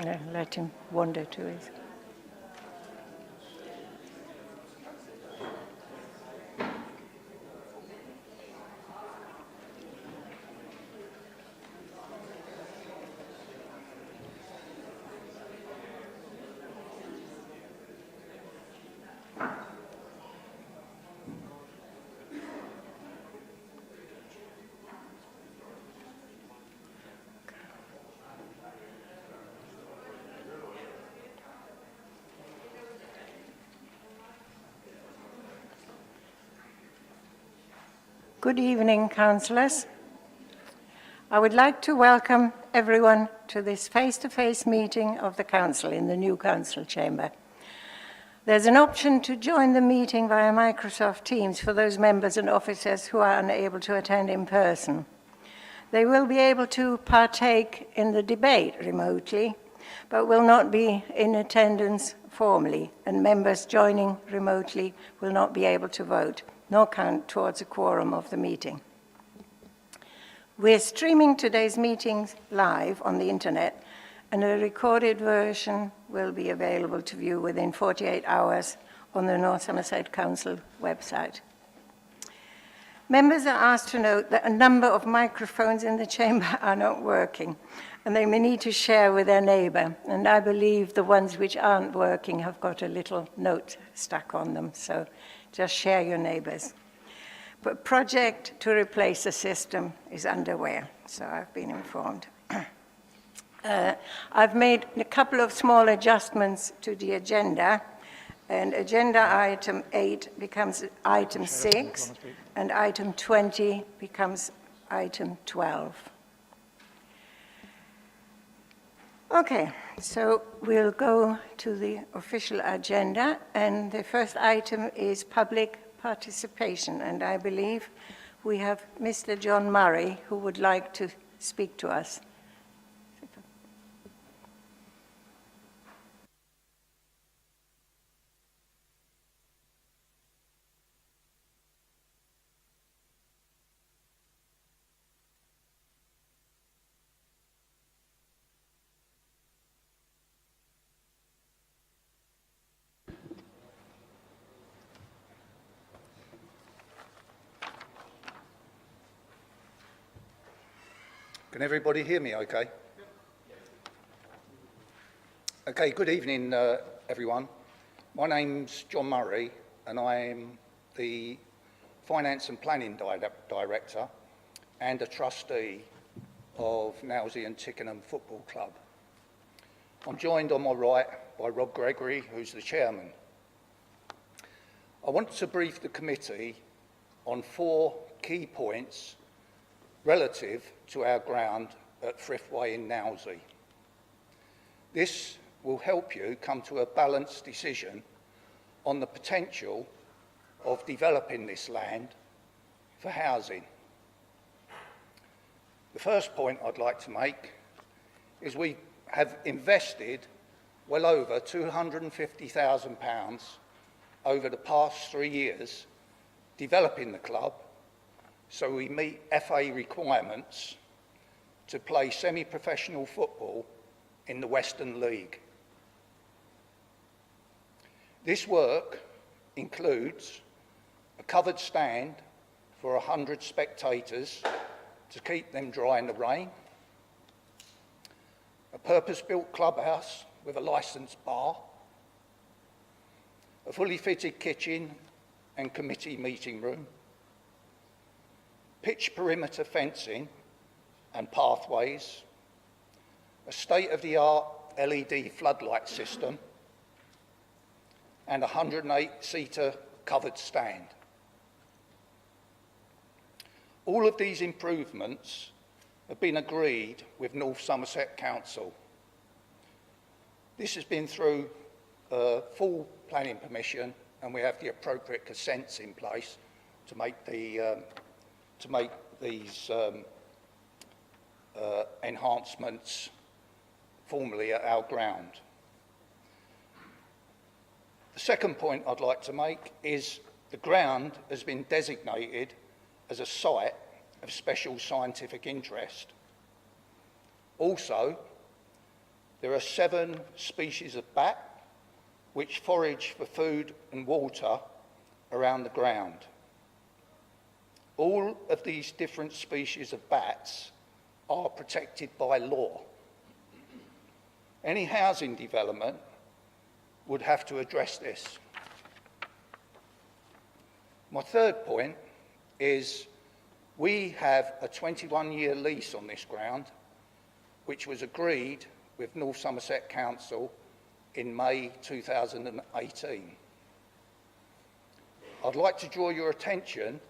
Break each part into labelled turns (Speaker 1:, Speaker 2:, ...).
Speaker 1: Let him wander to his... Good evening, councillors. I would like to welcome everyone to this face-to-face meeting of the council in the new council chamber. There's an option to join the meeting via Microsoft Teams for those members and officers who are unable to attend in person. They will be able to partake in the debate remotely, but will not be in attendance formally, and members joining remotely will not be able to vote, nor count towards a quorum of the meeting. We're streaming today's meetings live on the internet, and a recorded version will be available to view within 48 hours on the North Somerset Council website. Members are asked to note that a number of microphones in the chamber are not working, and they may need to share with their neighbour, and I believe the ones which aren't working have got a little note stuck on them, so just share your neighbours. But a project to replace the system is underway, so I've been informed. I've made a couple of small adjustments to the agenda, and agenda item 8 becomes item 6, and item 20 becomes item 12. Okay, so we'll go to the official agenda, and the first item is public participation, and I believe we have Mr. John Murray who would like to speak to us.
Speaker 2: Can everybody hear me okay? Okay, good evening, everyone. My name's John Murray, and I'm the Finance and Planning Director and a trustee of Nailsea and Tickenham Football Club. I'm joined on my right by Rob Gregory, who's the chairman. I want to brief the committee on 4 key points relative to our ground at Frithway in Nailsea. This will help you come to a balanced decision on the potential of developing this land for housing. The first point I'd like to make is we have invested well over £250,000 over the past 3 years developing the club so we meet FA requirements to play semi-professional football in the Western League. This work includes a covered stand for 100 spectators to keep them dry in the rain, a purpose-built clubhouse with a licensed bar, a fully fitted kitchen and committee meeting room, pitch perimeter fencing and pathways, a state-of-the-art LED floodlight system, and a 108-seater covered stand. All of these improvements have been agreed with North Somerset Council. This has been through full planning permission, and we have the appropriate consents in place to make these enhancements formally at our ground. The second point I'd like to make is the ground has been designated as a site of special scientific interest. Also, there are 7 species of bat which forage for food and water around the ground. All of these different species of bats are protected by law. Any housing development would have to address this. My third point is we have a 21-year lease on this ground, which was agreed with North Somerset Council in May 2018. I'd like to draw your attention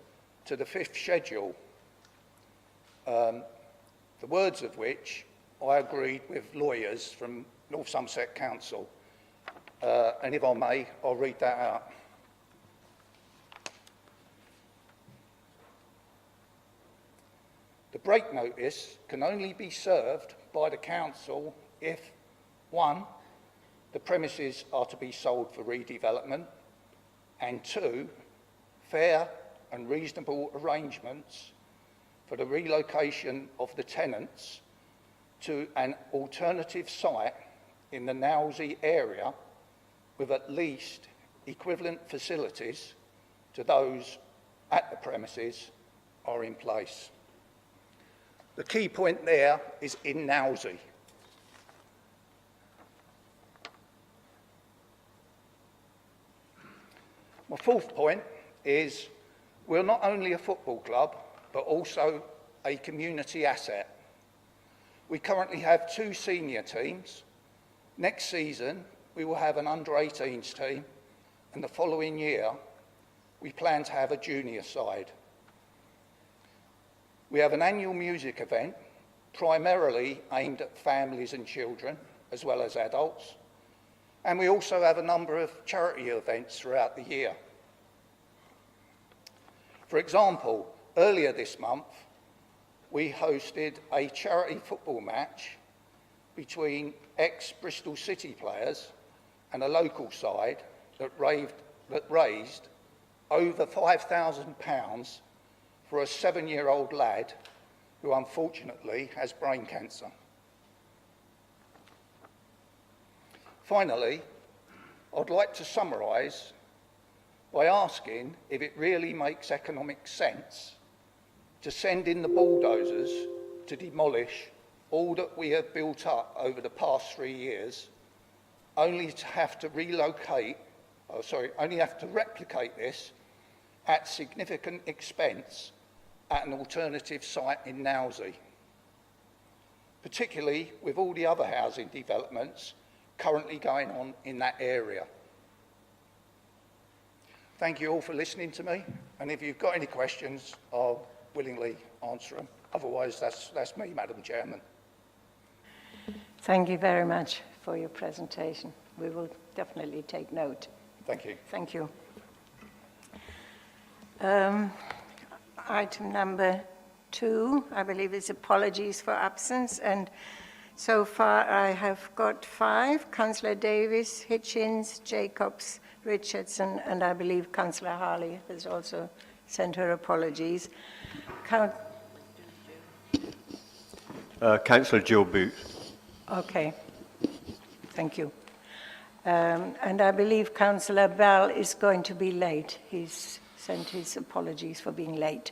Speaker 2: to the 5th schedule, the words of which I agreed with lawyers from North Somerset Council. And if I may, I'll read that out. The break notice can only be served by the council if, 1, the premises are to be sold for redevelopment, and 2, fair and reasonable arrangements for the relocation of the tenants to an alternative site in the Nailsea area with at least equivalent facilities to those at the premises are in place. The key point there is in Nailsea. My fourth point is we're not only a football club, but also a community asset. We currently have 2 senior teams. Next season, we will have an under-18s team, and the following year, we plan to have a junior side. We have an annual music event, primarily aimed at families and children, as well as adults, and we also have a number of charity events throughout the year. For example, earlier this month, we hosted a charity football match between ex-Bristol City players and a local side that raised over £5,000 for a 7-year-old lad who unfortunately has brain cancer. Finally, I'd like to summarise by asking if it really makes economic sense to send in the bulldozers to demolish all that we have built up over the past 3 years, only to have to replicate this at significant expense at an alternative site in Nailsea, particularly with all the other housing developments currently going on in that area. Thank you all for listening to me, and if you've got any questions, I'll willingly answer them. Otherwise, that's me, Madam Chairman.
Speaker 1: Thank you very much for your presentation. We will definitely take note.
Speaker 2: Thank you.
Speaker 1: Thank you. Item number 2, I believe, is apologies for absence, and so far I have got 5, Councillor Davis, Hitchins, Jacobs, Richardson, and I believe Councillor Harley has also sent her apologies.
Speaker 3: Councillor Jill Boot.
Speaker 1: Okay, thank you. And I believe Councillor Bell is going to be late. He's sent his apologies for being late.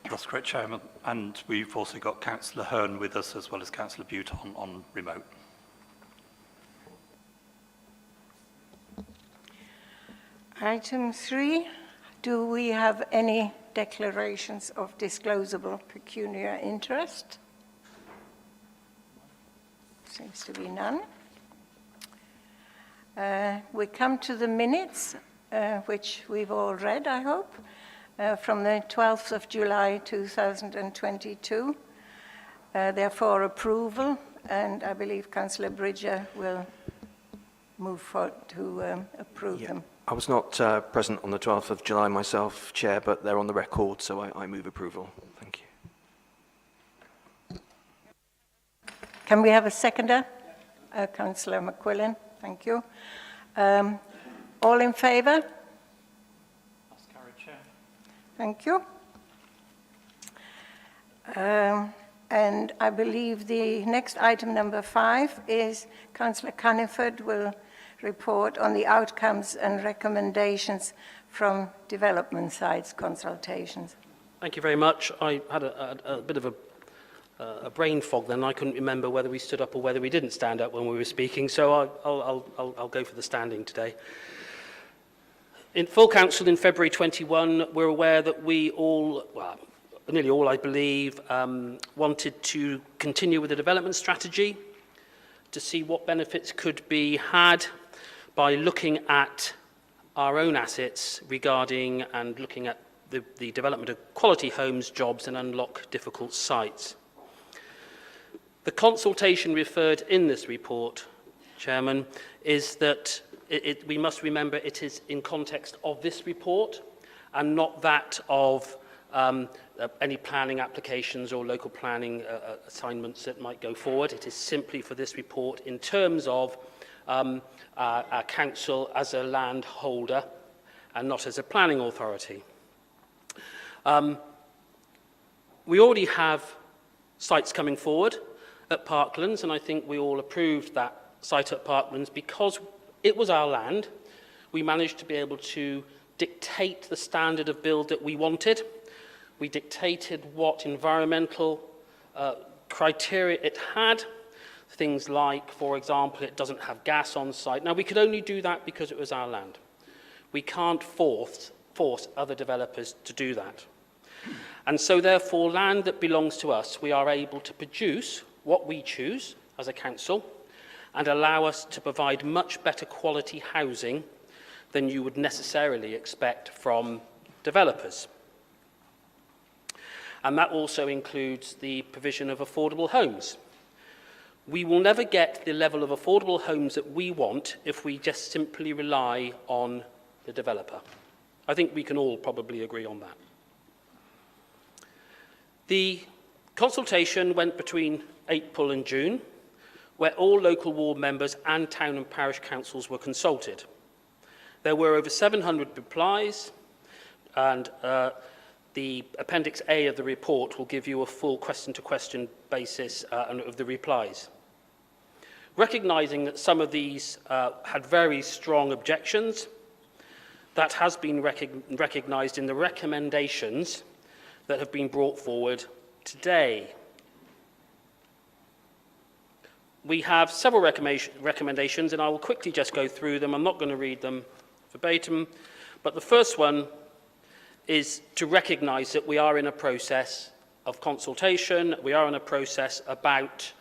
Speaker 4: That's correct, Chairman. And we've also got Councillor Hearn with us, as well as Councillor Butte on remote.
Speaker 1: Item 3, do we have any declarations of disclosable pecuniary interest? Seems to be none. We come to the minutes, which we've all read, I hope, from the 12th of July 2022. Therefore, approval, and I believe Councillor Bridger will move forward to approve them.
Speaker 5: I was not present on the 12th of July myself, Chair, but they're on the record, so I move approval. Thank you.
Speaker 1: Can we have a seconder? Councillor McQuillan, thank you. All in favour?
Speaker 4: That's carried, Chair.
Speaker 1: Thank you. And I believe the next item, number 5, is Councillor Cunniford will report on the outcomes and recommendations from development sites consultations.
Speaker 3: Thank you very much. I had a bit of a brain fog then. I couldn't remember whether we stood up or whether we didn't stand up when we were speaking, so I'll go for the standing today. In full council in February 21, we're aware that we all, well, nearly all I believe, wanted to continue with the development strategy to see what benefits could be had by looking at our own assets regarding and looking at the development of quality homes, jobs and unlock difficult sites. The consultation referred in this report, Chairman, is that we must remember it is in context of this report and not that of any planning applications or local planning assignments that might go forward. It is simply for this report in terms of our council as a landholder and not as a planning authority. We already have sites coming forward at Parklands, and I think we all approved that site at Parklands because it was our land. We managed to be able to dictate the standard of build that we wanted. We dictated what environmental criteria it had. Things like, for example, it doesn't have gas on site. Now, we could only do that because it was our land. We can't force other developers to do that. And so, therefore, land that belongs to us, we are able to produce what we choose as a council and allow us to provide much better quality housing than you would necessarily expect from developers. And that also includes the provision of affordable homes. We will never get the level of affordable homes that we want if we just simply rely on the developer. I think we can all probably agree on that. The consultation went between April and June, where all local ward members and town and parish councils were consulted. There were over 700 replies, and the Appendix A of the report will give you a full question-to-question basis of the replies. Recognising that some of these had very strong objections, that has been recognised in the recommendations that have been brought forward today. We have several recommendations, and I will quickly just go through them. I'm not going to read them verbatim, but the first one is to recognise that we are in a process of consultation, we are in a process about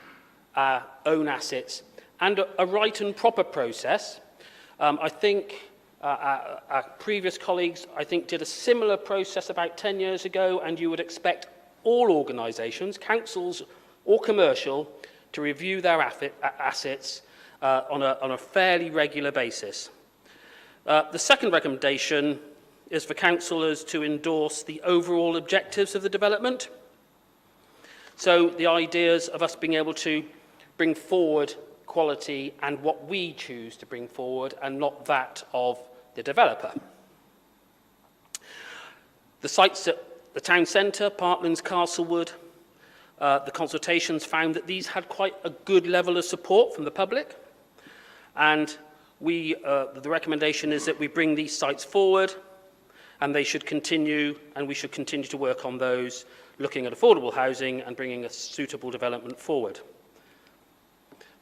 Speaker 3: our own assets, and a right and proper process. I think our previous colleagues, I think, did a similar process about 10 years ago, and you would expect all organisations, councils or commercial, to review their assets on a fairly regular basis. The second recommendation is for councillors to endorse the overall objectives of the development. So the ideas of us being able to bring forward quality and what we choose to bring forward and not that of the developer. The sites at the town centre, Parklands, Castlewood, the consultations found that these had quite a good level of support from the public, and the recommendation is that we bring these sites forward and they should continue, and we should continue to work on those, looking at affordable housing and bringing a suitable development forward.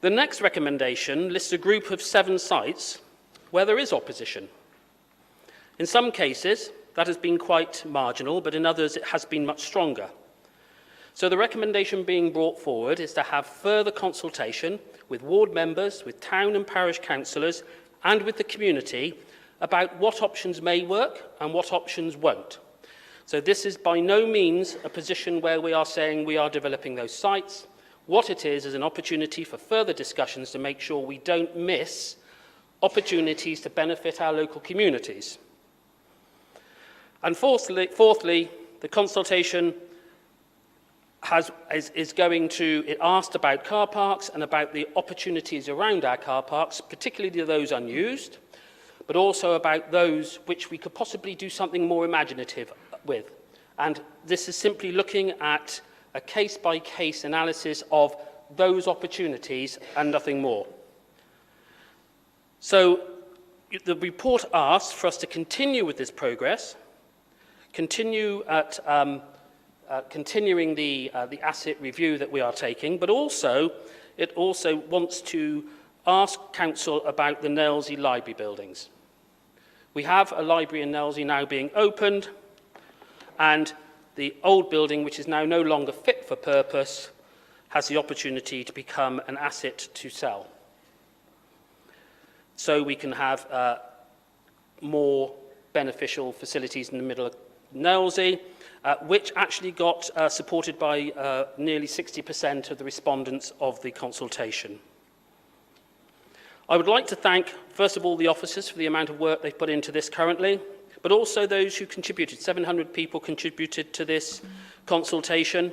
Speaker 3: The next recommendation lists a group of 7 sites where there is opposition. In some cases, that has been quite marginal, but in others it has been much stronger. So the recommendation being brought forward is to have further consultation with ward members, with town and parish councillors, and with the community about what options may work and what options won't. So this is by no means a position where we are saying we are developing those sites. What it is an opportunity for further discussions to make sure we don't miss opportunities to benefit our local communities. And fourthly, the consultation it asked about car parks and about the opportunities around our car parks, particularly those unused, but also about those which we could possibly do something more imaginative with. And this is simply looking at a case-by-case analysis of those opportunities and nothing more. So the report asks for us to continue with this progress, continue at continuing the asset review that we are taking, but also it also wants to ask Council about the Nailsea Library buildings. We have a library in Nailsea now being opened, and the old building, which is now no longer fit for purpose, has the opportunity to become an asset to sell. So we can have more beneficial facilities in the middle of Nailsea, which actually got supported by nearly 60% of the respondents of the consultation. I would like to thank, first of all, the officers for the amount of work they've put into this currently, but also those who contributed. 700 people contributed to this consultation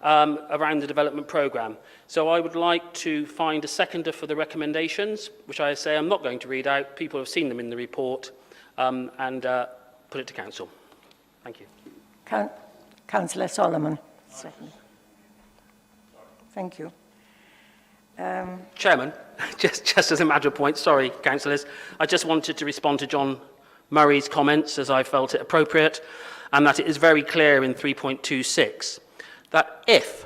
Speaker 3: around the development programme. So I would like to find a seconder for the recommendations, which I say I'm not going to read out. People have seen them in the report, and put it to Council. Thank you.
Speaker 1: Councillor Solomon. Second. Thank you.
Speaker 3: Chairman, just as a matter of point, sorry, councillors, I just wanted to respond to John Murray's comments as I felt it appropriate, and that it is very clear in 3.26 that if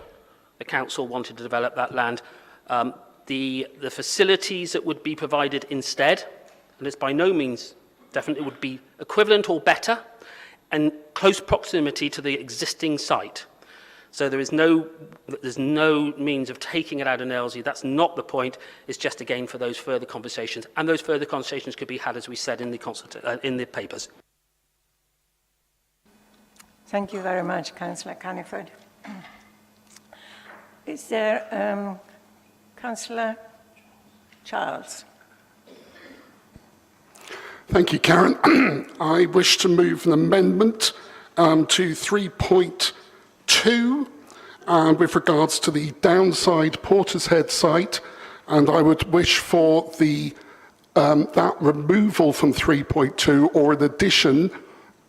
Speaker 3: the council wanted to develop that land, the facilities that would be provided instead, and it's by no means definitely would be equivalent or better, and close proximity to the existing site. So there's no means of taking it out of Nailsea. That's not the point. It's just again for those further conversations, and those further conversations could be had, as we said, in the papers.
Speaker 1: Thank you very much, Councillor Caniford. Is there Councillor Charles?
Speaker 6: Thank you, Karen. I wish to move an amendment to 3.2 with regards to the downside Portishead site, and I would wish for the that removal from 3.2, or in addition,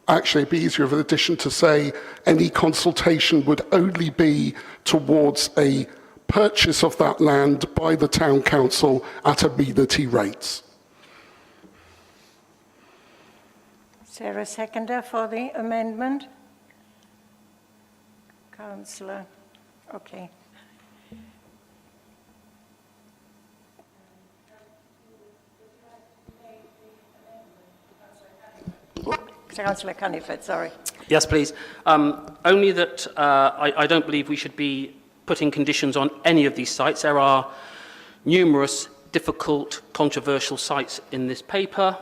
Speaker 6: actually it'd be easier of an addition to say any consultation would only be towards a purchase of that land by the Town Council at amenity rates.
Speaker 1: Is there a seconder for the amendment? Councillor, okay. Councillor Caniford, sorry.
Speaker 3: Yes, please. Only that I don't believe we should be putting conditions on any of these sites. There are numerous difficult, controversial sites in this paper,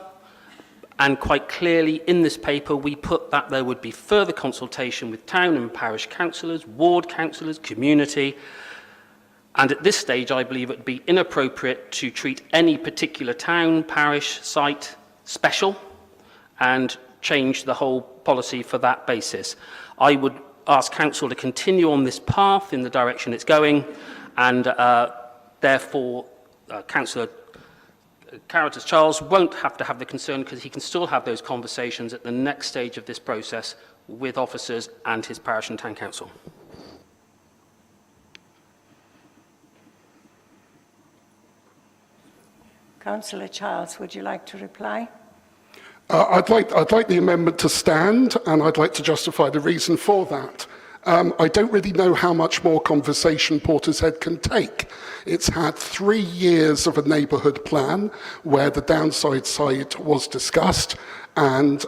Speaker 3: and quite clearly in this paper we put that there would be further consultation with town and parish councillors, ward councillors, community, and at this stage I believe it would be inappropriate to treat any particular town, parish, site special and change the whole policy for that basis. I would ask council to continue on this path in the direction it's going, and therefore Councillor Carrotters Charles won't have to have the concern, because he can still have those conversations at the next stage of this process with officers and his parish and town council.
Speaker 1: Councillor Charles, would you like to reply?
Speaker 6: I'd like the amendment to stand, and I'd like to justify the reason for that. I don't really know how much more conversation Portishead can take. It's had 3 years of a neighbourhood plan where the downside site was discussed, and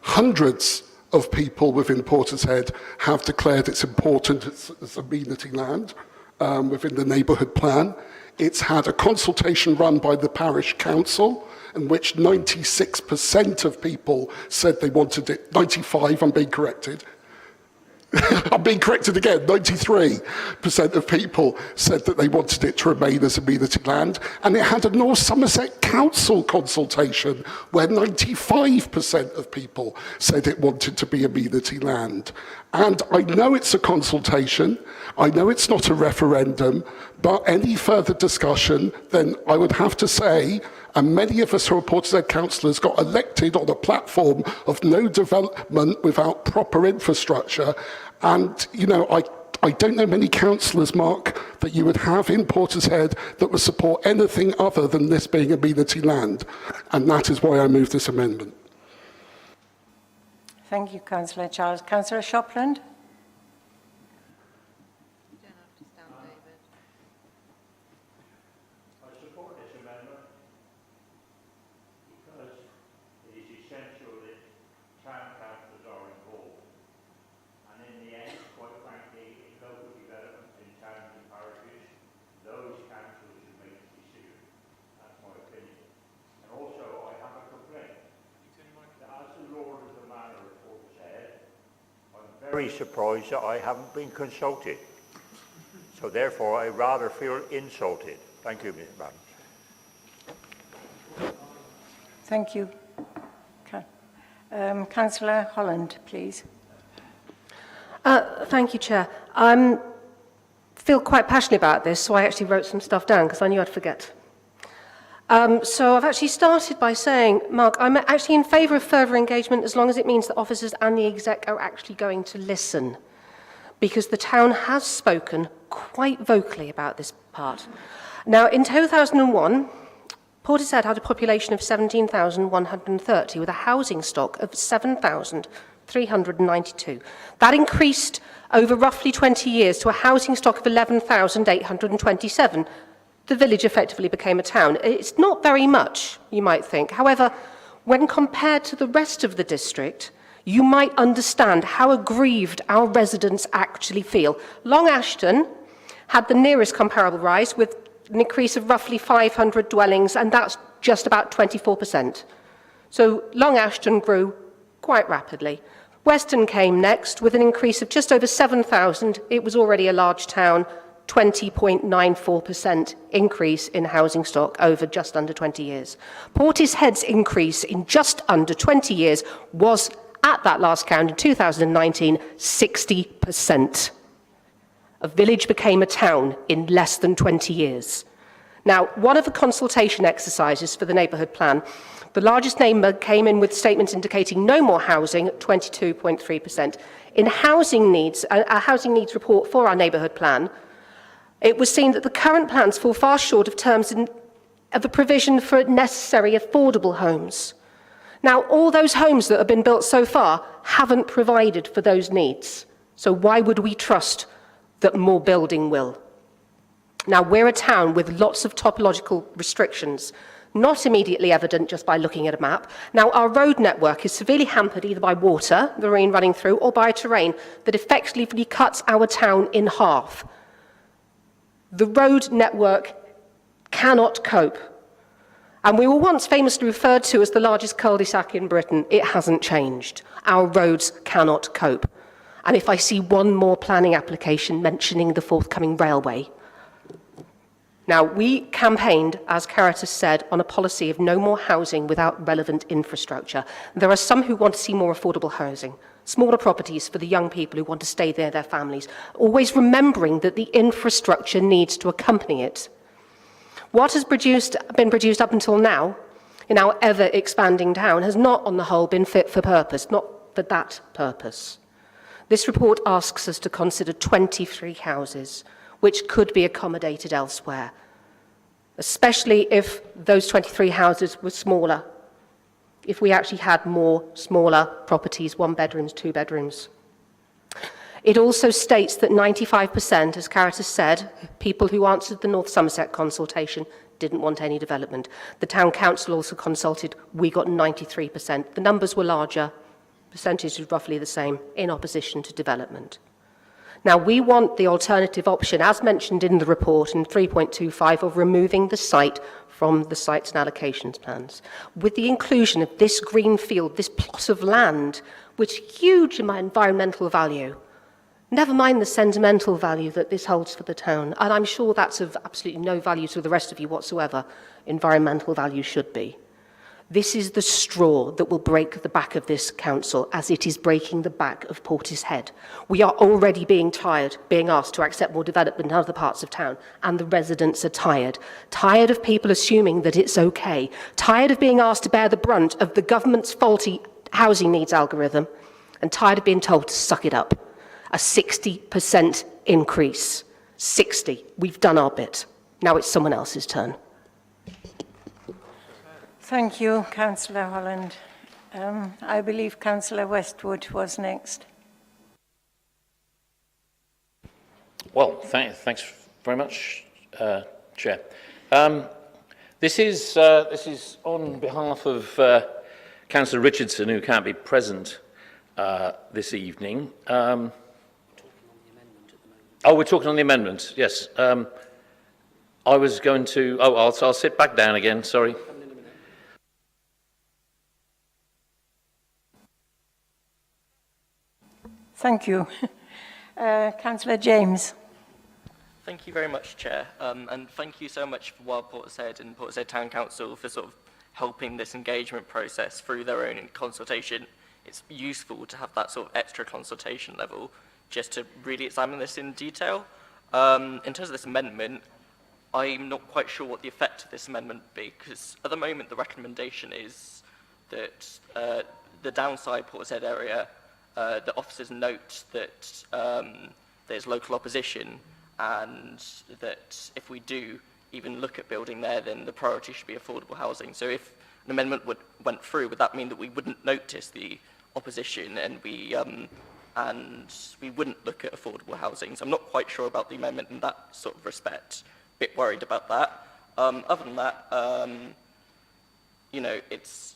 Speaker 6: hundreds of people within Portishead have declared it's important as amenity land within the neighbourhood plan. It's had a consultation run by the parish council, in which 96% of people said they wanted it. 95, I'm being corrected. I'm being corrected again, 93% of people said that they wanted it to remain as amenity land, and it had a North Somerset Council consultation where 95% of people said it wanted to be amenity land. And I know it's a consultation, I know it's not a referendum, but any further discussion, then I would have to say, and many of us who are Portishead councillors got elected on a platform of no development without proper infrastructure. And, you know, I don't know many councillors, Mark, that you would have in Portishead that would support anything other than this being amenity land. And that is why I move this amendment.
Speaker 1: Thank you, Councillor Charles. Councillor Shopland?
Speaker 7: I support this amendment because it is essential that town councillors are involved. And in the end, quite frankly, in local development in towns and parishes, those councillors should make the decision. That's my opinion. And also, I have a complaint. As the Lord of the Manor report said, I'm very surprised that I haven't been consulted. So therefore, I rather feel insulted. Thank you, Mr. Madam.
Speaker 1: Thank you. Councillor Holland, please.
Speaker 8: Thank you, Chair. I feel quite passionate about this, so I actually wrote some stuff down because I knew I'd forget. So I've actually started by saying, Mark, I'm actually in favour of further engagement as long as it means that officers and the exec are actually going to listen, because the town has spoken quite vocally about this part. Now, in 2001, Portishead had a population of 17,130 with a housing stock of 7,392. That increased over roughly 20 years to a housing stock of 11,827. The village effectively became a town. It's not very much, you might think. However, when compared to the rest of the district, you might understand how aggrieved our residents actually feel. Long Ashton had the nearest comparable rise with an increase of roughly 500 dwellings, and that's just about 24%. So Long Ashton grew quite rapidly. Weston came next with an increase of just over 7,000. It was already a large town, 20.94% increase in housing stock over just under 20 years. Portishead's increase in just under 20 years was, at that last count in 2019, 60%. A village became a town in less than 20 years. Now, one of the consultation exercises for the neighbourhood plan, the largest neighbour came in with statements indicating no more housing at 22.3%. In housing needs, a housing needs report for our neighbourhood plan, it was seen that the current plans fall far short of terms of the provision for necessary affordable homes. Now, all those homes that have been built so far haven't provided for those needs. So why would we trust that more building will? Now, we're a town with lots of topological restrictions, not immediately evident just by looking at a map. Now, our road network is severely hampered either by water, the rain running through, or by terrain that effectively cuts our town in half. The road network cannot cope. And we were once famously referred to as the largest cul-de-sac in Britain. It hasn't changed. Our roads cannot cope. And if I see one more planning application mentioning the forthcoming railway. Now, we campaigned, as Caritas said, on a policy of no more housing without relevant infrastructure. There are some who want to see more affordable housing, smaller properties for the young people who want to stay there, their families, always remembering that the infrastructure needs to accompany it. What has been produced up until now in our ever-expanding town has not, on the whole, been fit for purpose, not for that purpose. This report asks us to consider 23 houses, which could be accommodated elsewhere, especially if those 23 houses were smaller, if we actually had more smaller properties, 1 bedrooms, 2 bedrooms. It also states that 95%, as Caritas said, people who answered the North Somerset consultation didn't want any development. The town council also consulted, we got 93%. The numbers were larger, percentage was roughly the same, in opposition to development. Now, we want the alternative option, as mentioned in the report in 3.25, of removing the site from the sites and allocations plans, with the inclusion of this green field, this plot of land, which is huge in my environmental value. Never mind the sentimental value that this holds for the town, and I'm sure that's of absolutely no value to the rest of you whatsoever. Environmental value should be. This is the straw that will break the back of this council, as it is breaking the back of Portishead. We are already being asked to accept more development in other parts of town, and the residents are tired. Tired of people assuming that it's okay. Tired of being asked to bear the brunt of the government's faulty housing needs algorithm, and tired of being told to suck it up. A 60% increase. 60. We've done our bit. Now it's someone else's turn.
Speaker 1: Thank you, Councillor Holland. I believe Councillor Westwood was next.
Speaker 9: Well, thanks very much, Chair. This is on behalf of Councillor Richardson, who can't be present this evening. Oh, we're talking on the amendment, yes. I was going to... Oh, I'll sit back down again, sorry.
Speaker 1: Thank you. Councillor James.
Speaker 10: Thank you very much, Chair, and thank you so much for what Portishead and Portishead Town Council for sort of helping this engagement process through their own consultation. It's useful to have that sort of extra consultation level just to really examine this in detail. In terms of this amendment, I'm not quite sure what the effect of this amendment would be, because at the moment the recommendation is that the downside Portishead area, the officers note that there's local opposition, and that if we do even look at building there, then the priority should be affordable housing. So if an amendment went through, would that mean that we wouldn't notice the opposition and we wouldn't look at affordable housing? So I'm not quite sure about the amendment in that sort of respect. A bit worried about that. Other than that, you know, it's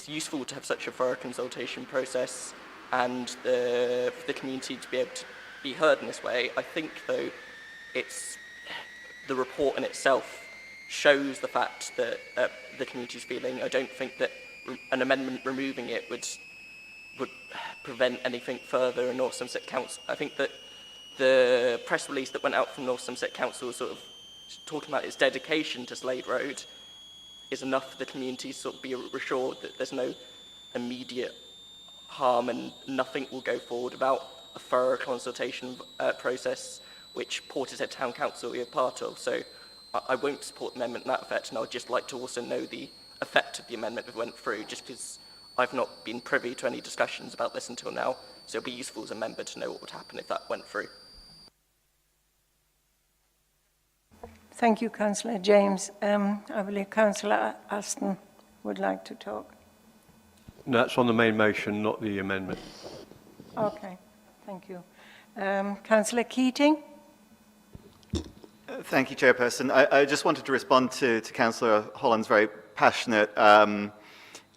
Speaker 10: useful to have such a thorough consultation process and for the community to be able to be heard in this way. I think, though, the report in itself shows the fact that the community's feeling. I don't think that an amendment removing it would prevent anything further in North Somerset Council. I think that the press release that went out from North Somerset Council sort of talking about its dedication to Slade Road is enough for the community to sort of be reassured that there's no immediate harm and nothing will go forward without a thorough consultation process, which Portishead Town Council will be a part of. So I won't support the amendment in that effect, and I would just like to also know the effect of the amendment if it went through, just because I've not been privy to any discussions about this until now, so it'd be useful as a member to know what would happen if that went through.
Speaker 1: Thank you, Councillor James. I believe Councillor Aston would like to talk.
Speaker 11: No, that's on the main motion, not the amendment.
Speaker 1: Okay, thank you. Councillor Keating.
Speaker 12: Thank you, Chairperson. I just wanted to respond to Councillor Holland's very passionate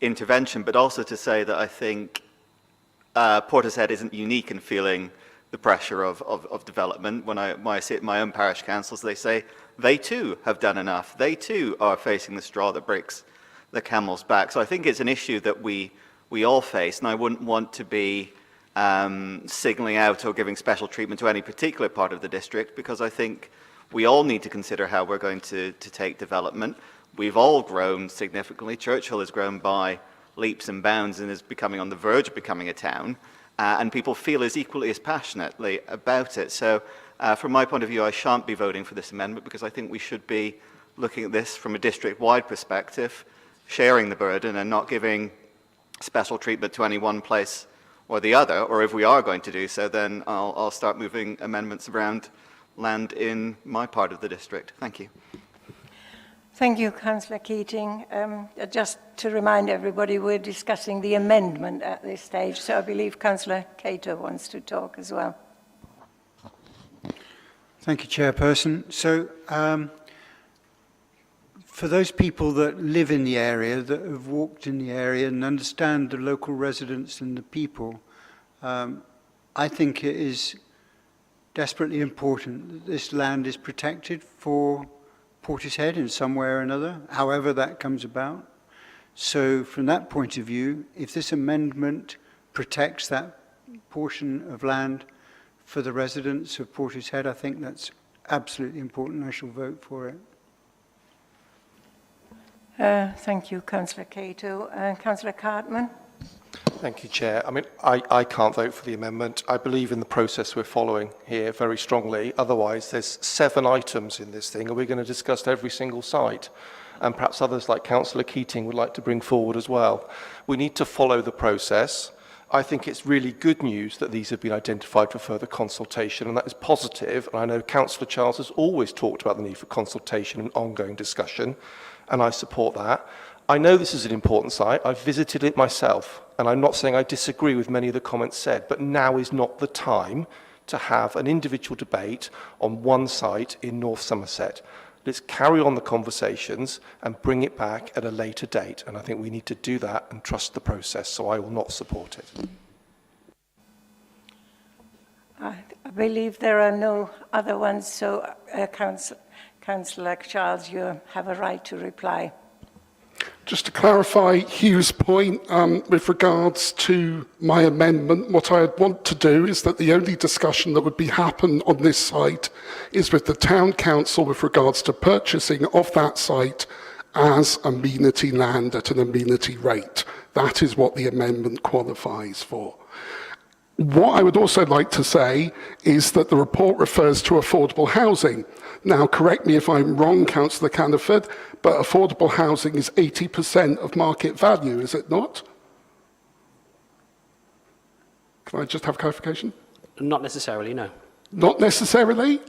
Speaker 12: intervention, but also to say that I think Portishead isn't unique in feeling the pressure of development. When I sit in my own parish councils, they say they too have done enough. They too are facing the straw that breaks the camel's back. So I think it's an issue that we all face, and I wouldn't want to be signalling out or giving special treatment to any particular part of the district, because I think we all need to consider how we're going to take development. We've all grown significantly. Churchill has grown by leaps and bounds and is becoming on the verge of becoming a town, and people feel as equally as passionately about it. So from my point of view, I shan't be voting for this amendment, because I think we should be looking at this from a district-wide perspective, sharing the burden and not giving special treatment to any one place or the other. Or if we are going to do so, then I'll start moving amendments around land in my part of the district. Thank you.
Speaker 1: Thank you, Councillor Keating. Just to remind everybody, we're discussing the amendment at this stage, so I believe Councillor Cato wants to talk as well.
Speaker 13: Thank you, Chairperson. So, for those people that live in the area, that have walked in the area and understand the local residents and the people, I think it is desperately important that this land is protected for Portishead in some way or another, however that comes about. So from that point of view, if this amendment protects that portion of land for the residents of Portishead, I think that's absolutely important. I shall vote for it.
Speaker 1: Thank you, Councillor Cato. Councillor Cartman.
Speaker 14: Thank you, Chair. I mean, I can't vote for the amendment. I believe in the process we're following here very strongly. Otherwise, there's 7 items in this thing, and we're going to discuss every single site. And perhaps others like Councillor Keating would like to bring forward as well. We need to follow the process. I think it's really good news that these have been identified for further consultation, and that is positive. And I know Councillor Charles has always talked about the need for consultation and ongoing discussion, and I support that. I know this is an important site. I've visited it myself, and I'm not saying I disagree with many of the comments said, but now is not the time to have an individual debate on one site in North Somerset. Let's carry on the conversations and bring it back at a later date. And I think we need to do that and trust the process, so I will not support it.
Speaker 1: I believe there are no other ones, so Councillor Charles, you have a right to reply.
Speaker 6: Just to clarify Hugh's point with regards to my amendment, what I want to do is that the only discussion that would be happen on this site is with the Town Council with regards to purchasing of that site as amenity land at an amenity rate. That is what the amendment qualifies for. What I would also like to say is that the report refers to affordable housing. Now, correct me if I'm wrong, Councillor Caniford, but affordable housing is 80% of market value, is it not? Can I just have clarification?
Speaker 3: Not necessarily, no.
Speaker 6: Not necessarily?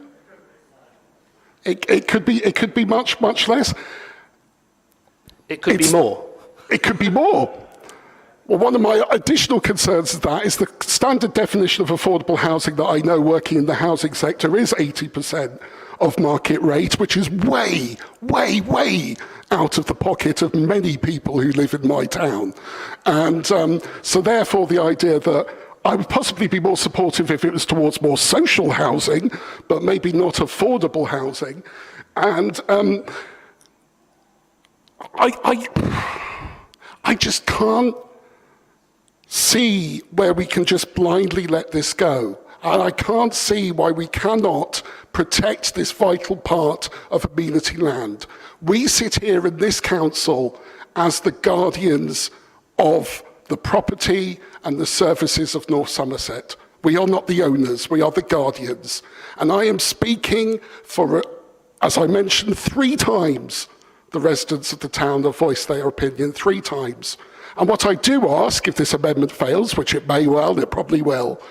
Speaker 6: It could be much, much less.
Speaker 3: It could be more.
Speaker 6: It could be more. Well, one of my additional concerns of that is the standard definition of affordable housing that I know working in the housing sector is 80% of market rate, which is way, way, way out of the pocket of many people who live in my town. And so therefore the idea that I would possibly be more supportive if it was towards more social housing, but maybe not affordable housing. And I just can't see where we can just blindly let this go. And I can't see why we cannot protect this vital part of amenity land. We sit here in this council as the guardians of the property and the services of North Somerset. We are not the owners, we are the guardians. And I am speaking for, as I mentioned 3 times, the residents of the town have voiced their opinion 3 times. And what I do ask, if this amendment fails, which it may well, it probably will,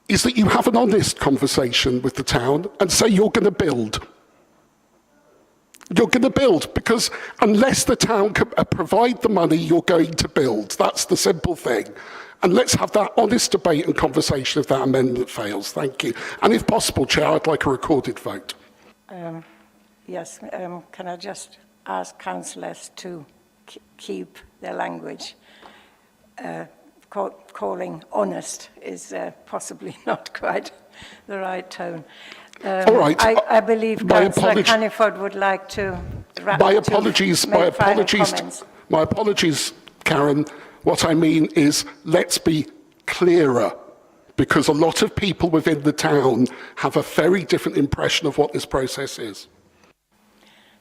Speaker 6: is that you have an honest conversation with the town and say you're going to build. You're going to build, because unless the town can provide the money, you're going to build. That's the simple thing. And let's have that honest debate and conversation if that amendment fails. Thank you. And if possible, Chair, I'd like a recorded vote.
Speaker 1: Yes, can I just ask councillors to keep their language? Calling honest is possibly not quite the right tone.
Speaker 6: All right.
Speaker 1: I believe Councillor Caniford would like to wrap
Speaker 6: my apologies, Karen. What I mean is, let's be clearer, because a lot of people within the town have a very different impression of what this process is.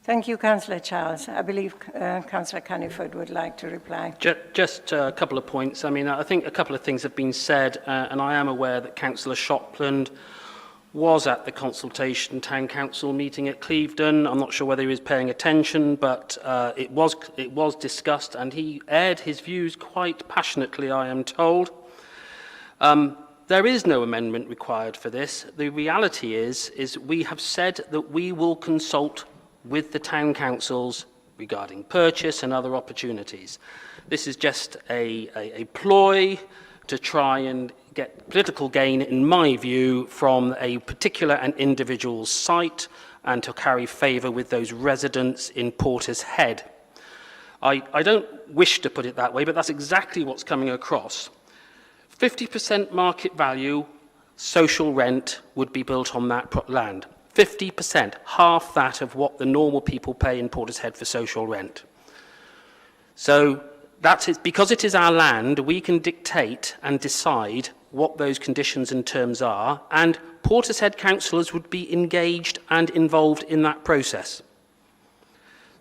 Speaker 1: Thank you, Councillor Charles. I believe Councillor Caniford would like to reply.
Speaker 3: Just a couple of points. I mean, I think a couple of things have been said, and I am aware that Councillor Shopland was at the consultation town council meeting at Clevedon. I'm not sure whether he was paying attention, but it was discussed, and he aired his views quite passionately, I am told. There is no amendment required for this. The reality is we have said that we will consult with the town councils regarding purchase and other opportunities. This is just a ploy to try and get political gain, in my view, from a particular and individual site, and to carry favour with those residents in Portishead. I don't wish to put it that way, but that's exactly what's coming across. 50% market value, social rent would be built on that land. 50%, half that of what the normal people pay in Portishead for social rent. So that is, because it is our land, we can dictate and decide what those conditions and terms are, and Portishead councillors would be engaged and involved in that process.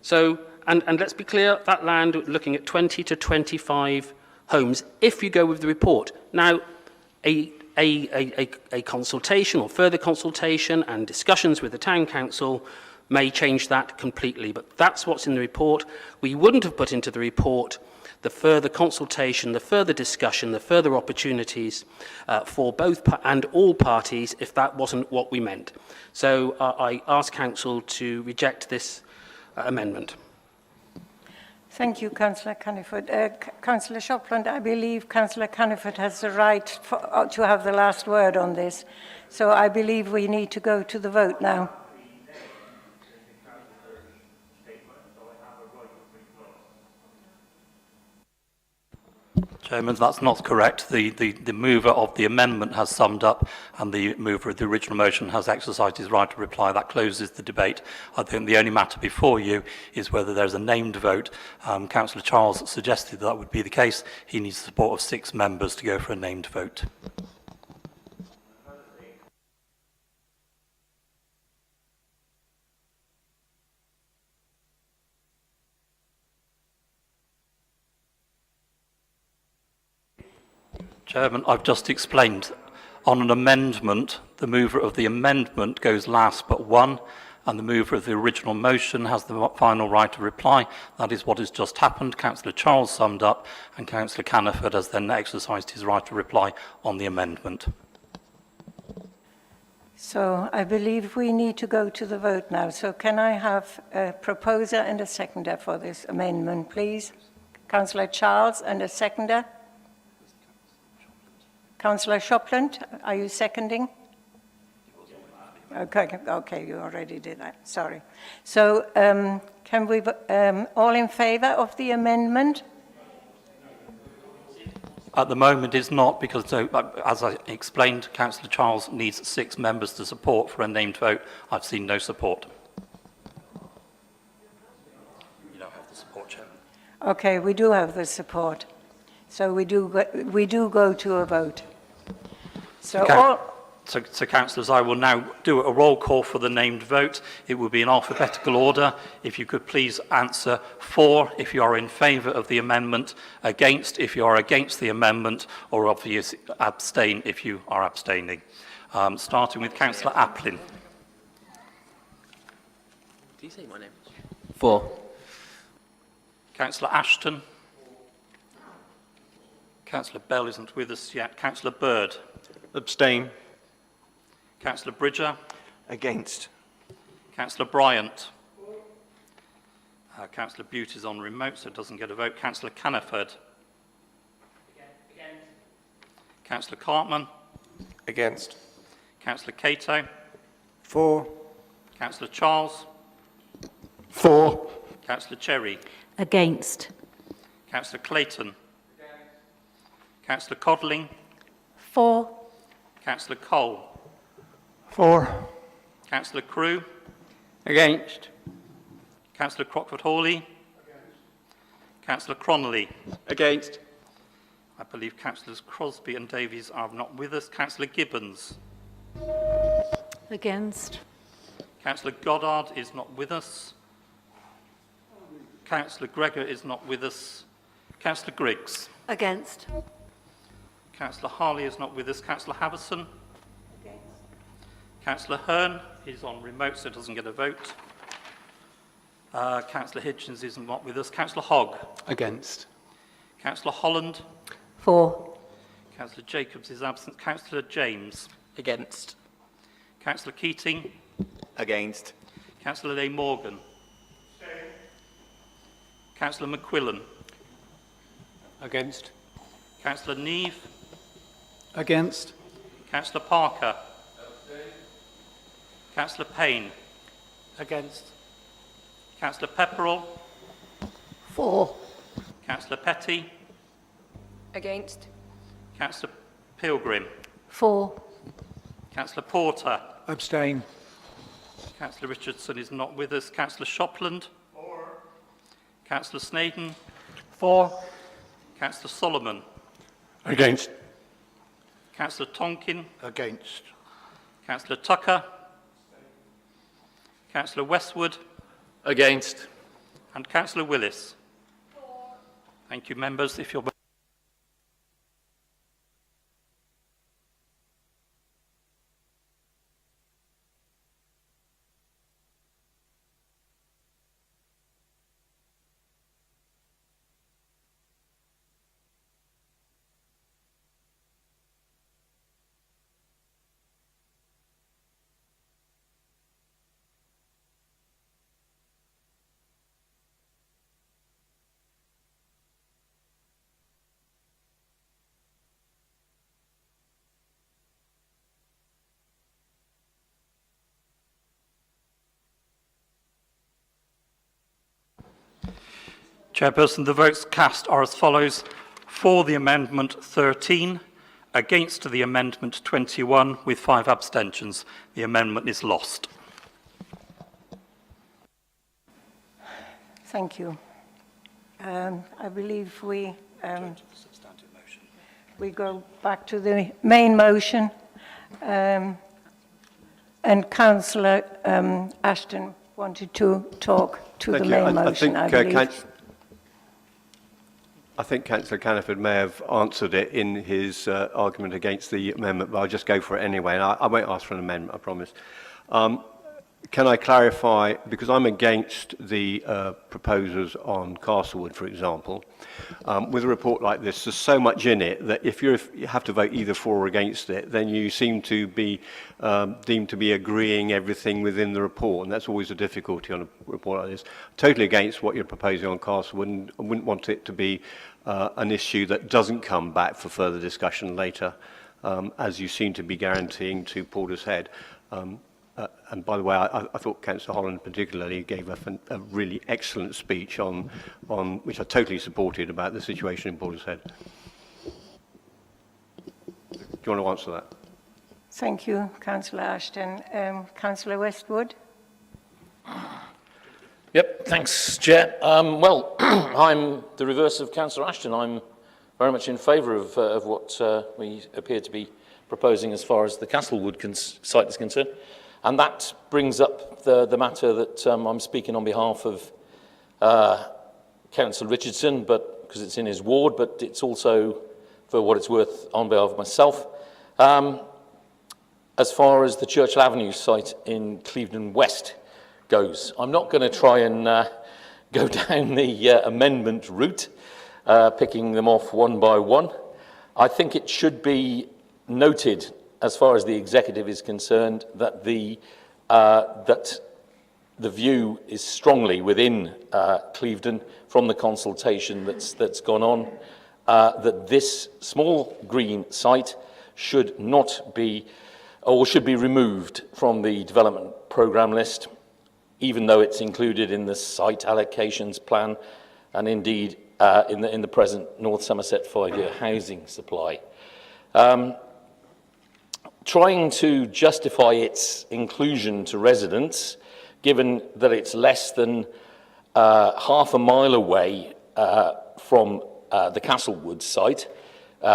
Speaker 3: So, and let's be clear, that land, looking at 20 to 25 homes, if you go with the report. Now, a consultation or further consultation and discussions with the town council may change that completely, but that's what's in the report. We wouldn't have put into the report the further consultation, the further discussion, the further opportunities for both and all parties if that wasn't what we meant. So I ask Council to reject this amendment.
Speaker 1: Thank you, Councillor Cunniford. Councillor Shopland, I believe Councillor Cunniford has the right to have the last word on this. So I believe we need to go to the vote now.
Speaker 4: Chairman, that's not correct. The mover of the amendment has summed up, and the mover of the original motion has exercised his right to reply. That closes the debate. I think the only matter before you is whether there's a named vote. Councillor Charles suggested that would be the case. He needs the support of 6 members to go for a named vote. Chairman, I've just explained. On an amendment, the mover of the amendment goes last but one, and the mover of the original motion has the final right to reply. That is what has just happened. Councillor Charles summed up, and Councillor Cunniford has then exercised his right to reply on the amendment.
Speaker 1: So I believe we need to go to the vote now. So can I have a proposer and a seconder for this amendment, please? Councillor Charles and a seconder. Councillor Shopland, are you seconding? Okay, you already did that, sorry. So can we, all in favour of the amendment?
Speaker 4: At the moment it's not, because as I explained, Councillor Charles needs 6 members to support for a named vote. I've seen no support. You don't have the support, Chairman.
Speaker 1: Okay, we do have the support. So we do go to a vote. So
Speaker 4: councillors, I will now do a roll call for the named vote. It will be in alphabetical order. If you could please answer for if you are in favour of the amendment, against if you are against the amendment, or obviously abstain if you are abstaining. Starting with Councillor Applin.
Speaker 10: Do you say my name?
Speaker 3: For.
Speaker 4: Councillor Ashton. Councillor Bell isn't with us yet. Councillor Bird.
Speaker 11: Abstain.
Speaker 4: Councillor Bridger.
Speaker 5: Against.
Speaker 4: Councillor Bryant. Councillor Butte is on remote, so doesn't get a vote. Councillor Cunniford.
Speaker 3: Against.
Speaker 4: Councillor Cartman.
Speaker 14: Against.
Speaker 4: Councillor Cato.
Speaker 13: For.
Speaker 4: Councillor Charles.
Speaker 6: For.
Speaker 4: Councillor Cherry.
Speaker 15: Against.
Speaker 4: Councillor Clayton. Councillor Codling.
Speaker 15: For.
Speaker 4: Councillor Cole.
Speaker 13: For.
Speaker 4: Councillor Crewe.
Speaker 11: Against.
Speaker 4: Councillor Crockford-Hawley. Councillor Cronley.
Speaker 11: Against.
Speaker 4: I believe Councillors Crosby and Davies are not with us. Councillor Gibbons.
Speaker 15: Against.
Speaker 4: Councillor Goddard is not with us. Councillor Gregor is not with us. Councillor Griggs.
Speaker 15: Against.
Speaker 4: Councillor Harley is not with us. Councillor Havison. Councillor Hearn is on remote, so doesn't get a vote. Councillor Hitchens is not with us. Councillor Hogg.
Speaker 11: Against.
Speaker 4: Councillor Holland.
Speaker 15: For.
Speaker 4: Councillor Jacobs is absent. Councillor James.
Speaker 10: Against.
Speaker 4: Councillor Keating.
Speaker 12: Against.
Speaker 4: Councillor Leigh Morgan. Councillor McQuillan.
Speaker 11: Against.
Speaker 4: Councillor Neve.
Speaker 13: Against.
Speaker 4: Councillor Parker. Councillor Payne.
Speaker 11: Against.
Speaker 4: Councillor Pepperell.
Speaker 15: For.
Speaker 4: Councillor Petty.
Speaker 15: Against.
Speaker 4: Councillor Pilgrim.
Speaker 15: For.
Speaker 4: Councillor Porter.
Speaker 13: Abstain.
Speaker 4: Councillor Richardson is not with us. Councillor Shopland. Councillor Snaden.
Speaker 11: For.
Speaker 4: Councillor Solomon.
Speaker 11: Against.
Speaker 4: Councillor Tonkin.
Speaker 11: Against.
Speaker 4: Councillor Tucker. Councillor Westwood.
Speaker 9: Against.
Speaker 4: And Councillor Willis. Thank you, members. If you're Chairperson, the votes cast are as follows. For the amendment 13, against the amendment 21, with 5 abstentions. The amendment is lost.
Speaker 1: Thank you. I believe we go back to the main motion. And Councillor Ashton wanted to talk to the main motion, I believe.
Speaker 11: I think Councillor Caniford may have answered it in his argument against the amendment, but I'll just go for it anyway, and I won't ask for an amendment, I promise. Can I clarify, because I'm against the proposers on Castlewood, for example, with a report like this, there's so much in it that if you have to vote either for or against it, then you seem to be deemed to be agreeing everything within the report, and that's always a difficulty on a report like this. Totally against what you're proposing on Castlewood, and I wouldn't want it to be an issue that doesn't come back for further discussion later, as you seem to be guaranteeing to Portishead. And by the way, I thought Councillor Holland particularly gave a really excellent speech on which I totally supported about the situation in Portishead. Do you want to answer that?
Speaker 1: Thank you, Councillor Ashton. Councillor Westwood?
Speaker 9: Yep, thanks, Chair. Well, I'm the reverse of Councillor Ashton. I'm very much in favour of what we appear to be proposing as far as the Castlewood site is concerned. And that brings up the matter that I'm speaking on behalf of Councillor Richardson, but because it's in his ward, but it's also, for what it's worth, on behalf of myself. As far as the Churchill Avenue site in Clevedon West goes, I'm not going to try and go down the amendment route, picking them off one by one. I think it should be noted, as far as the executive is concerned, that the view is strongly within Clevedon from the consultation that's gone on, that this small green site should not be, or should be removed from the development programme list, even though it's included in the site allocations plan and indeed in the present North Somerset 5-year housing supply. Trying to justify its inclusion to residents, given that it's less than half a mile away from the Castlewood site,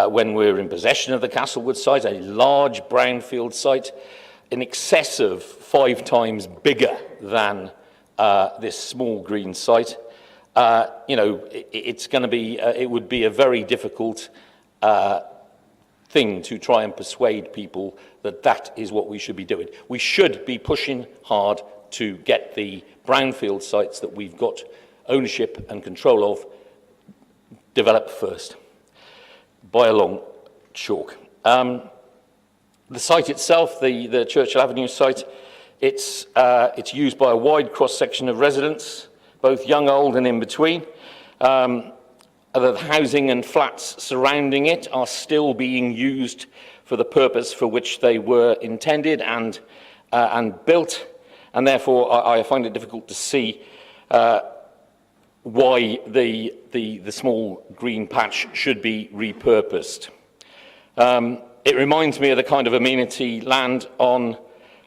Speaker 9: when we're in possession of the Castlewood site, a large brownfield site in excess of 5 times bigger than this small green site. You know, it's going to be, it would be a very difficult thing to try and persuade people that that is what we should be doing. We should be pushing hard to get the brownfield sites that we've got ownership and control of developed first, by a long chalk. The site itself, the Churchill Avenue site, it's used by a wide cross-section of residents, both young, old and in between. The housing and flats surrounding it are still being used for the purpose for which they were intended and built, and therefore I find it difficult to see why the small green patch should be repurposed. It reminds me of the kind of amenity land on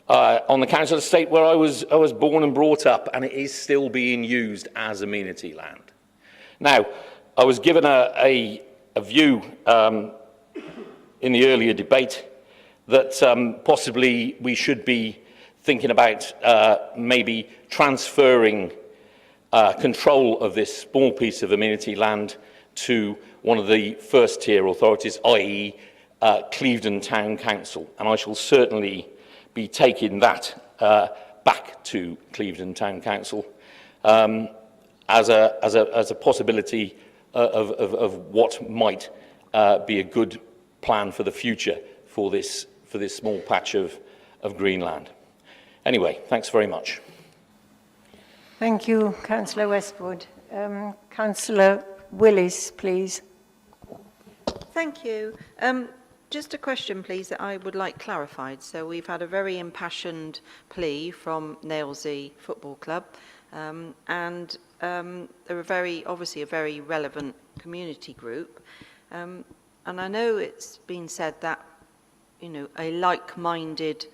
Speaker 9: the council estate where I was born and brought up, and it is still being used as amenity land. Now, I was given a view in the earlier debate that possibly we should be thinking about maybe transferring control of this small piece of amenity land to one of the first tier authorities, i.e. Clevedon Town Council, and I shall certainly be taking that back to Clevedon Town Council as a possibility of what might be a good plan for the future for this small patch of green land. Anyway, thanks very much.
Speaker 1: Thank you, Councillor Westwood. Councillor Willis, please.
Speaker 16: Thank you. Just a question, please, that I would like clarified. So we've had a very impassioned plea from Nailsea Football Club, and they're obviously a very relevant community group. And I know it's been said that, you know, a like-minded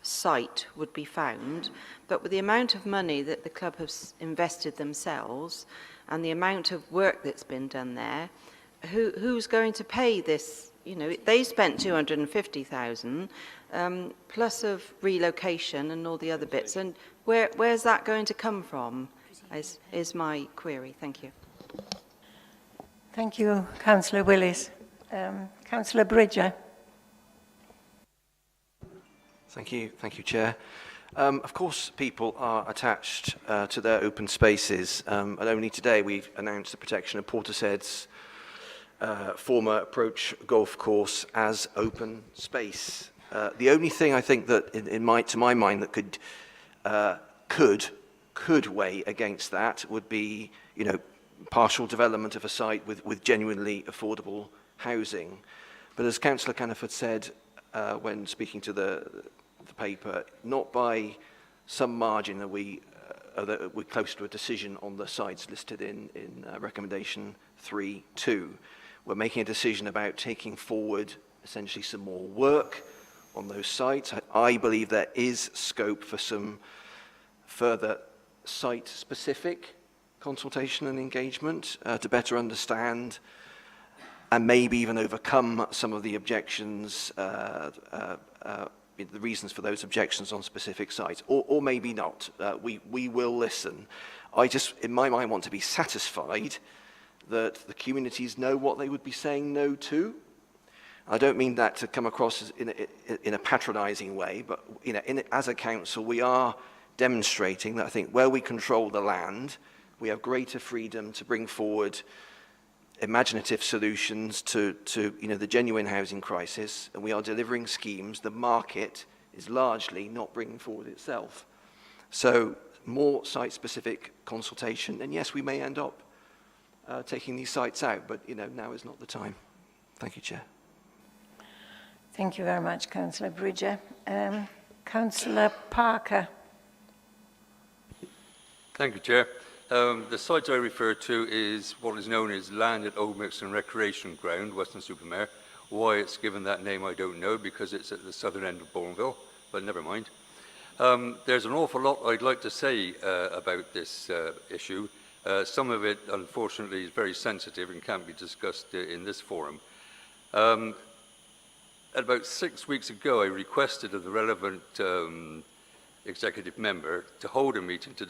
Speaker 16: site would be found, but with the amount of money that the club has invested themselves and the amount of work that's been done there, who's going to pay this? You know, they spent 250,000 plus of relocation and all the other bits, and where's that going to come from? Is my query. Thank you.
Speaker 1: Thank you, Councillor Willis. Councillor Bridger.
Speaker 5: Thank you, Chair. Of course, people are attached to their open spaces, and only today we've announced the protection of Portishead's former approach golf course as open space. The only thing I think that, to my mind, that could weigh against that would be, you know, partial development of a site with genuinely affordable housing. But as Councillor Caniford said when speaking to the paper, not by some margin are we're close to a decision on the sites listed in recommendation 3.2. We're making a decision about taking forward essentially some more work on those sites. I believe there is scope for some further site-specific consultation and engagement to better understand and maybe even overcome some of the objections, the reasons for those objections on specific sites, or maybe not. We will listen. I just, in my mind, want to be satisfied that the communities know what they would be saying no to. I don't mean that to come across as in a patronising way, but you know, as a council, we are demonstrating that I think where we control the land, we have greater freedom to bring forward imaginative solutions to you know, the genuine housing crisis, and we are delivering schemes. The market is largely not bringing forward itself. So more site-specific consultation, and yes, we may end up taking these sites out, but you know, now is not the time. Thank you, Chair.
Speaker 1: Thank you very much, Councillor Bridger. Councillor Parker.
Speaker 17: Thank you, Chair. The site I refer to is what is known as Land at Old Mixon Recreation Ground, Weston-super-Mare. Why it's given that name, I don't know, because it's at the southern end of Bourneville, but never mind. There's an awful lot I'd like to say about this issue. Some of it, unfortunately, is very sensitive and can't be discussed in this forum. About 6 weeks ago, I requested of the relevant executive member to hold a meeting to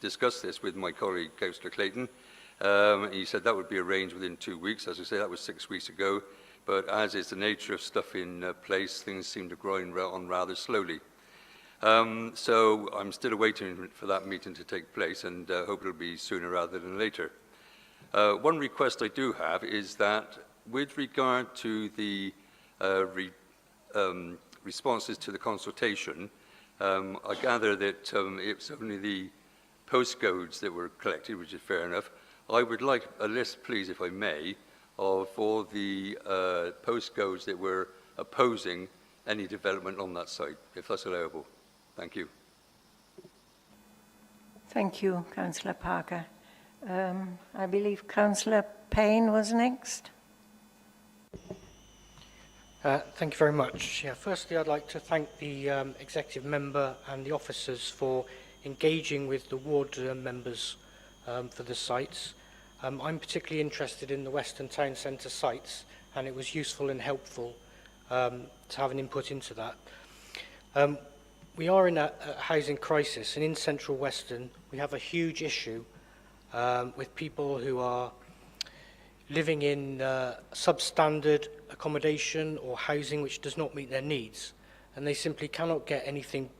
Speaker 17: discuss this with my colleague, Councillor Clayton. He said that would be arranged within 2 weeks. As I say, that was 6 weeks ago. But as is the nature of stuff in place, things seem to grind on rather slowly. So I'm still awaiting for that meeting to take place and hope it'll be sooner rather than later. One request I do have is that with regard to the responses to the consultation, I gather that it was only the postcodes that were collected, which is fair enough. I would like a list, please, if I may, of all the postcodes that were opposing any development on that site, if that's allowable. Thank you.
Speaker 1: Thank you, Councillor Parker. I believe Councillor Payne was next.
Speaker 18: Thank you very much. Yeah, firstly, I'd like to thank the executive member and the officers for engaging with the ward members for the sites. I'm particularly interested in the Western Town Centre sites, and it was useful and helpful to have an input into that. We are in a housing crisis, and in Central Western, we have a huge issue with people who are living in substandard accommodation or housing which does not meet their needs, and they simply cannot get anything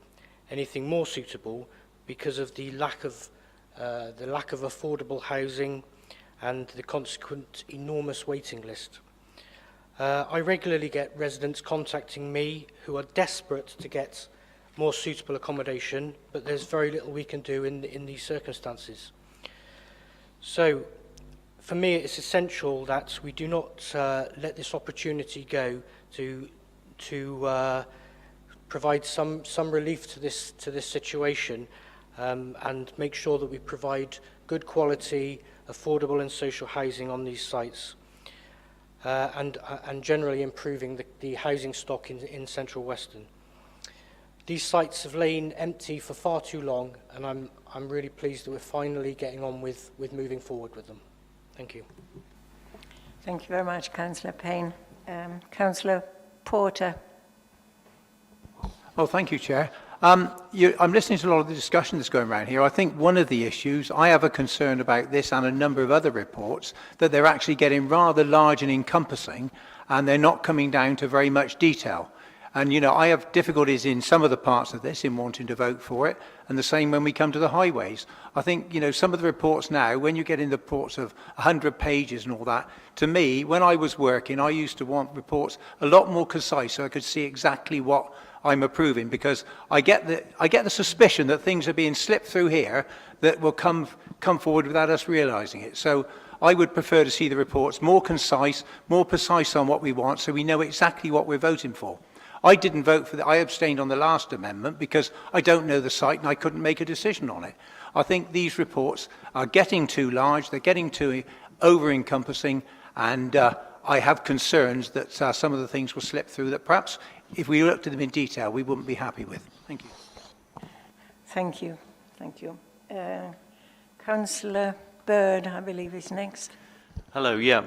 Speaker 18: more suitable because of the lack of affordable housing and the consequent enormous waiting list. I regularly get residents contacting me who are desperate to get more suitable accommodation, but there's very little we can do in these circumstances. So, for me, it's essential that we do not let this opportunity go to provide some relief to this situation, and make sure that we provide good quality, affordable and social housing on these sites, and generally improving the housing stock in Central Western. These sites have lain empty for far too long, and I'm really pleased that we're finally getting on with moving forward with them. Thank you.
Speaker 1: Thank you very much, Councillor Payne. Councillor Porter.
Speaker 19: Well, thank you, Chair. I'm listening to a lot of the discussion that's going around here. I think one of the issues, I have a concern about this and a number of other reports, that they're actually getting rather large and encompassing, and they're not coming down to very much detail. And, you know, I have difficulties in some of the parts of this in wanting to vote for it, and the same when we come to the highways. I think, you know, some of the reports now, when you get in the reports of 100 pages and all that, to me, when I was working, I used to want reports a lot more concise so I could see exactly what I'm approving, because I get the suspicion that things are being slipped through here that will come forward without us realising it. So I would prefer to see the reports more concise, more precise on what we want, so we know exactly what we're voting for. I didn't vote for I abstained on the last amendment because I don't know the site and I couldn't make a decision on it. I think these reports are getting too large, they're getting too over-encompassing, and I have concerns that some of the things will slip through that perhaps if we looked at them in detail we wouldn't be happy with. Thank you.
Speaker 1: Thank you. Thank you. Councillor Bird, I believe, is next.
Speaker 20: Hello, yeah.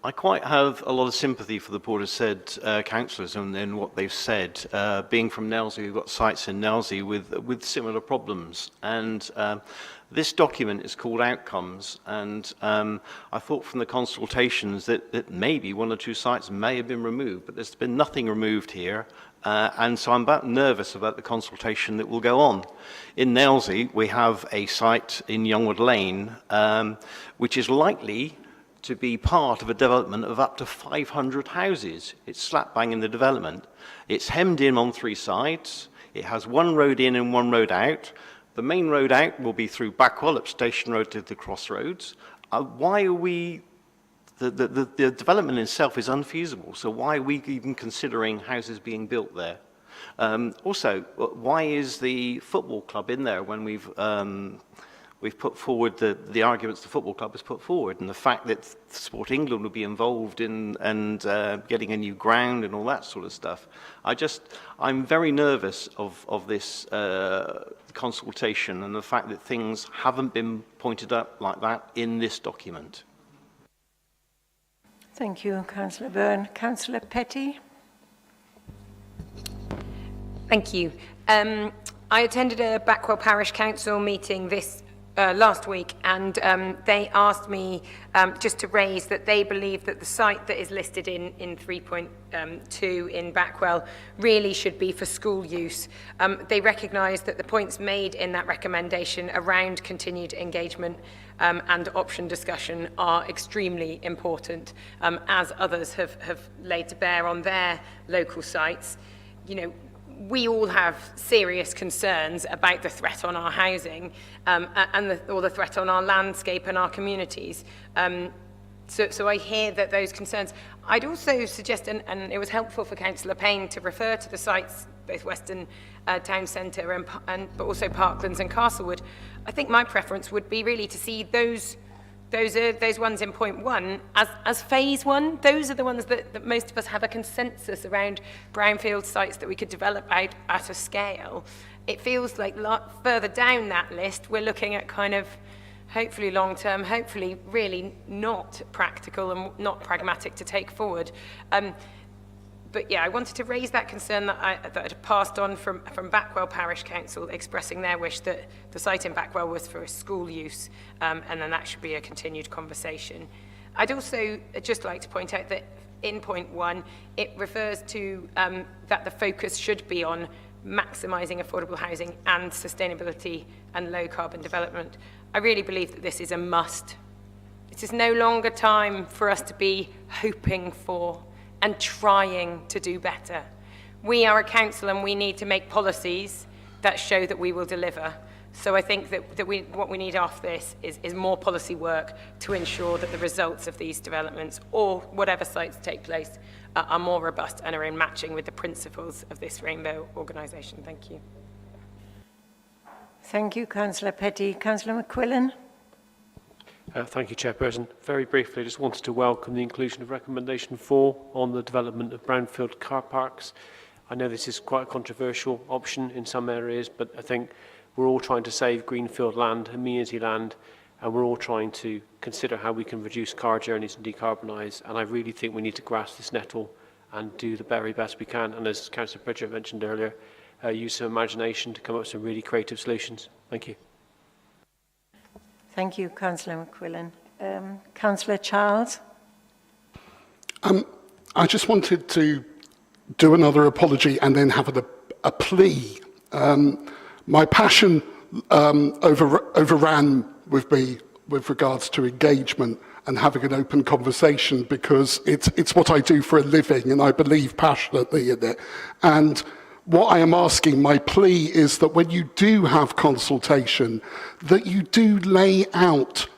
Speaker 20: I quite have a lot of sympathy for the Portishead councillors and what they've said. Being from Nelsey, we've got sites in Nelsey with similar problems. And this document is called Outcomes, and I thought from the consultations that maybe one or two sites may have been removed, but there's been nothing removed here. And so I'm about nervous about the consultation that will go on. In Nelsey, we have a site in Youngwood Lane, which is likely to be part of a development of up to 500 houses. It's slap bang in the development. It's hemmed in on three sides. It has one road in and one road out. The main road out will be through Backwell up Station Road to the crossroads. Why are we... The development itself is unfeasible, so why are we even considering houses being built there? Also, why is the football club in there when we've put forward the arguments the football club has put forward, and the fact that Sport England will be involved in getting a new ground and all that sort of stuff. I'm very nervous of this consultation and the fact that things haven't been pointed up like that in this document.
Speaker 1: Thank you, Councillor Byrne. Councillor Petty.
Speaker 15: Thank you. I attended a Backwell Parish Council meeting last week, and they asked me just to raise that they believe that the site that is listed in 3.2 in Backwell really should be for school use. They recognise that the points made in that recommendation around continued engagement and option discussion are extremely important, as others have laid to bear on their local sites. You know, we all have serious concerns about the threat on our housing or the threat on our landscape and our communities. So I hear that those concerns. I'd also suggest, and it was helpful for Councillor Payne to refer to the sites, both Western Town Centre but also Parklands and Castlewood. I think my preference would be really to see those ones in point one as phase one. Those are the ones that most of us have a consensus around brownfield sites that we could develop out at a scale. It feels like further down that list, we're looking at kind of hopefully long term, hopefully really not practical and not pragmatic to take forward. But yeah, I wanted to raise that concern that I'd passed on from Backwell Parish Council, expressing their wish that the site in Backwell was for school use, and then that should be a continued conversation. I'd also just like to point out that in point one, it refers to that the focus should be on maximising affordable housing and sustainability and low carbon development. I really believe that this is a must. It is no longer time for us to be hoping for and trying to do better. We are a council and we need to make policies that show that we will deliver. So I think that what we need off this is more policy work to ensure that the results of these developments or whatever sites take place are more robust and are in matching with the principles of this Rainbow organisation. Thank you.
Speaker 1: Thank you, Councillor Petty. Councillor McQuillan.
Speaker 21: Thank you, Chairperson. Very briefly, I just wanted to welcome the inclusion of recommendation 4 on the development of brownfield car parks. I know this is quite a controversial option in some areas, but I think we're all trying to save greenfield land, amenity land, and we're all trying to consider how we can reduce car journeys and decarbonise. And I really think we need to grasp this nettle and do the very best we can. And as Councillor Pritchard mentioned earlier, use some imagination to come up with some really creative solutions. Thank you.
Speaker 1: Thank you, Councillor McQuillan. Councillor Charles.
Speaker 6: I just wanted to do another apology and then have a plea. My passion overran with me with regards to engagement and having an open conversation, because it's what I do for a living and I believe passionately in it. And what I am asking, my plea, is that when you do have consultation, that you do lay out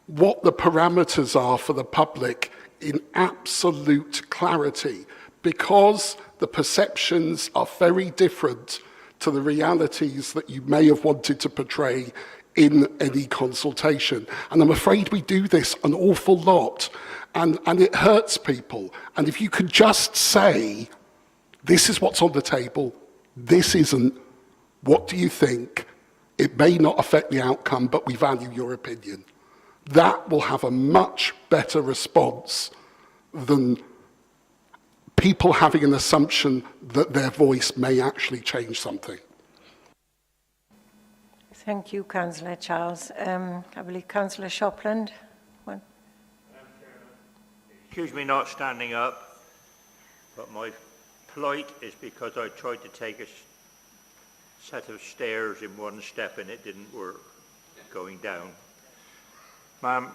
Speaker 6: what the parameters are for the public in absolute clarity, because the perceptions are very different to the realities that you may have wanted to portray in any consultation. And I'm afraid we do this an awful lot, and it hurts people. And if you could just say, this is what's on the table, this isn't, what do you think? It may not affect the outcome, but we value your opinion. That will have a much better response than people having an assumption that their voice may actually change something.
Speaker 1: Thank you, Councillor Charles. I believe Councillor Shopland.
Speaker 7: Excuse me not standing up, but my plight is because I tried to take a set of stairs in one step and it didn't work going down. Ma'am,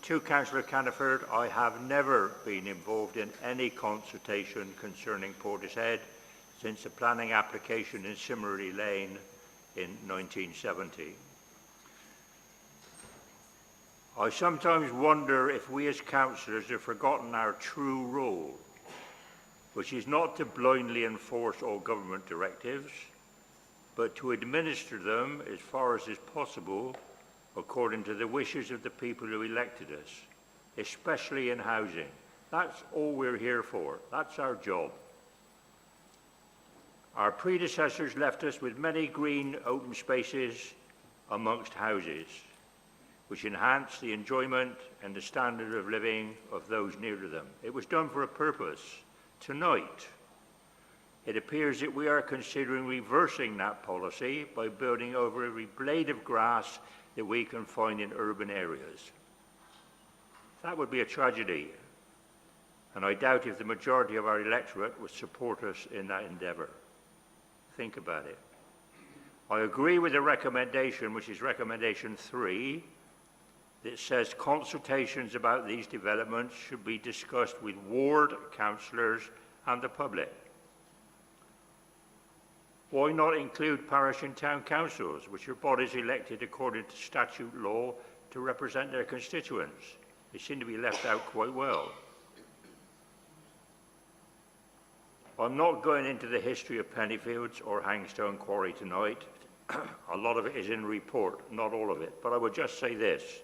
Speaker 7: to Councillor Caniford, I have never been involved in any consultation concerning Portishead since the planning application in Simmery Lane in 1970. I sometimes wonder if we as councillors have forgotten our true role, which is not to blindly enforce all government directives, but to administer them as far as is possible according to the wishes of the people who elected us, especially in housing. That's all we're here for. That's our job. Our predecessors left us with many green open spaces amongst houses, which enhanced the enjoyment and the standard of living of those near to them. It was done for a purpose. Tonight, it appears that we are considering reversing that policy by building over every blade of grass that we can find in urban areas. That would be a tragedy, and I doubt if the majority of our electorate would support us in that endeavour. Think about it. I agree with the recommendation, which is recommendation 3, that says consultations about these developments should be discussed with ward councillors and the public. Why not include parish and town councils, which are bodies elected according to statute law to represent their constituents? They seem to be left out quite well. I'm not going into the history of Pennyfields or Hangstone Quarry tonight. A lot of it is in the report, not all of it, but I would just say this.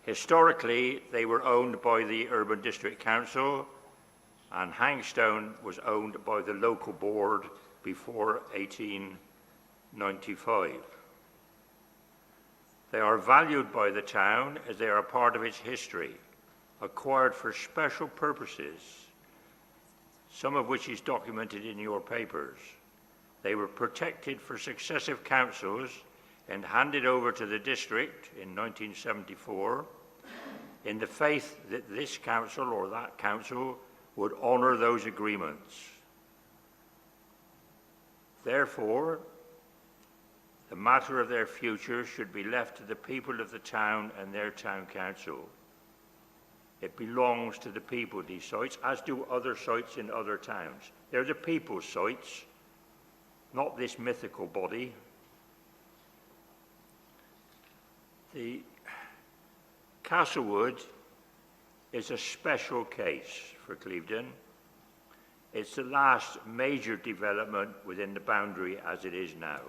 Speaker 7: Historically, they were owned by the Urban District Council, and Hangstone was owned by the local board before 1895. They are valued by the town as they are a part of its history, acquired for special purposes, some of which is documented in your papers. They were protected for successive councils and handed over to the district in 1974 in the faith that this council or that council would honour those agreements. Therefore, the matter of their future should be left to the people of the town and their town council. It belongs to the people, these sites, as do other sites in other towns. They're the people's sites, not this mythical body. The Castlewood is a special case for Clevedon. It's the last major development within the boundary as it is now.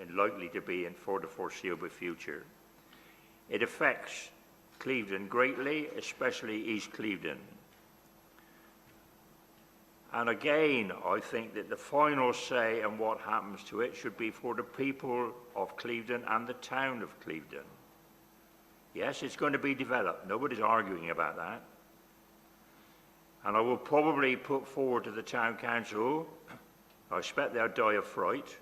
Speaker 7: and likely to be in for the foreseeable future. It affects Clevedon greatly, especially East Clevedon. And again, I think that the final say on what happens to it should be for the people of Clevedon and the town of Clevedon. Yes, it's going to be developed. Nobody's arguing about that. And I will probably put forward to the town council, I expect they'll die of fright,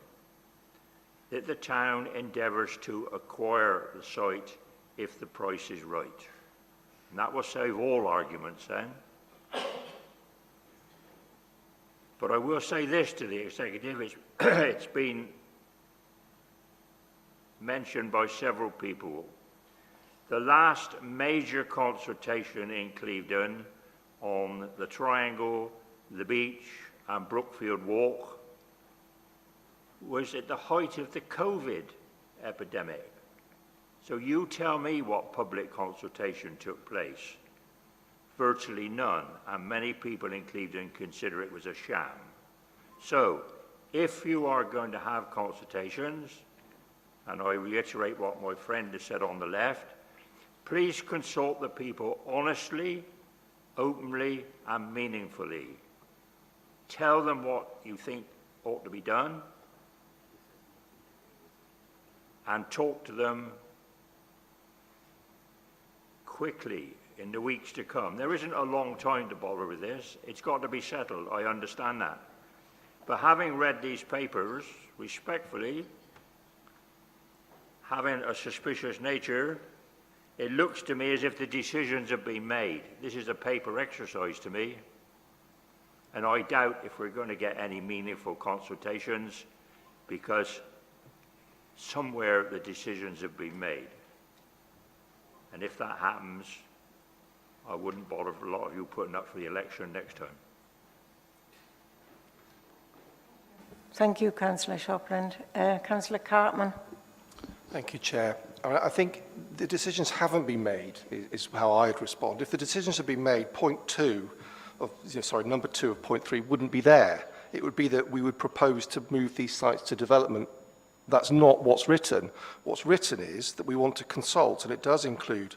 Speaker 7: that the town endeavours to acquire the site if the price is right. And that will save all arguments then. But I will say this to the executive, it's been mentioned by several people. The last major consultation in Clevedon on the Triangle, the beach and Brookfield Walk was at the height of the COVID epidemic. So you tell me what public consultation took place. Virtually none, and many people in Clevedon consider it was a sham. So, if you are going to have consultations, and I reiterate what my friend has said on the left, please consult the people honestly, openly, and meaningfully. Tell them what you think ought to be done, and talk to them quickly in the weeks to come. There isn't a long time to bother with this. It's got to be settled. I understand that. But having read these papers, respectfully, having a suspicious nature, it looks to me as if the decisions have been made. This is a paper exercise to me. And I doubt if we're going to get any meaningful consultations because somewhere the decisions have been made. And if that happens, I wouldn't bother for a lot of you putting up for the election next time.
Speaker 1: Thank you, Councillor Shopland. Councillor Cartman.
Speaker 14: Thank you, Chair. I think the decisions haven't been made, is how I'd respond. If the decisions had been made, number 2 of point 3 wouldn't be there. It would be that we would propose to move these sites to development. That's not what's written. What's written is that we want to consult, and it does include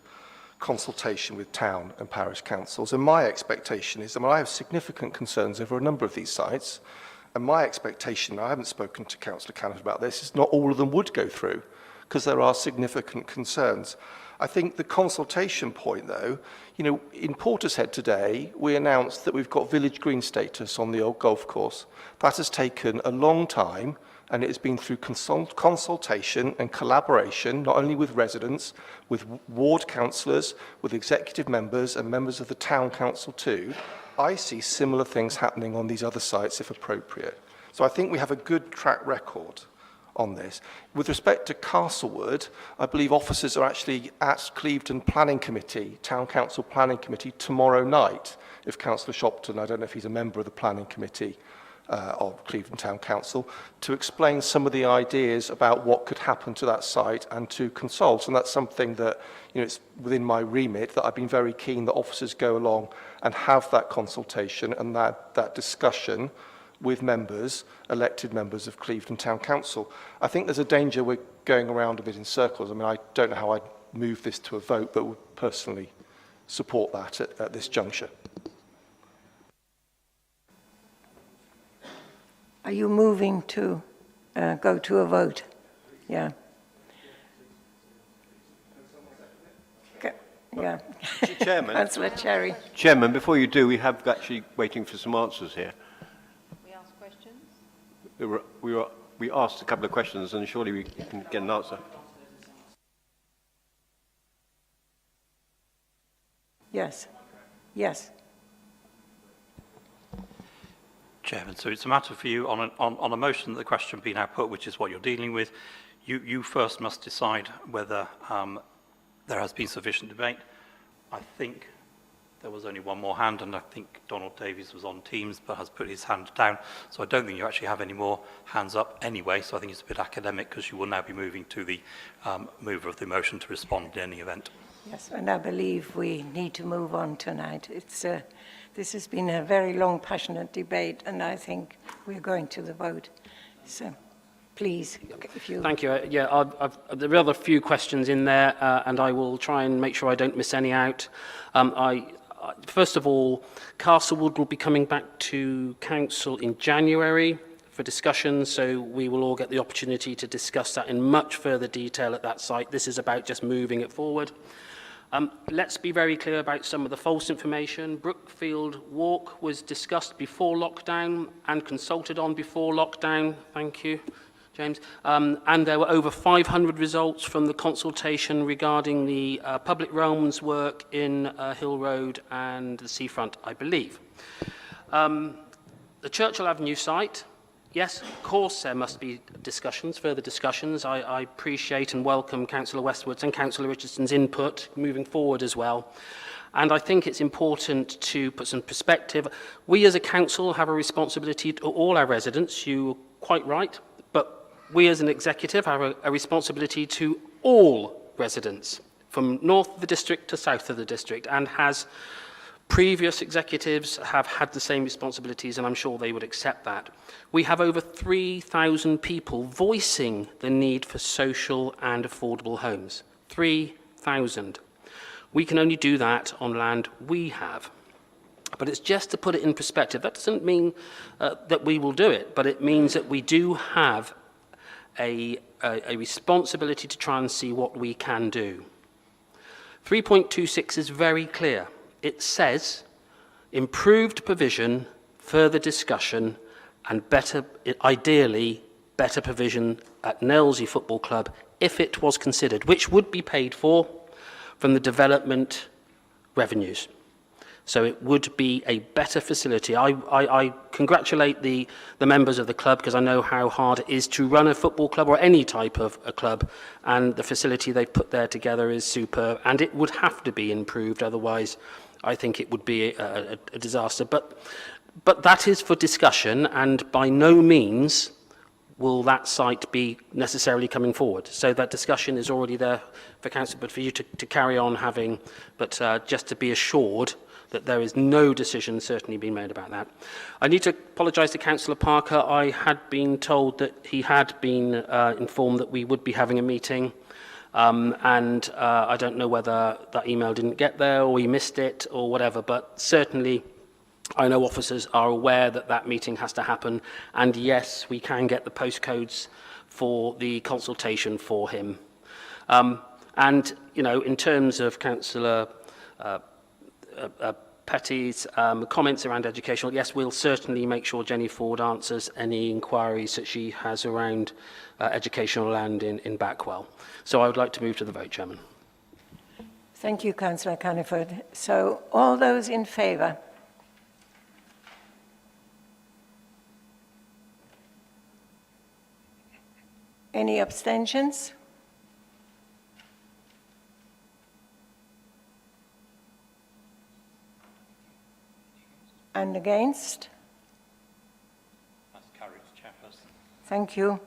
Speaker 14: consultation with town and parish councils. And my expectation is, I have significant concerns over a number of these sites, and my expectation, I haven't spoken to Councillor Cannon about this, is not all of them would go through, because there are significant concerns. I think the consultation point, though, in Portishead today, we announced that we've got village green status on the old golf course. That has taken a long time, and it has been through consultation and collaboration, not only with residents, with ward councillors, with executive members and members of the town council too. I see similar things happening on these other sites if appropriate. So I think we have a good track record on this. With respect to Castlewood, I believe officers are actually at Clevedon Planning Committee, Town Council Planning Committee tomorrow night. If Councillor Shopton, I don't know if he's a member of the Planning Committee, of Clevedon Town Council, to explain some of the ideas about what could happen to that site and to consult. And that's something that, it's within my remit, that I've been very keen that officers go along and have that consultation and that discussion with members, elected members of Clevedon Town Council. I think there's a danger we're going around a bit in circles. I don't know how I'd move this to a vote, but would personally support that at this juncture.
Speaker 1: Are you moving to go to a vote? Yeah. Yeah.
Speaker 11: Chairman.
Speaker 1: Councillor Cherry.
Speaker 11: Chairman, before you do, we have actually waiting for some answers here.
Speaker 16: We ask questions?
Speaker 11: We asked a couple of questions, and surely we can get an answer.
Speaker 1: Yes. Yes.
Speaker 4: Chairman, so it's a matter for you on a motion that the question be now put, which is what you're dealing with. You first must decide whether there has been sufficient debate. I think there was only one more hand, and I think Donald Davies was on Teams but has put his hand down. So I don't think you actually have any more hands up anyway, so I think it's a bit academic because you will now be moving to the mover of the motion to respond in any event.
Speaker 1: Yes, and I believe we need to move on tonight. This has been a very long, passionate debate, and I think we're going to the vote. So, Please, if you...
Speaker 3: Thank you. Yeah, there are other few questions in there, and I will try and make sure I don't miss any out. First of all, Castlewood will be coming back to Council in January for discussion, so we will all get the opportunity to discuss that in much further detail at that site. This is about just moving it forward. Let's be very clear about some of the false information. Brookfield Walk was discussed before lockdown and consulted on before lockdown. Thank you, James. And there were over 500 results from the consultation regarding the public realms work in Hill Road and the seafront, I believe. The Churchill Avenue site, yes, of course there must be discussions, further discussions. I appreciate and welcome Councillor Westwood's and Councillor Richardson's input moving forward as well. And I think it's important to put some perspective. We as a council have a responsibility to all our residents, you're quite right, but we as an executive have a responsibility to all residents, from north of the district to south of the district, and has previous executives have had the same responsibilities, and I'm sure they would accept that. We have over 3,000 people voicing the need for social and affordable homes. 3,000. We can only do that on land we have. But it's just to put it in perspective. That doesn't mean that we will do it, but it means that we do have a responsibility to try and see what we can do. 3.26 is very clear. It says improved provision, further discussion, and ideally better provision at Knelsey Football Club if it was considered, which would be paid for from the development revenues. So it would be a better facility. I congratulate the members of the club, because I know how hard it is to run a football club or any type of a club, and the facility they've put there together is superb, and it would have to be improved, otherwise I think it would be a disaster. But that is for discussion, and by no means will that site be necessarily coming forward. So that discussion is already there for council, but for you to carry on having, but just to be assured that there is no decision certainly being made about that. I need to apologise to Councillor Parker. I had been told that he had been informed that we would be having a meeting, and I don't know whether that email didn't get there or he missed it or whatever, but certainly I know officers are aware that that meeting has to happen, and yes, we can get the postcodes for the consultation for him. And, you know, in terms of Councillor Petty's comments around educational, yes, we'll certainly make sure Jenny Ford answers any inquiries that she has around educational land in Backwell. So I would like to move to the vote, Chairman.
Speaker 1: Thank you, Councillor Caniford. So all those in favour? Any abstentions? And against?
Speaker 4: That's carried, Chairperson.
Speaker 1: Thank you.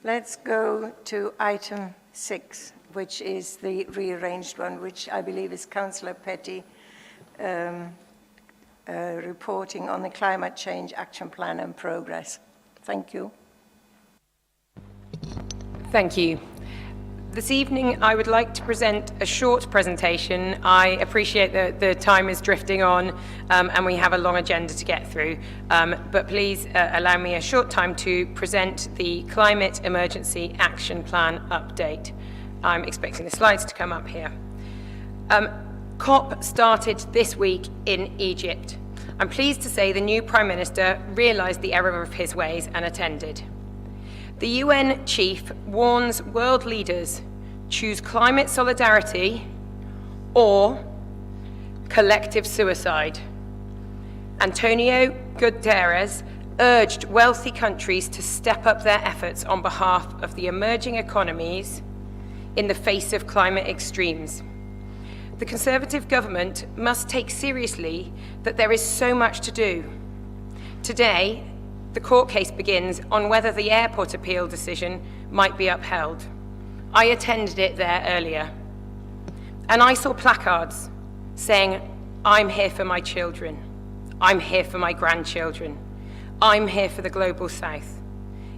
Speaker 1: Let's go to item 6, which is the rearranged one, which I believe is Councillor Petty reporting on the Climate Change Action Plan and progress. Thank you.
Speaker 15: Thank you. This evening, I would like to present a short presentation. I appreciate that the time is drifting on and we have a long agenda to get through, but please allow me a short time to present the Climate Emergency Action Plan update. I'm expecting the slides to come up here. COP started this week in Egypt. I'm pleased to say the new Prime Minister realised the error of his ways and attended. The UN chief warns world leaders, choose climate solidarity or collective suicide. Antonio Guterres urged wealthy countries to step up their efforts on behalf of the emerging economies in the face of climate extremes. The Conservative government must take seriously that there is so much to do. Today, the court case begins on whether the airport appeal decision might be upheld. I attended it there earlier, and I saw placards saying, I'm here for my children. I'm here for my grandchildren. I'm here for the global south.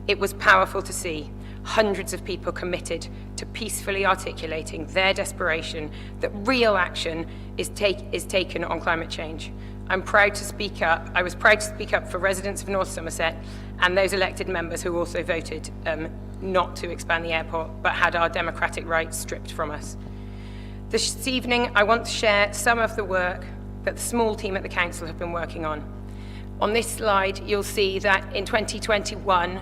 Speaker 15: It was powerful to see hundreds of people committed to peacefully articulating their desperation that real action is taken on climate change. I'm proud to speak up. I was proud to speak up for residents of North Somerset and those elected members who also voted not to expand the airport, but had our democratic rights stripped from us. This evening, I want to share some of the work that the small team at the council have been working on. On this slide, you'll see that in 2021,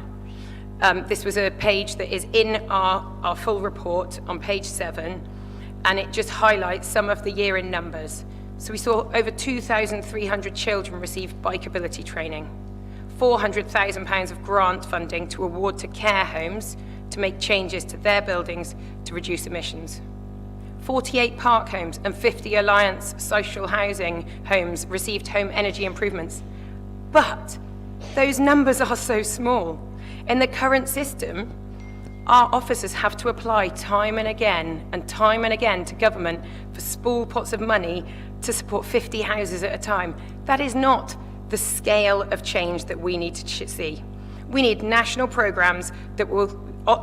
Speaker 15: this was a page that is in our full report on page 7, and it just highlights some of the year in numbers. So we saw over 2,300 children receive bikeability training, £400,000 of grant funding to award to care homes to make changes to their buildings to reduce emissions. 48 park homes and 50 Alliance social housing homes received home energy improvements. But those numbers are so small. In the current system, our officers have to apply time and again to government for small pots of money to support 50 houses at a time. That is not the scale of change that we need to see. We need national programs that will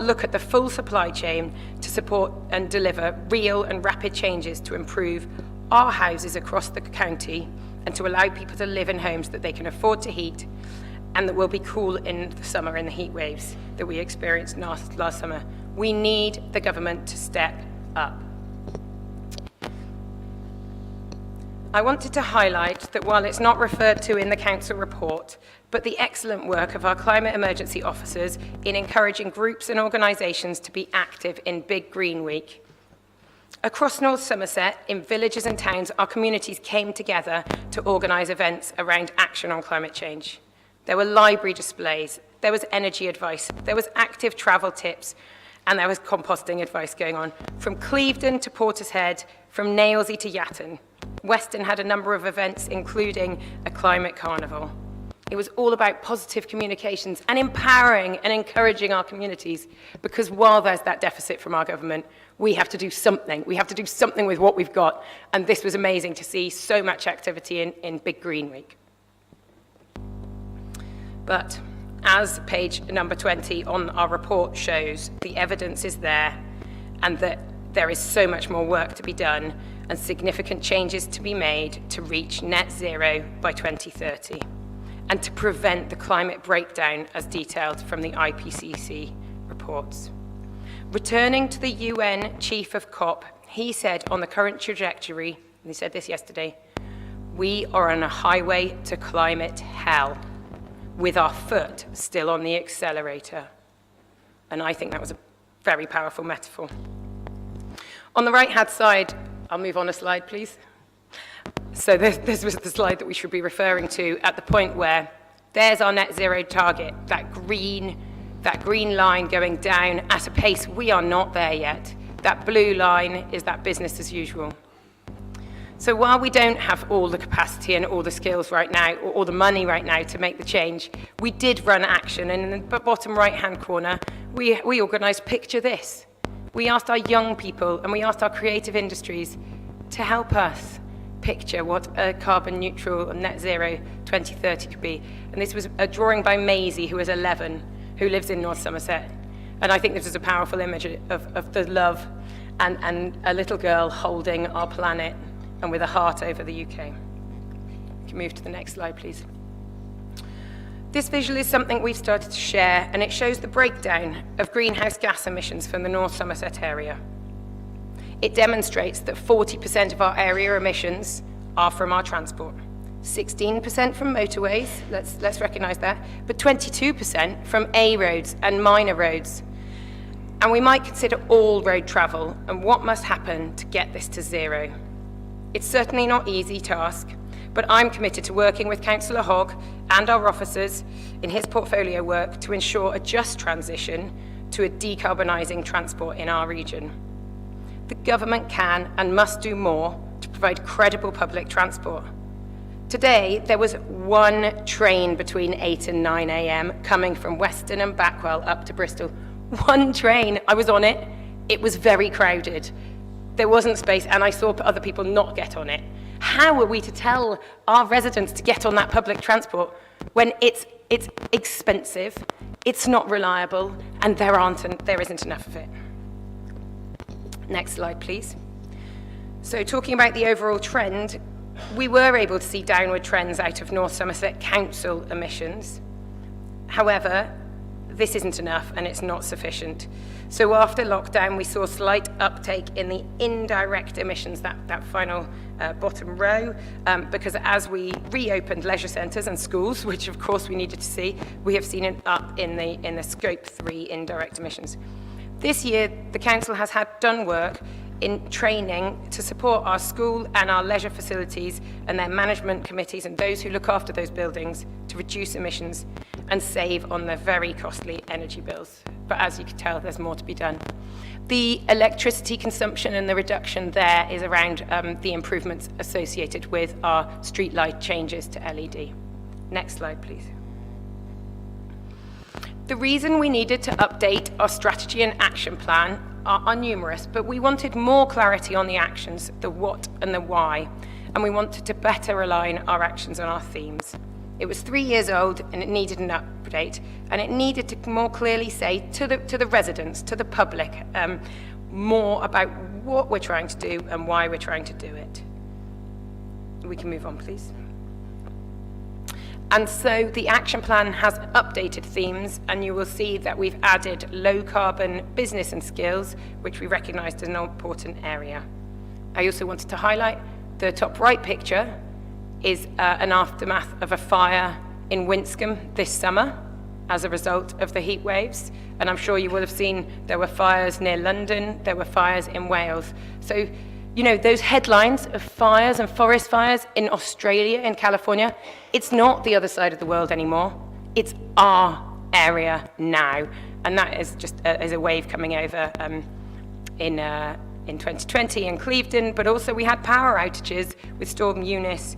Speaker 15: look at the full supply chain to support and deliver real and rapid changes to improve our houses across the county and to allow people to live in homes that they can afford to heat and that will be cool in the summer in the heat waves that we experienced last summer. We need the government to step up. I wanted to highlight that while it's not referred to in the council report, but the excellent work of our climate emergency officers in encouraging groups and organisations to be active in Big Green Week. Across North Somerset, in villages and towns, our communities came together to organise events around action on climate change. There were library displays, there was energy advice, there was active travel tips, and there was composting advice going on. From Clevedon to Portishead, from Nailsea to Yatton, Weston had a number of events, including a climate carnival. It was all about positive communications and empowering and encouraging our communities, because while there's that deficit from our government, we have to do something. We have to do something with what we've got. And this was amazing to see so much activity in Big Green Week. But as page number 20 on our report shows, the evidence is there and that there is so much more work to be done and significant changes to be made to reach net zero by 2030 and to prevent the climate breakdown as detailed from the IPCC reports. Returning to the UN Chief of COP, he said on the current trajectory, and he said this yesterday, we are on a highway to climate hell with our foot still on the accelerator. And I think that was a very powerful metaphor. On the right-hand side, I'll move on a slide, please. So this was the slide that we should be referring to at the point where there's our net zero target, that green line going down at a pace we are not there yet. That blue line is that business as usual. So while we don't have all the capacity and all the skills right now, or all the money right now to make the change, we did run action. And in the bottom right-hand corner, we organised Picture This. We asked our young people and we asked our creative industries to help us picture what a carbon neutral and net zero 2030 could be. And this was a drawing by Maisie, who was 11, who lives in North Somerset. And I think this is a powerful image of the love and a little girl holding our planet and with a heart over the UK. You can move to the next slide, please. This visual is something we've started to share, and it shows the breakdown of greenhouse gas emissions from the North Somerset area. It demonstrates that 40% of our area emissions are from our transport, 16% from motorways, let's recognise that, but 22% from A roads and minor roads. And we might consider all road travel and what must happen to get this to zero. It's certainly not an easy task, but I'm committed to working with Councillor Hogg and our officers in his portfolio work to ensure a just transition to a decarbonising transport in our region. The government can and must do more to provide credible public transport. Today, there was one train between 8 and 9 a.m. coming from Weston and Backwell up to Bristol. One train. I was on it. It was very crowded. There wasn't space, and I saw other people not get on it. How are we to tell our residents to get on that public transport when it's expensive, it's not reliable, and there isn't enough of it? Next slide, please. So talking about the overall trend, we were able to see downward trends out of North Somerset Council emissions. However, this isn't enough and it's not sufficient. So after lockdown, we saw a slight uptake in the indirect emissions, that final bottom row, because as we reopened leisure centres and schools, which of course we needed to see, we have seen an up in the Scope 3 indirect emissions. This year, the Council has done work in training to support our school and our leisure facilities and their management committees and those who look after those buildings to reduce emissions and save on their very costly energy bills. But as you can tell, there's more to be done. The electricity consumption and the reduction there is around the improvements associated with our street light changes to LED. Next slide, please. The reason we needed to update our strategy and action plan are numerous, but we wanted more clarity on the actions, the what and the why, and we wanted to better align our actions on our themes. It was 3 years old and it needed an update, and it needed to more clearly say to the residents, to the public, more about what we're trying to do and why we're trying to do it. We can move on, please. And so the action plan has updated themes, and you will see that we've added low carbon business and skills, which we recognised as an important area. I also wanted to highlight the top right picture is an aftermath of a fire in Winscombe this summer as a result of the heat waves. And I'm sure you will have seen there were fires near London, there were fires in Wales. So, you know, those headlines of fires and forest fires in Australia, in California, it's not the other side of the world anymore. It's our area now. And that is just as a wave coming over in 2020 in Clevedon, but also we had power outages with Storm Eunice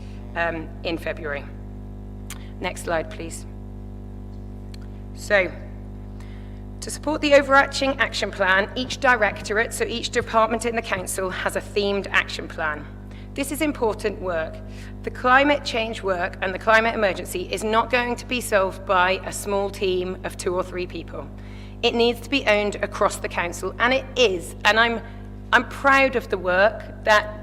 Speaker 15: in February. Next slide, please. So, to support the overarching action plan, each directorate, so each department in the council, has a themed action plan. This is important work. The climate change work and the climate emergency is not going to be solved by a small team of 2 or 3 people. It needs to be owned across the council, and it is. And I'm proud of the work that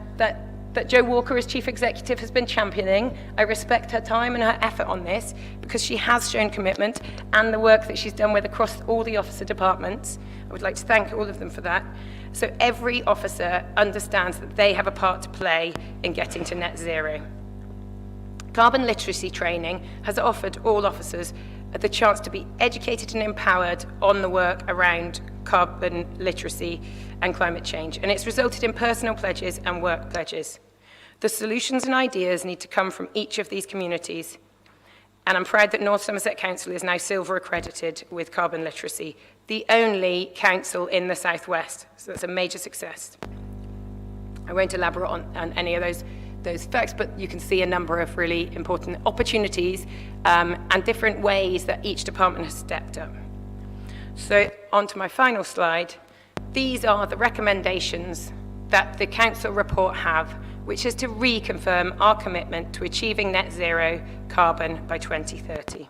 Speaker 15: Jo Walker as Chief Executive has been championing. I respect her time and her effort on this because she has shown commitment, and the work that she's done with across all the officer departments. I would like to thank all of them for that. So every officer understands that they have a part to play in getting to net zero. Carbon literacy training has offered all officers the chance to be educated and empowered on the work around carbon literacy and climate change, and it's resulted in personal pledges and work pledges. The solutions and ideas need to come from each of these communities, and I'm proud that North Somerset Council is now silver accredited with carbon literacy, the only council in the southwest, so that's a major success. I won't elaborate on any of those facts, but you can see a number of really important opportunities and different ways that each department has stepped up. So on to my final slide. These are the recommendations that the council report have, which is to reconfirm our commitment to achieving net zero carbon by 2030.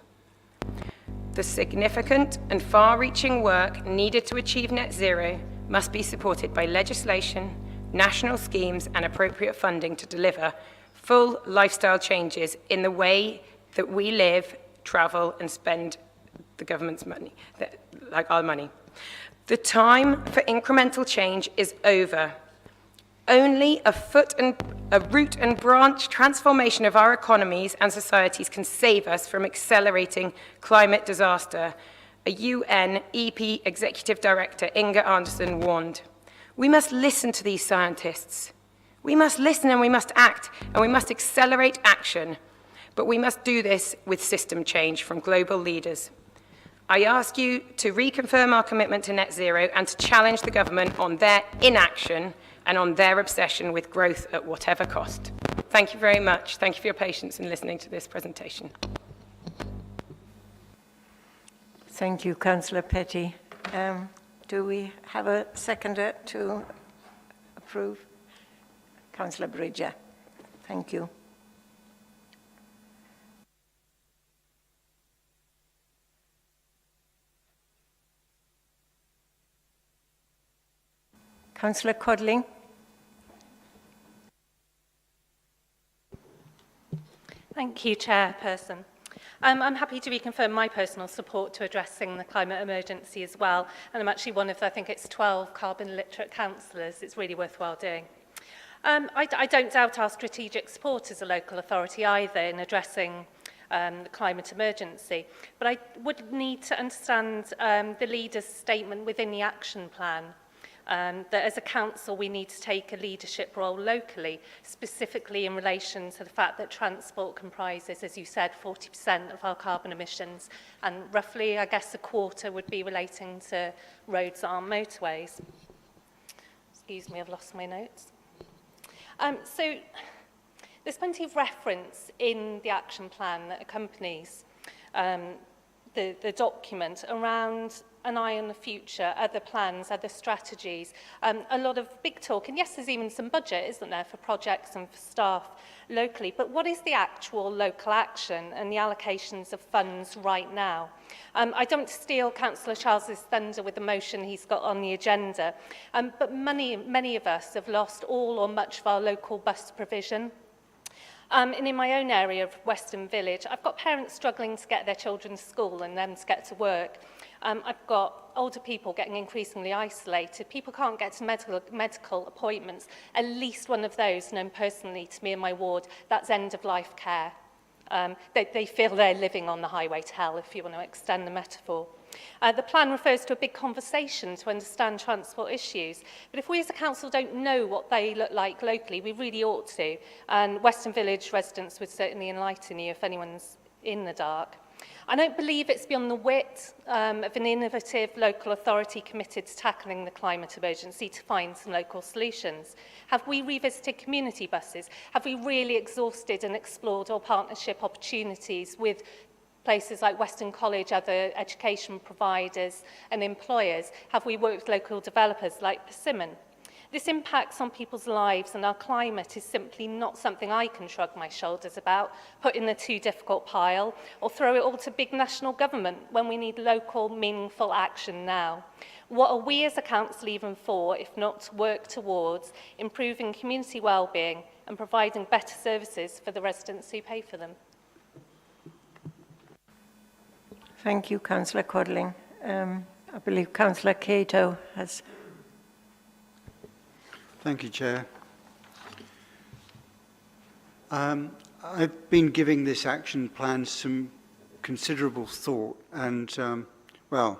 Speaker 15: The significant and far-reaching work needed to achieve net zero must be supported by legislation, national schemes and appropriate funding to deliver full lifestyle changes in the way that we live, travel and spend the government's money, like our money. The time for incremental change is over. Only a root and branch transformation of our economies and societies can save us from accelerating climate disaster. A UN EP Executive Director, Inga Anderson, warned. We must listen to these scientists. We must listen and we must act, and we must accelerate action. But we must do this with system change from global leaders. I ask you to reconfirm our commitment to net zero and to challenge the government on their inaction and on their obsession with growth at whatever cost. Thank you very much. Thank you for your patience in listening to this presentation.
Speaker 1: Thank you, Councillor Petty. Do we have a seconder to approve? Councillor Bridger. Thank you. Councillor Codling.
Speaker 2: Thank you, Chairperson. I'm happy to reconfirm my personal support to addressing the climate emergency as well. And I'm actually one of, I think it's 12 carbon literate councillors. It's really worthwhile doing. I don't doubt our strategic support as a local authority either in addressing the climate emergency. But I would need to understand the leader's statement within the action plan. That as a council we need to take a leadership role locally, specifically in relation to the fact that transport comprises, as you said, 40% of our carbon emissions, and roughly, I guess, a quarter would be relating to roads that aren't motorways. Excuse me, I've lost my notes. So there's plenty of reference in the action plan that accompanies the document around an eye on the future, other plans, other strategies, a lot of big talk. And yes, there's even some budget, isn't there, for projects and for staff locally. But what is the actual local action and the allocations of funds right now? I don't steal Councillor Charles's thunder with the motion he's got on the agenda, but many of us have lost all or much of our local bus provision. And in my own area of Western Village, I've got parents struggling to get their children to school and then to get to work. I've got older people getting increasingly isolated. People can't get to medical appointments. At least one of those known personally to me in my ward, that's end-of-life care. They feel they're living on the highway to hell, if you want to extend the metaphor. The plan refers to a big conversation to understand transport issues, but if we as a council don't know what they look like locally, we really ought to, and Western Village residents would certainly enlighten you if anyone's in the dark. I don't believe it's beyond the wit of an innovative local authority committed to tackling the climate emergency to find some local solutions. Have we revisited community buses? Have we really exhausted and explored all partnership opportunities with places like Western College, other education providers and employers? Have we worked with local developers like Persimmon? This impacts on people's lives and our climate is simply not something I can shrug my shoulders about, put in the too difficult pile, or throw it all to big national government when we need local, meaningful action now. What are we as a council even for, if not to work towards improving community well-being and providing better services for the residents who pay for them?
Speaker 1: Thank you, Councillor Codling. I believe Councillor Cato has...
Speaker 13: Thank you, Chair. I've been giving this action plan some considerable thought and, well,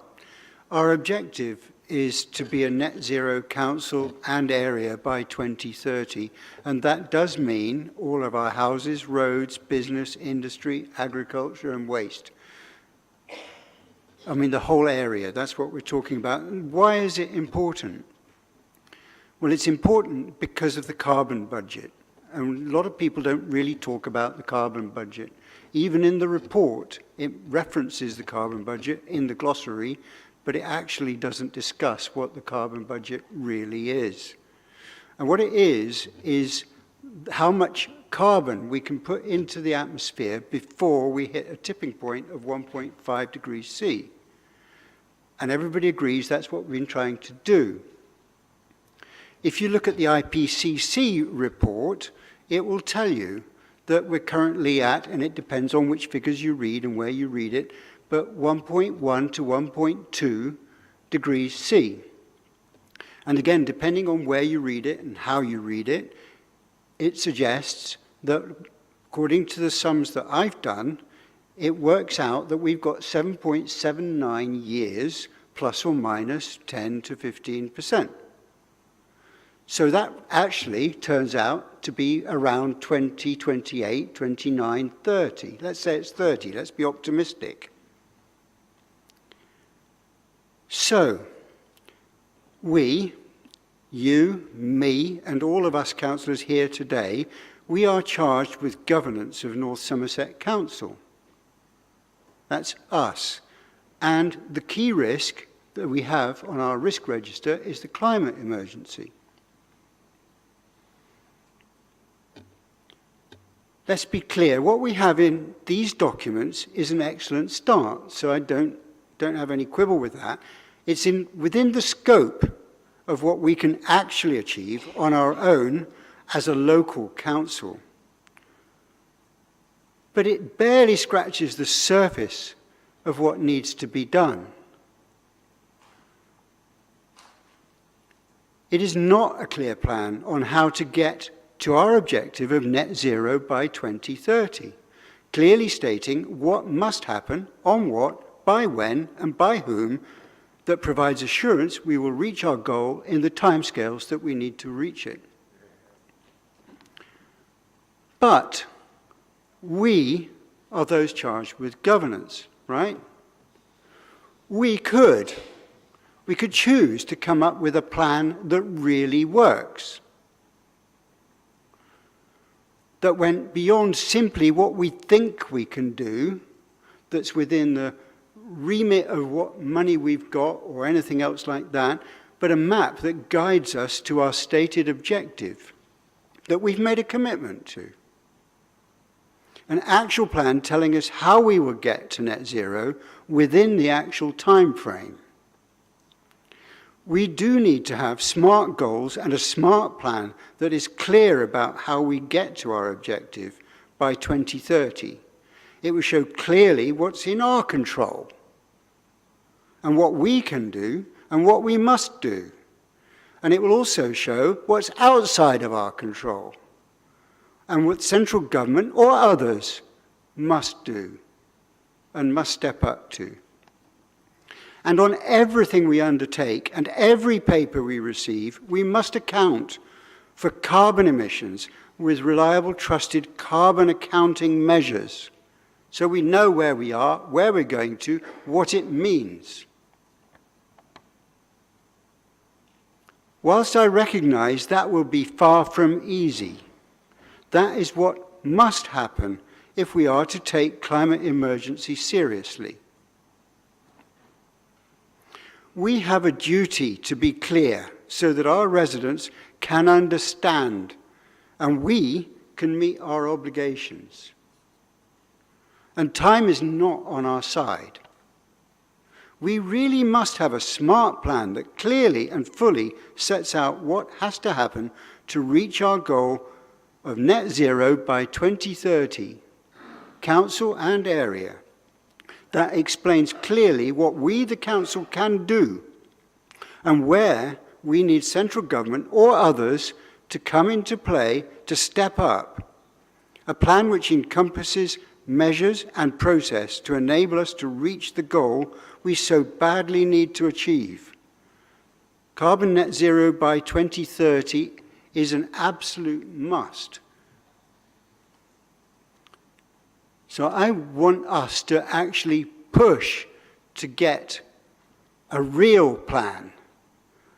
Speaker 13: our objective is to be a net zero council and area by 2030, and that does mean all of our houses, roads, business, industry, agriculture and waste. I mean, the whole area, that's what we're talking about. Why is it important? Well, it's important because of the carbon budget. And a lot of people don't really talk about the carbon budget. Even in the report, it references the carbon budget in the glossary, but it actually doesn't discuss what the carbon budget really is. And what it is how much carbon we can put into the atmosphere before we hit a tipping point of 1.5 degrees C. And everybody agrees that's what we've been trying to do. If you look at the IPCC report, it will tell you that we're currently at, and it depends on which figures you read and where you read it, but 1.1 to 1.2 degrees C. And again, depending on where you read it and how you read it, it suggests that, according to the sums that I've done, it works out that we've got 7.79 years plus or minus 10 to 15%. So that actually turns out to be around 2028, 29, 30. Let's say it's 30. Let's be optimistic. So we, you, me, and all of us councillors here today, we are charged with governance of North Somerset Council. That's us. And the key risk that we have on our risk register is the climate emergency. let's be clear, what we have in these documents is an excellent start, so I don't have any quibble with that. It's within the scope of what we can actually achieve on our own as a local council. But it barely scratches the surface of what needs to be done. It is not a clear plan on how to get to our objective of net zero by 2030, clearly stating what must happen, on what, by when, and by whom, that provides assurance we will reach our goal in the timescales that we need to reach it. But we are those charged with governance, right? We could choose to come up with a plan that really works, that went beyond simply what we think we can do, that's within the remit of what money we've got or anything else like that, but a map that guides us to our stated objective that we've made a commitment to. An actual plan telling us how we will get to net zero within the actual time frame. We do need to have smart goals and a smart plan that is clear about how we get to our objective by 2030. It will show clearly what's in our control and what we can do and what we must do. And it will also show what's outside of our control and what central government or others must do and must step up to. And on everything we undertake and every paper we receive, we must account for carbon emissions with reliable, trusted carbon accounting measures, so we know where we are, where we're going to, what it means. Whilst I recognize that will be far from easy, that is what must happen if we are to take climate emergency seriously. We have a duty to be clear so that our residents can understand and we can meet our obligations. And time is not on our side. We really must have a smart plan that clearly and fully sets out what has to happen to reach our goal of net zero by 2030, council and area. That explains clearly what we, the council, can do and where we need central government or others to come into play to step up. A plan which encompasses measures and process to enable us to reach the goal we so badly need to achieve. Carbon net zero by 2030 is an absolute must. So I want us to actually push to get a real plan,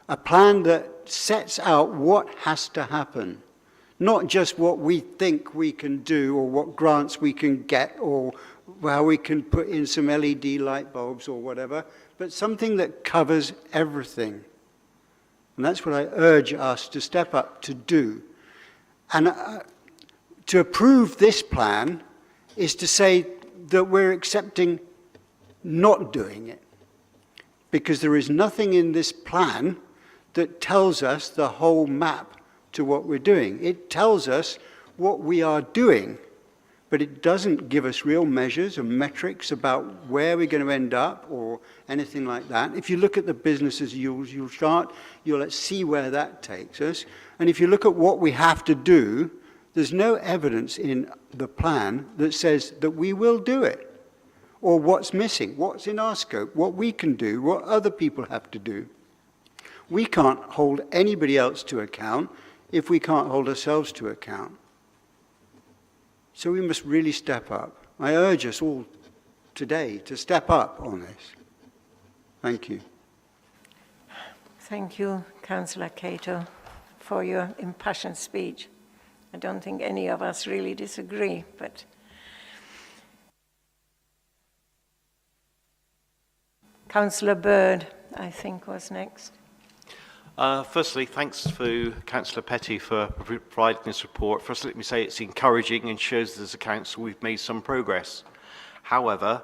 Speaker 13: a plan that sets out what has to happen, not just what we think we can do or what grants we can get or how we can put in some LED light bulbs or whatever, but something that covers everything. And that's what I urge us to step up to do. And to approve this plan is to say that we're accepting not doing it, because there is nothing in this plan that tells us the whole map to what we're doing. It tells us what we are doing, but it doesn't give us real measures and metrics about where we're going to end up or anything like that. If you look at the business as usual chart, you'll see where that takes us. And if you look at what we have to do, there's no evidence in the plan that says that we will do it, or what's missing, what's in our scope, what we can do, what other people have to do. We can't hold anybody else to account if we can't hold ourselves to account. So we must really step up. I urge us all today to step up on this. Thank you.
Speaker 1: Thank you, Councillor Cato, for your impassioned speech. I don't think any of us really disagree, but Councillor Bird, I think, was next.
Speaker 20: Firstly, thanks to Councillor Petty for providing this report. First, let me say it's encouraging and shows that as a council we've made some progress. However,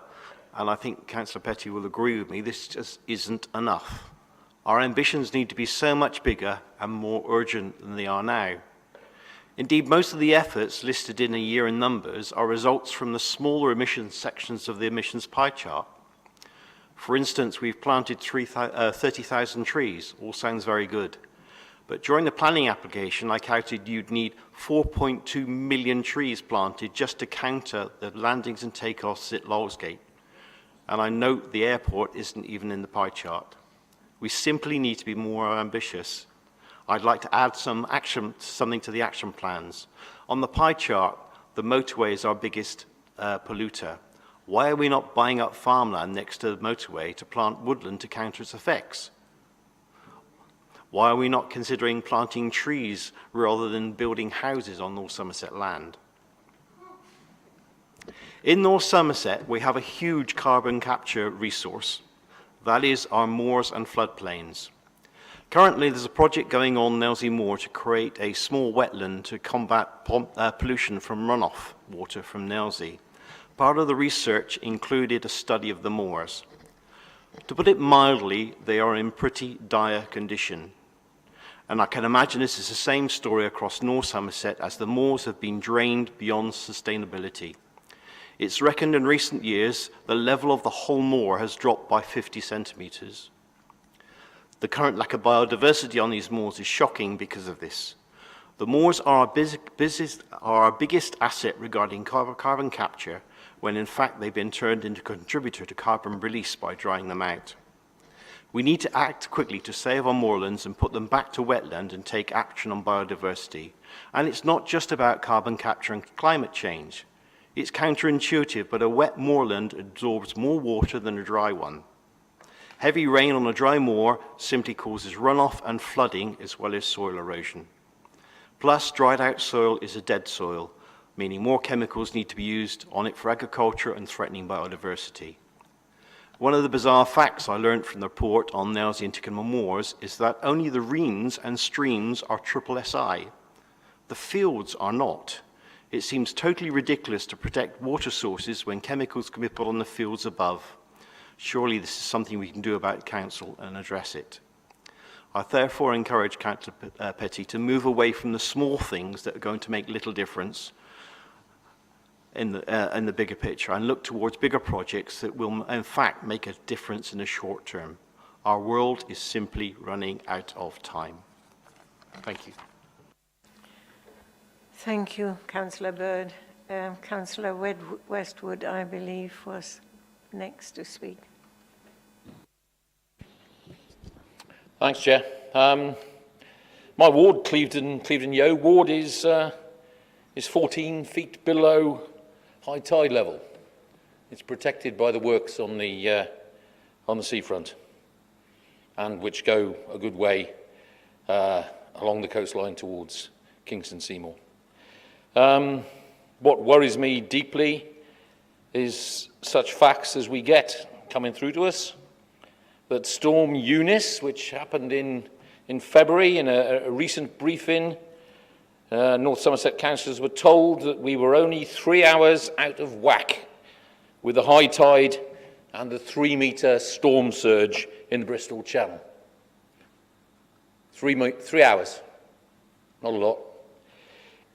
Speaker 20: and I think Councillor Petty will agree with me, this just isn't enough. Our ambitions need to be so much bigger and more urgent than they are now. Indeed, most of the efforts listed in a year in numbers are results from the smaller emissions sections of the emissions pie chart. For instance, we've planted 30,000 trees. All sounds very good. But during the planning application, I counted you'd need 4.2 million trees planted just to counter the landings and takeoffs at Lawsgate. And I note the airport isn't even in the pie chart. We simply need to be more ambitious. I'd like to add something to the action plans. On the pie chart, the motorway is our biggest polluter. Why are we not buying up farmland next to the motorway to plant woodland to counter its effects? Why are we not considering planting trees rather than building houses on North Somerset land? In North Somerset, we have a huge carbon capture resource. That is our moors and floodplains. Currently, there's a project going on Nelsey Moor to create a small wetland to combat pollution from runoff water from Nelsey. Part of the research included a study of the moors. To put it mildly, they are in pretty dire condition. And I can imagine this is the same story across North Somerset as the moors have been drained beyond sustainability. It's reckoned in recent years the level of the whole moor has dropped by 50 centimetres. The current lack of biodiversity on these moors is shocking because of this. The moors are our biggest asset regarding carbon capture, when in fact they've been turned into a contributor to carbon release by drying them out. We need to act quickly to save our moorlands and put them back to wetland and take action on biodiversity. And it's not just about carbon capture and climate change. It's counterintuitive, but a wet moorland absorbs more water than a dry one. Heavy rain on a dry moor simply causes runoff and flooding as well as soil erosion. Plus, dried out soil is a dead soil, meaning more chemicals need to be used on it for agriculture and threatening biodiversity. One of the bizarre facts I learned from the report on Nelsey and Tickenham Moors is that only the reens and streams are triple SI. The fields are not. It seems totally ridiculous to protect water sources when chemicals can be put on the fields above. Surely this is something we can do about council and address it. I therefore encourage Councillor Petty to move away from the small things that are going to make little difference in the bigger picture and look towards bigger projects that will in fact make a difference in the short term. Our world is simply running out of time. Thank you.
Speaker 1: Thank you, Councillor Bird. Councillor Westwood, I believe, was next to speak.
Speaker 9: Thanks, Chair. My ward, Clevedon Yeo ward, is 14 feet below high tide level. It's protected by the works on the seafront, and which go a good way along the coastline towards Kingston Seymour. What worries me deeply is such facts as we get coming through to us, that Storm Eunice, which happened in February in a recent briefing, North Somerset councillors were told that we were only 3 hours out of whack with the high tide and the 3-metre storm surge in the Bristol Channel. 3 hours, not a lot.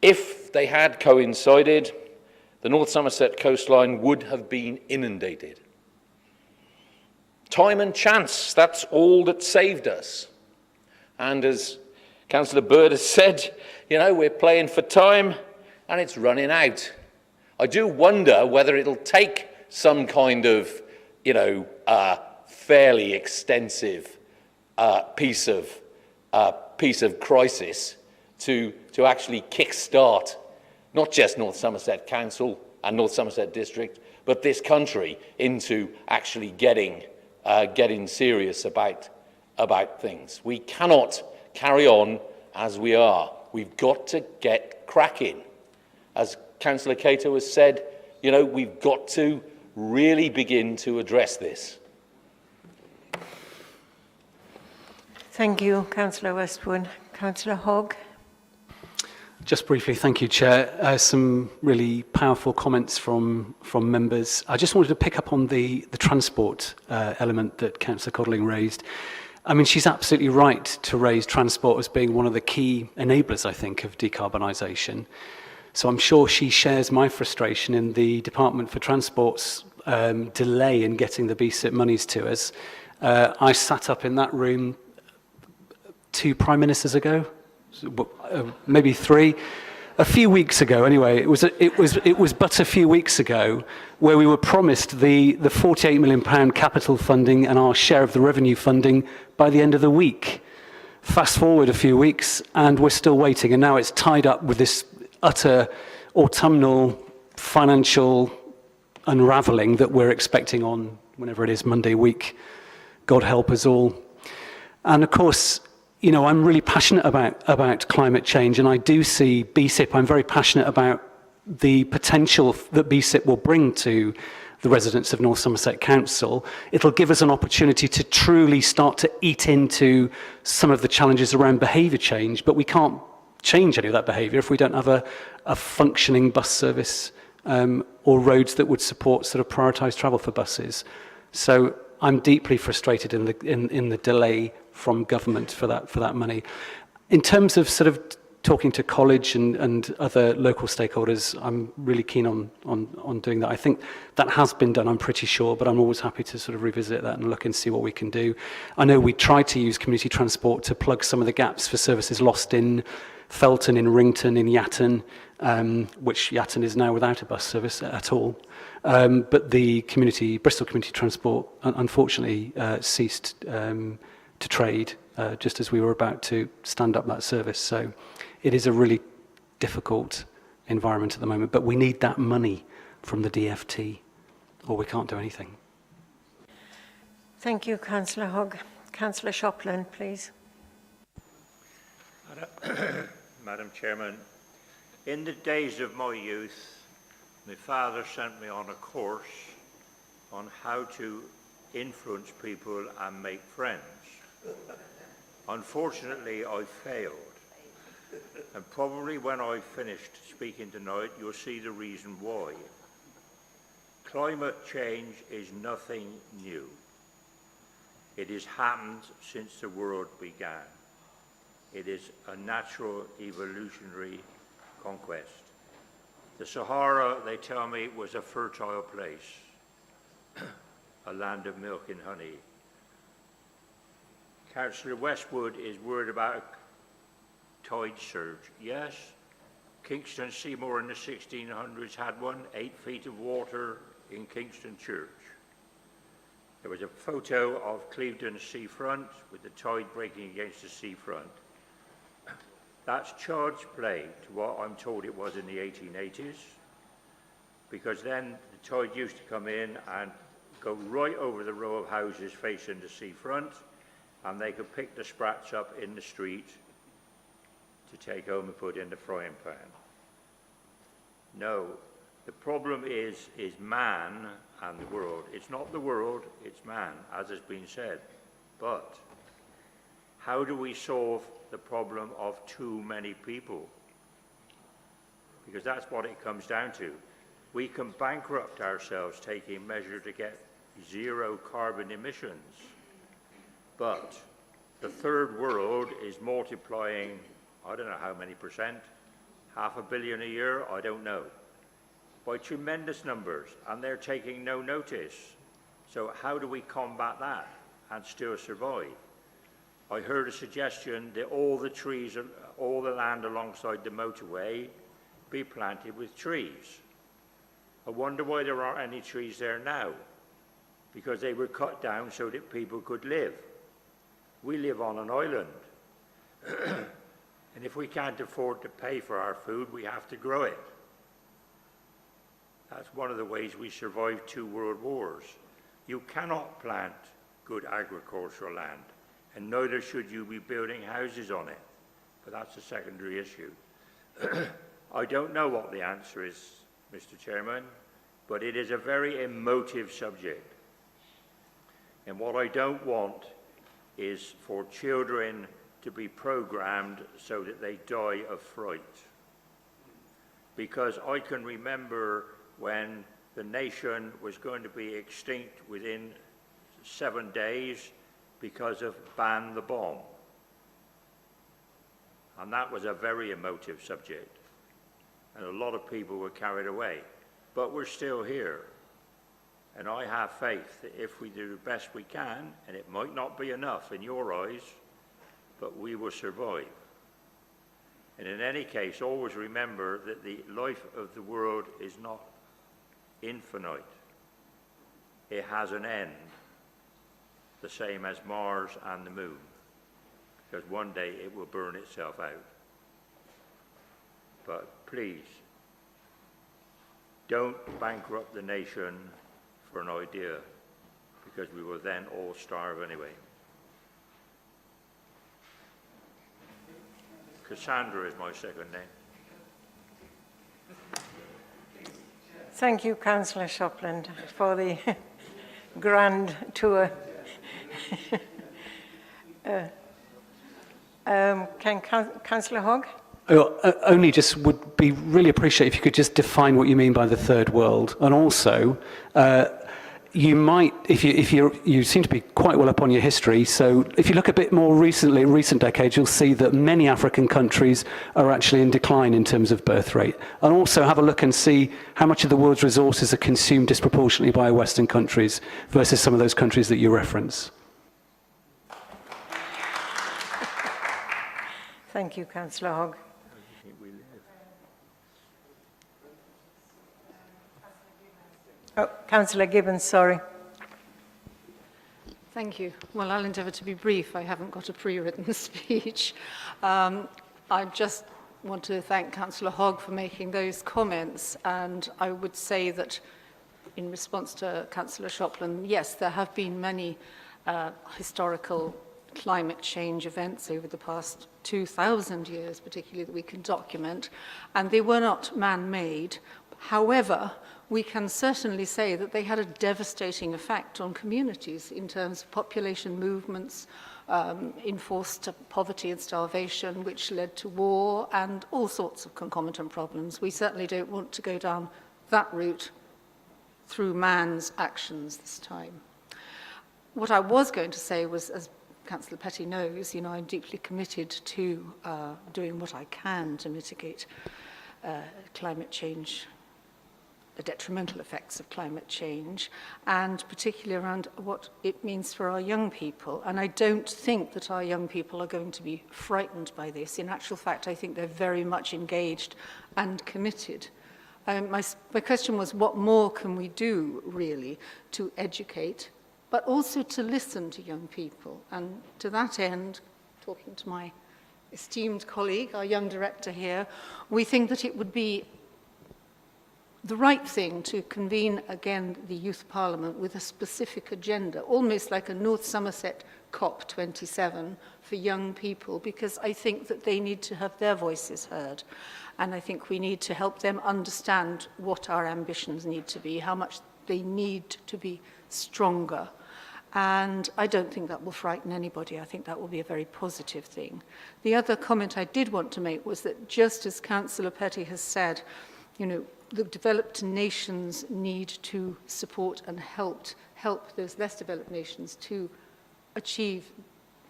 Speaker 9: If they had coincided, the North Somerset coastline would have been inundated. Time and chance, that's all that saved us. And as Councillor Bird has said, you know, we're playing for time and it's running out. I do wonder whether it'll take some kind of, you know, fairly extensive piece of crisis to actually kick-start not just North Somerset Council and North Somerset District, but this country into actually getting serious about things. We cannot carry on as we are. We've got to get cracking. As Councillor Cato has said, you know, we've got to really begin to address this.
Speaker 1: Thank you, Councillor Westwood. Councillor Hogg.
Speaker 8: Just briefly, thank you, Chair. Some really powerful comments from members. I just wanted to pick up on the transport element that Councillor Codling raised. I mean, she's absolutely right to raise transport as being one of the key enablers, I think, of decarbonisation. So I'm sure she shares my frustration in the Department for Transport's delay in getting the BSIP monies to us. I sat up in that room 2 Prime Ministers ago, maybe 3, a few weeks ago. Anyway, it was but a few weeks ago where we were promised the £48 million capital funding and our share of the revenue funding by the end of the week. Fast forward a few weeks, and we're still waiting, and now it's tied up with this utter autumnal financial unravelling that we're expecting on whenever it is, Monday week. God help us all. And of course, you know, I'm really passionate about climate change, and I do see BSIP, I'm very passionate about the potential that BSIP will bring to the residents of North Somerset Council. It'll give us an opportunity to truly start to eat into some of the challenges around behaviour change, but we can't change any of that behaviour if we don't have a functioning bus service or roads that would support sort of prioritised travel for buses. So I'm deeply frustrated in the delay from government for that money. In terms of sort of talking to college and other local stakeholders, I'm really keen on doing that. I think that has been done, I'm pretty sure, but I'm always happy to sort of revisit that and look and see what we can do. I know we tried to use community transport to plug some of the gaps for services lost in Felton, in Rington, in Yatton, which Yatton is now without a bus service at all. But the Bristol Community Transport, unfortunately, ceased to trade just as we were about to stand up that service. So it is a really difficult environment at the moment, but we need that money from the DFT or we can't do anything.
Speaker 1: Thank you, Councillor Hogg. Councillor Shopland, please.
Speaker 7: Madam Chairman, in the days of my youth, my father sent me on a course on how to influence people and make friends. Unfortunately, I failed. And probably when I've finished speaking tonight, you'll see the reason why. Climate change is nothing new. It has happened since the world began. It is a natural evolutionary conquest. The Sahara, they tell me, was a fertile place, a land of milk and honey. Councillor Westwood is worried about a tide surge. Yes, Kingston Seymour in the 1600s had one, 8 feet of water in Kingston Church. There was a photo of Clevedon seafront with the tide breaking against the seafront. That's child's play to what I'm told it was in the 1880s, because then the tide used to come in and go right over the row of houses facing the seafront, and they could pick the sprats up in the street to take home and put in the frying pan. No, the problem is man and the world. It's not the world, it's man, as has been said. But how do we solve the problem of too many people? Because that's what it comes down to. We can bankrupt ourselves taking measures to get zero carbon emissions. But the third world is multiplying, I don't know how many percent, 500 million a year, I don't know, by tremendous numbers, and they're taking no notice. So how do we combat that and still survive? I heard a suggestion that all the trees, all the land alongside the motorway be planted with trees. I wonder why there aren't any trees there now, because they were cut down so that people could live. We live on an island, and if we can't afford to pay for our food, we have to grow it. That's one of the ways we survived 2 world wars. You cannot plant good agricultural land, and neither should you be building houses on it, but that's a secondary issue. I don't know what the answer is, Mr. Chairman, but it is a very emotive subject. And what I don't want is for children to be programmed so that they die of fright. Because I can remember when the nation was going to be extinct within 7 days because of ban the bomb. And that was a very emotive subject. And a lot of people were carried away. But we're still here. And I have faith that if we do the best we can, and it might not be enough in your eyes, but we will survive. And in any case, always remember that the life of the world is not infinite. It has an end, the same as Mars and the moon, because one day it will burn itself out. But please, don't bankrupt the nation for an idea, because we will then all starve anyway. Cassandra is my second name.
Speaker 1: Thank you, Councillor Shopland, for the grand tour. Can Councillor Hogg?
Speaker 8: Only just would be really appreciate if you could just define what you mean by the third world, and also you might, if you seem to be quite well up on your history, so if you look a bit more recently, recent decades, you'll see that many African countries are actually in decline in terms of birth rate, and also have a look and see how much of the world's resources are consumed disproportionately by Western countries versus some of those countries that you reference.
Speaker 1: Thank you, Councillor Hogg. Oh, Councillor Gibbons, sorry.
Speaker 10: Thank you. Well, I'll endeavour to be brief. I haven't got a pre-written speech. I just want to thank Councillor Hogg for making those comments, and I would say that in response to Councillor Shopland, yes, there have been many historical climate change events over the past 2,000 years, particularly that we can document, and they were not man-made. However, we can certainly say that they had a devastating effect on communities in terms of population movements, enforced poverty and starvation, which led to war and all sorts of concomitant problems. We certainly don't want to go down that route through man's actions this time. What I was going to say was, as Councillor Petty knows, you know, I'm deeply committed to doing what I can to mitigate climate change, the detrimental effects of climate change, and particularly around what it means for our young people. And I don't think that our young people are going to be frightened by this. In actual fact, I think they're very much engaged and committed. My question was, what more can we do, really, to educate, but also to listen to young people? And to that end, talking to my esteemed colleague, our young director here, we think that it would be the right thing to convene again the Youth Parliament with a specific agenda, almost like a North Somerset COP27 for young people, because I think that they need to have their voices heard. And I think we need to help them understand what our ambitions need to be, how much they need to be stronger. And I don't think that will frighten anybody. I think that will be a very positive thing. The other comment I did want to make was that, just as Councillor Petty has said, you know, the developed nations need to support and help those less developed nations to achieve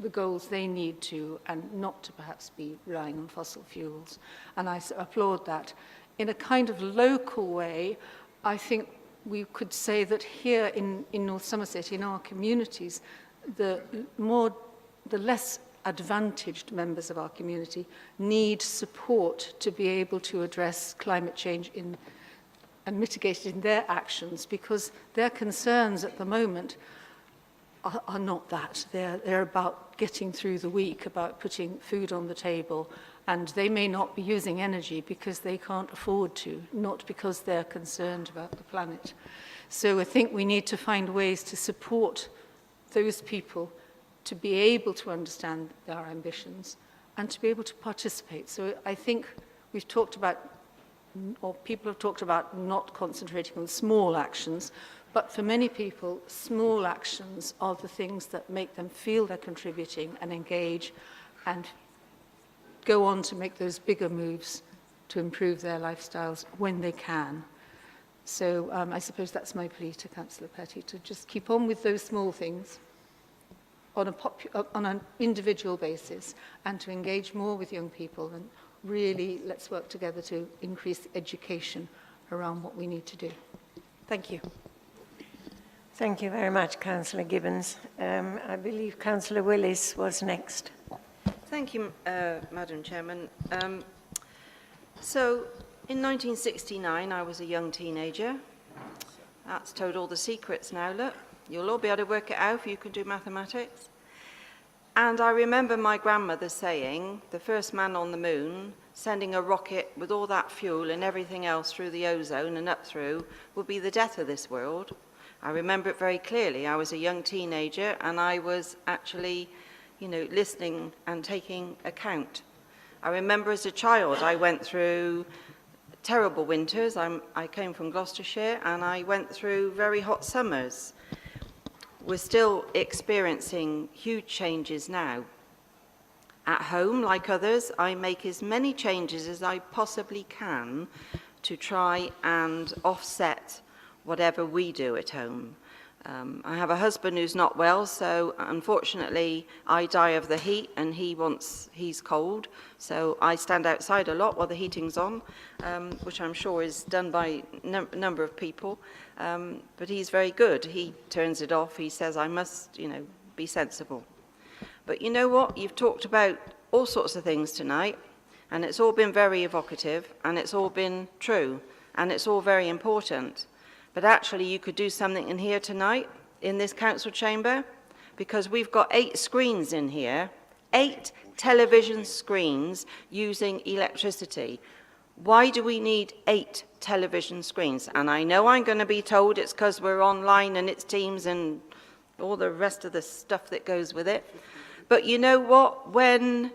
Speaker 10: the goals they need to, and not to perhaps be relying on fossil fuels. And I applaud that. In a kind of local way, I think we could say that here in North Somerset, in our communities, the less advantaged members of our community need support to be able to address climate change and mitigate it in their actions, because their concerns at the moment are not that. They're about getting through the week, about putting food on the table, and they may not be using energy because they can't afford to, not because they're concerned about the planet. So I think we need to find ways to support those people to be able to understand our ambitions and to be able to participate. So I think we've talked about, or people have talked about, not concentrating on small actions, But for many people, small actions are the things that make them feel they're contributing and engage and go on to make those bigger moves to improve their lifestyles when they can. So I suppose that's my plea to Councillor Petty, to just keep on with those small things on an individual basis and to engage more with young people, and really let's work together to increase education around what we need to do. Thank you.
Speaker 1: Thank you very much, Councillor Gibbons. I believe Councillor Willis was next.
Speaker 16: Thank you, Madam Chairman. So, in 1969, I was a young teenager. That's told all the secrets now, look. You'll all be able to work it out if you can do mathematics. And I remember my grandmother saying, the first man on the moon, sending a rocket with all that fuel and everything else through the ozone and up through, would be the death of this world. I remember it very clearly. I was a young teenager and I was actually, listening and taking account. I remember as a child I went through terrible winters. I came from Gloucestershire and I went through very hot summers. We're still experiencing huge changes now. At home, like others, I make as many changes as I possibly can to try and offset whatever we do at home. I have a husband who's not well, so unfortunately I die of the heat and he's cold, so I stand outside a lot while the heating's on, which I'm sure is done by a number of people, but he's very good. He turns it off. He says I must, be sensible. But you know what? You've talked about all sorts of things tonight, and it's all been very evocative, and it's all been true, and it's all very important. But actually, you could do something in here tonight, in this council chamber, because we've got 8 screens in here, 8 television screens using electricity. Why do we need 8 television screens? And I know I'm going to be told it's because we're online and it's Teams and all the rest of the stuff that goes with it. But you know what? When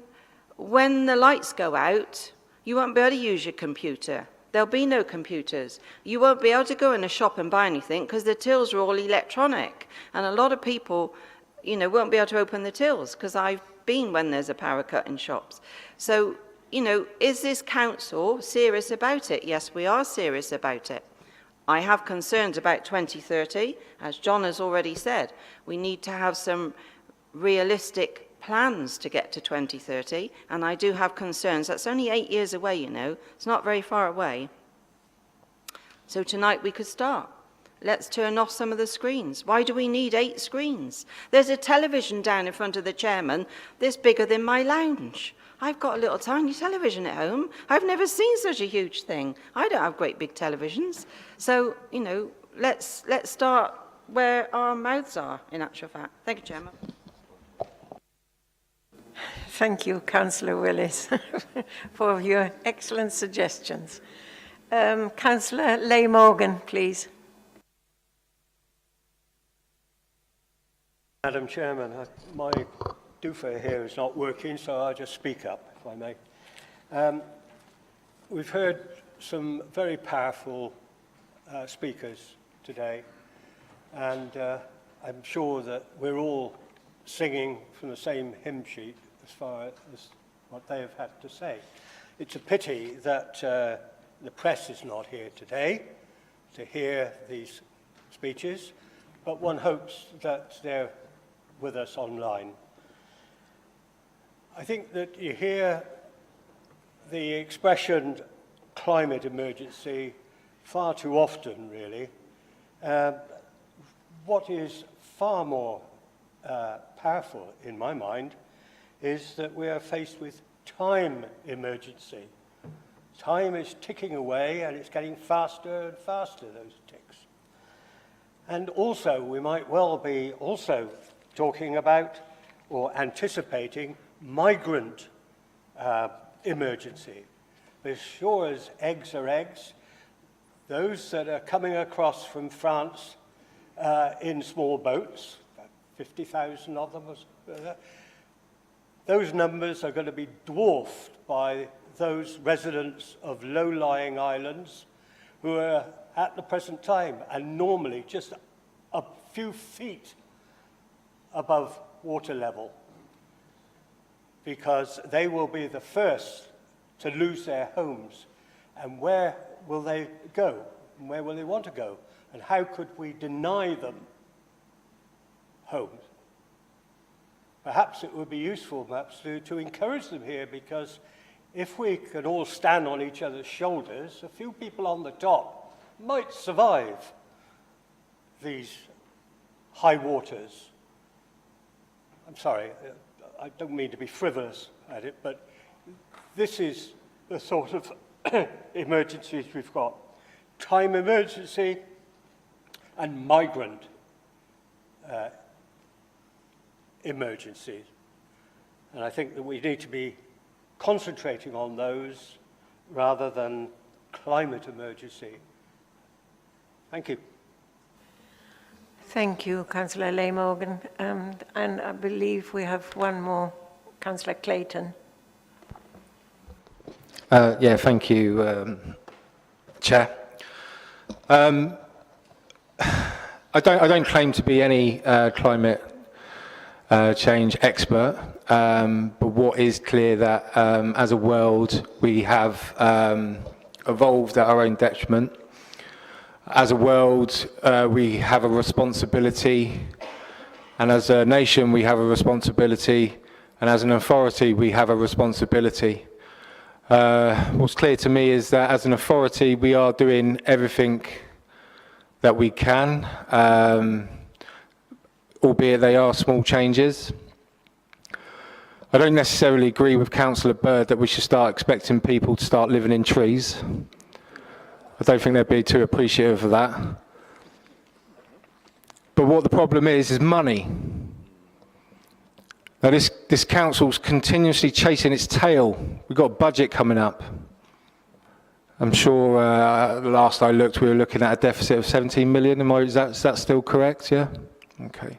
Speaker 16: the lights go out, you won't be able to use your computer. There'll be no computers. You won't be able to go in a shop and buy anything because the tills are all electronic. And a lot of people, won't be able to open the tills because I've been when there's a power cut in shops. So, is this council serious about it? Yes, we are serious about it. I have concerns about 2030. As John has already said, we need to have some realistic plans to get to 2030, and I do have concerns. That's only 8 years away, It's not very far away. So tonight we could start. Let's turn off some of the screens. Why do we need 8 screens? There's a television down in front of the chairman that's bigger than my lounge. I've got a little tiny television at home. I've never seen such a huge thing. I don't have great big televisions. So, let's start where our mouths are, in actual fact. Thank you, Chairman.
Speaker 1: Thank you, Councillor Willis, for your excellent suggestions. Councillor Leigh Morgan, please.
Speaker 7: Madam Chairman, my doofer here is not working, so I'll just speak up, if I may. We've heard some very powerful speakers today, and I'm sure that we're all singing from the same hymn sheet as far as what they have had to say. It's a pity that the press is not here today to hear these speeches, but one hopes that they're with us online. I think that you hear the expression climate emergency far too often, really. What is far more powerful, in my mind, is that we are faced with time emergency. Time is ticking away, and it's getting faster and faster, those ticks. And also, we might well be also talking about or anticipating migrant emergency. As sure as eggs are eggs, those that are coming across from France in small boats, 50,000 of them, those numbers are going to be dwarfed by those residents of low-lying islands who are at the present time and normally just
Speaker 12: a few feet above water level, because they will be the first to lose their homes. And where will they go? And where will they want to go? And how could we deny them homes? Perhaps it would be useful, perhaps, to encourage them here, because if we can all stand on each other's shoulders, a few people on the top might survive these high waters. I'm sorry, I don't mean to be frivolous at it, but this is the sort of emergencies we've got. Time emergency and migrant emergencies. And I think that we need to be concentrating on those rather than climate emergency. Thank you.
Speaker 1: Thank you, Councillor Leigh-Morgan. And I believe we have one more, Councillor Clayton.
Speaker 22: Yeah, thank you, Chair. I don't claim to be any climate change expert, but what is clear that as a world we have evolved at our own detriment. As a world, we have a responsibility, and as a nation we have a responsibility, and as an authority we have a responsibility. What's clear to me is that as an authority we are doing everything that we can, albeit they are small changes. I don't necessarily agree with Councillor Bird that we should start expecting people to start living in trees. I don't think they'd be too appreciative of that. But what the problem is money. Now this council's continuously chasing its tail. We've got a budget coming up. I'm sure the last I looked we were looking at a deficit of 17 million. Is that still correct, yeah? Okay.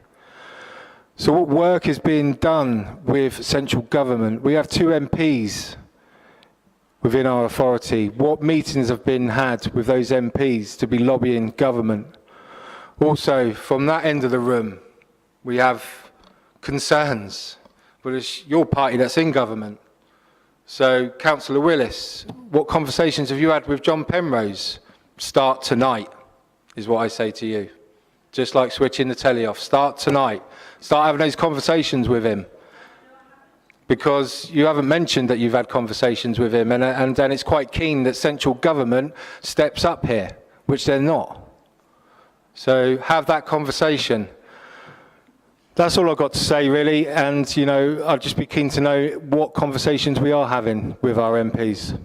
Speaker 22: So what work is being done with central government? We have 2 MPs within our authority. What meetings have been had with those MPs to be lobbying government? Also, from that end of the room, we have concerns, but it's your party that's in government. So, Councillor Willis, what conversations have you had with John Penrose? Start tonight, is what I say to you. Just like switching the telly off. Start tonight. Start having those conversations with him. Because you haven't mentioned that you've had conversations with him, and it's quite keen that central government steps up here, which they're not. So have that conversation. That's all I've got to say, really, and I'd just be keen to know what conversations we are having with our MPs.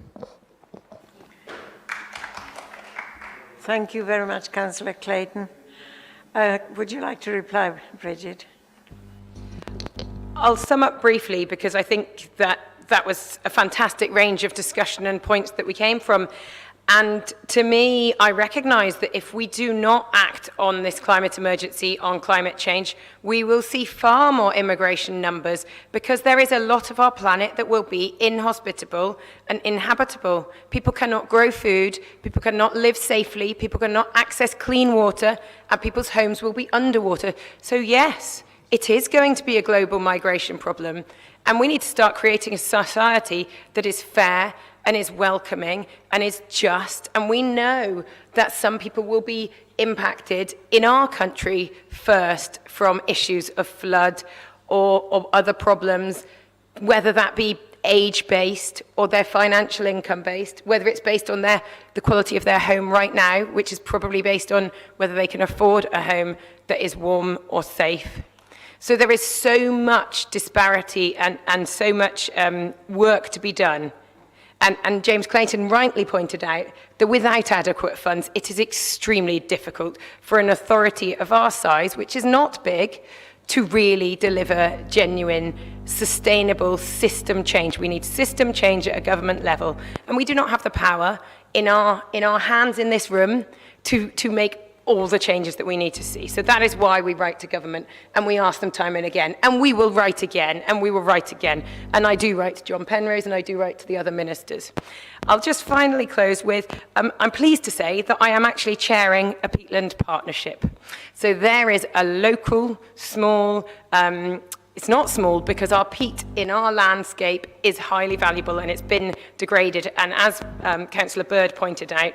Speaker 1: Thank you very much, Councillor Clayton. Would you like to reply, Bridget?
Speaker 15: I'll sum up briefly because I think that was a fantastic range of discussion and points that we came from. And to me, I recognise that if we do not act on this climate emergency, on climate change, we will see far more immigration numbers because there is a lot of our planet that will be inhospitable and inhabitable. People cannot grow food, people cannot live safely, people cannot access clean water, and people's homes will be underwater. So yes, it is going to be a global migration problem, and we need to start creating a society that is fair and is welcoming and is just. And we know that some people will be impacted in our country first from issues of flood or other problems, whether that be age-based or their financial income-based, whether it's based on the quality of their home right now, which is probably based on whether they can afford a home that is warm or safe. So there is so much disparity and so much work to be done. And James Clayton rightly pointed out that without adequate funds, it is extremely difficult for an authority of our size, which is not big, to really deliver genuine, sustainable system change. We need system change at a government level. And we do not have the power in our hands in this room to make all the changes that we need to see. So that is why we write to government, and we ask them time and again, and we will write again, and we will write again. And I do write to John Penrose, and I do write to the other ministers. I'll just finally close with, I'm pleased to say that I am actually chairing a peatland partnership. So there is a local, small, it's not small because our peat in our landscape is highly valuable and it's been degraded. And as Councillor Bird pointed out,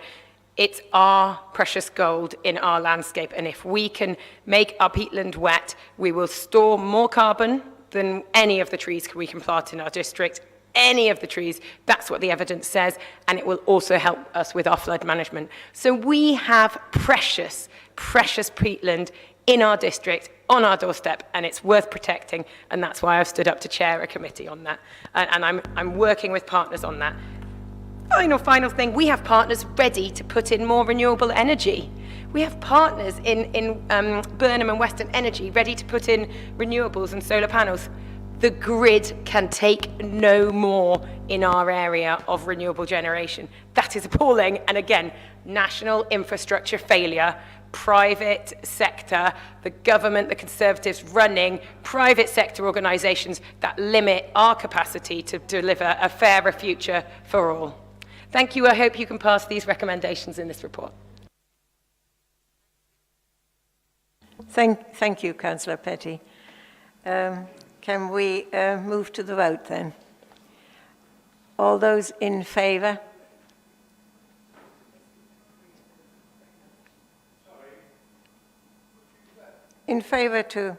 Speaker 15: it's our precious gold in our landscape. And if we can make our peatland wet, we will store more carbon than any of the trees we can plant in our district. Any of the trees, that's what the evidence says, and it will also help us with our flood management. So we have precious, precious peatland in our district, on our doorstep, and it's worth protecting, and that's why I've stood up to chair a committee on that. And I'm working with partners on that. Final thing, we have partners ready to put in more renewable energy. We have partners in Burnham and Western Energy ready to put in renewables and solar panels. The grid can take no more in our area of renewable generation. That is appalling. And again, national infrastructure failure, private sector, the government, the Conservatives running private sector organisations that limit our capacity to deliver a fairer future for all. Thank you. I hope you can pass these recommendations in this report.
Speaker 1: Thank you, Councillor Petty. Can we move to the vote then? All those in favour? In favour to...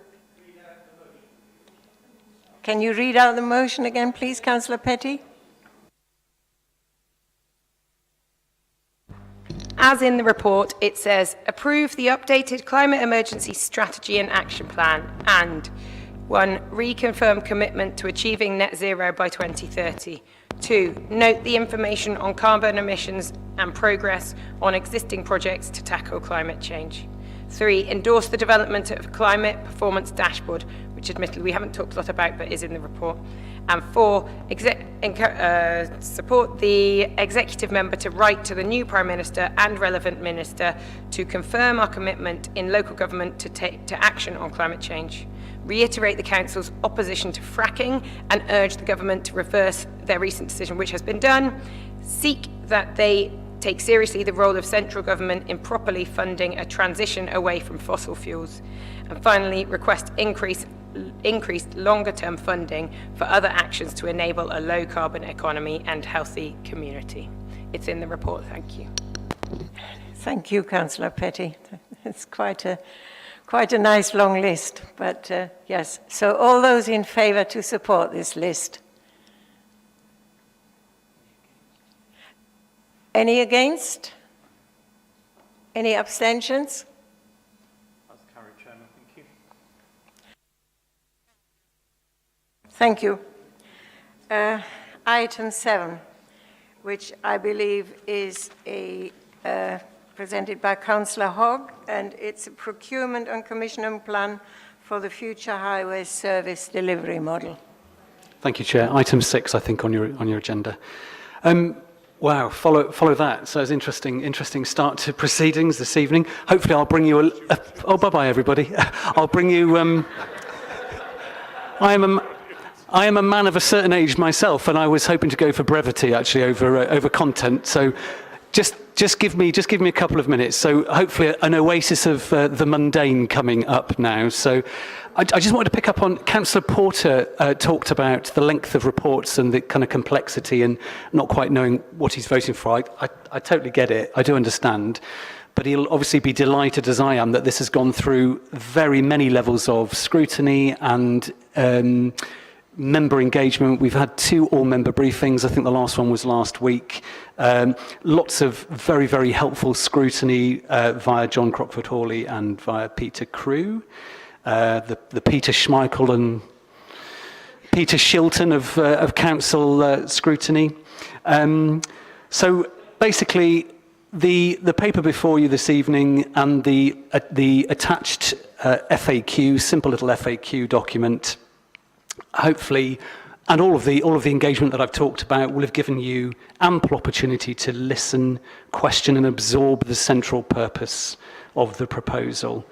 Speaker 1: Can you read out the motion again, please, Councillor Petty?
Speaker 15: As in the report, it says, approve the updated climate emergency strategy and action plan, and 1. Reconfirm commitment to achieving net zero by 2030. 2. Note the information on carbon emissions and progress on existing projects to tackle climate change. 3. Endorse the development of a climate performance dashboard, which admittedly we haven't talked a lot about but is in the report. And 4. Support the executive member to write to the new Prime Minister and relevant minister to confirm our commitment in local government to take to action on climate change. Reiterate the Council's opposition to fracking and urge the government to reverse their recent decision, which has been done. Seek that they take seriously the role of central government in properly funding a transition away from fossil fuels. And finally, request increased longer-term funding for other actions to enable a low-carbon economy and healthy community. It's in the report. Thank you.
Speaker 1: Thank you, Councillor Petty. It's quite a nice long list, but yes. So all those in favour to support this list? Any against? Any abstentions?
Speaker 4: That's carried, Chairman. Thank you.
Speaker 1: Thank you. Item 7, which I believe is presented by Councillor Hogg, and it's a procurement and commissioning plan for the future highway service delivery model.
Speaker 8: Thank you, Chair. Item 6, I think, on your agenda. Wow, follow that. So it's interesting start to proceedings this evening. Hopefully I'll bring you oh, bye-bye, everybody. I'll bring you... I am a man of a certain age myself, and I was hoping to go for brevity, actually, over content. So just give me a couple of minutes. So hopefully an oasis of the mundane coming up now. So I just wanted to pick up on Councillor Porter talked about the length of reports and the kind of complexity and not quite knowing what he's voting for. I totally get it. I do understand. But he'll obviously be delighted, as I am, that this has gone through very many levels of scrutiny and member engagement. We've had 2 all-member briefings. I think the last one was last week. Lots of very, very helpful scrutiny via John Crockford-Hawley and via Peter Crew. The Peter Schmeichel and Peter Shilton of council scrutiny. So basically, the paper before you this evening and the attached FAQ, simple little FAQ document, hopefully, and all of the engagement that I've talked about will have given you ample opportunity to listen, question, and absorb the central purpose of the proposal.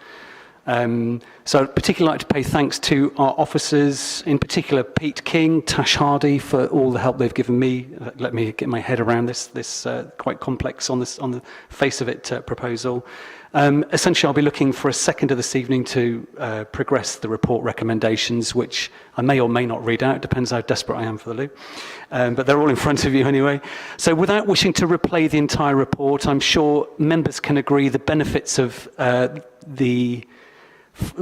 Speaker 8: So I'd particularly like to pay thanks to our officers, in particular Pete King, Tash Hardy, for all the help they've given me. Let me get my head around this quite complex on the face of it proposal. Essentially, I'll be looking for a seconder this evening to progress the report recommendations, which I may or may not read out. It depends how desperate I am for the loo. But they're all in front of you anyway. So without wishing to replay the entire report, I'm sure members can agree the benefits of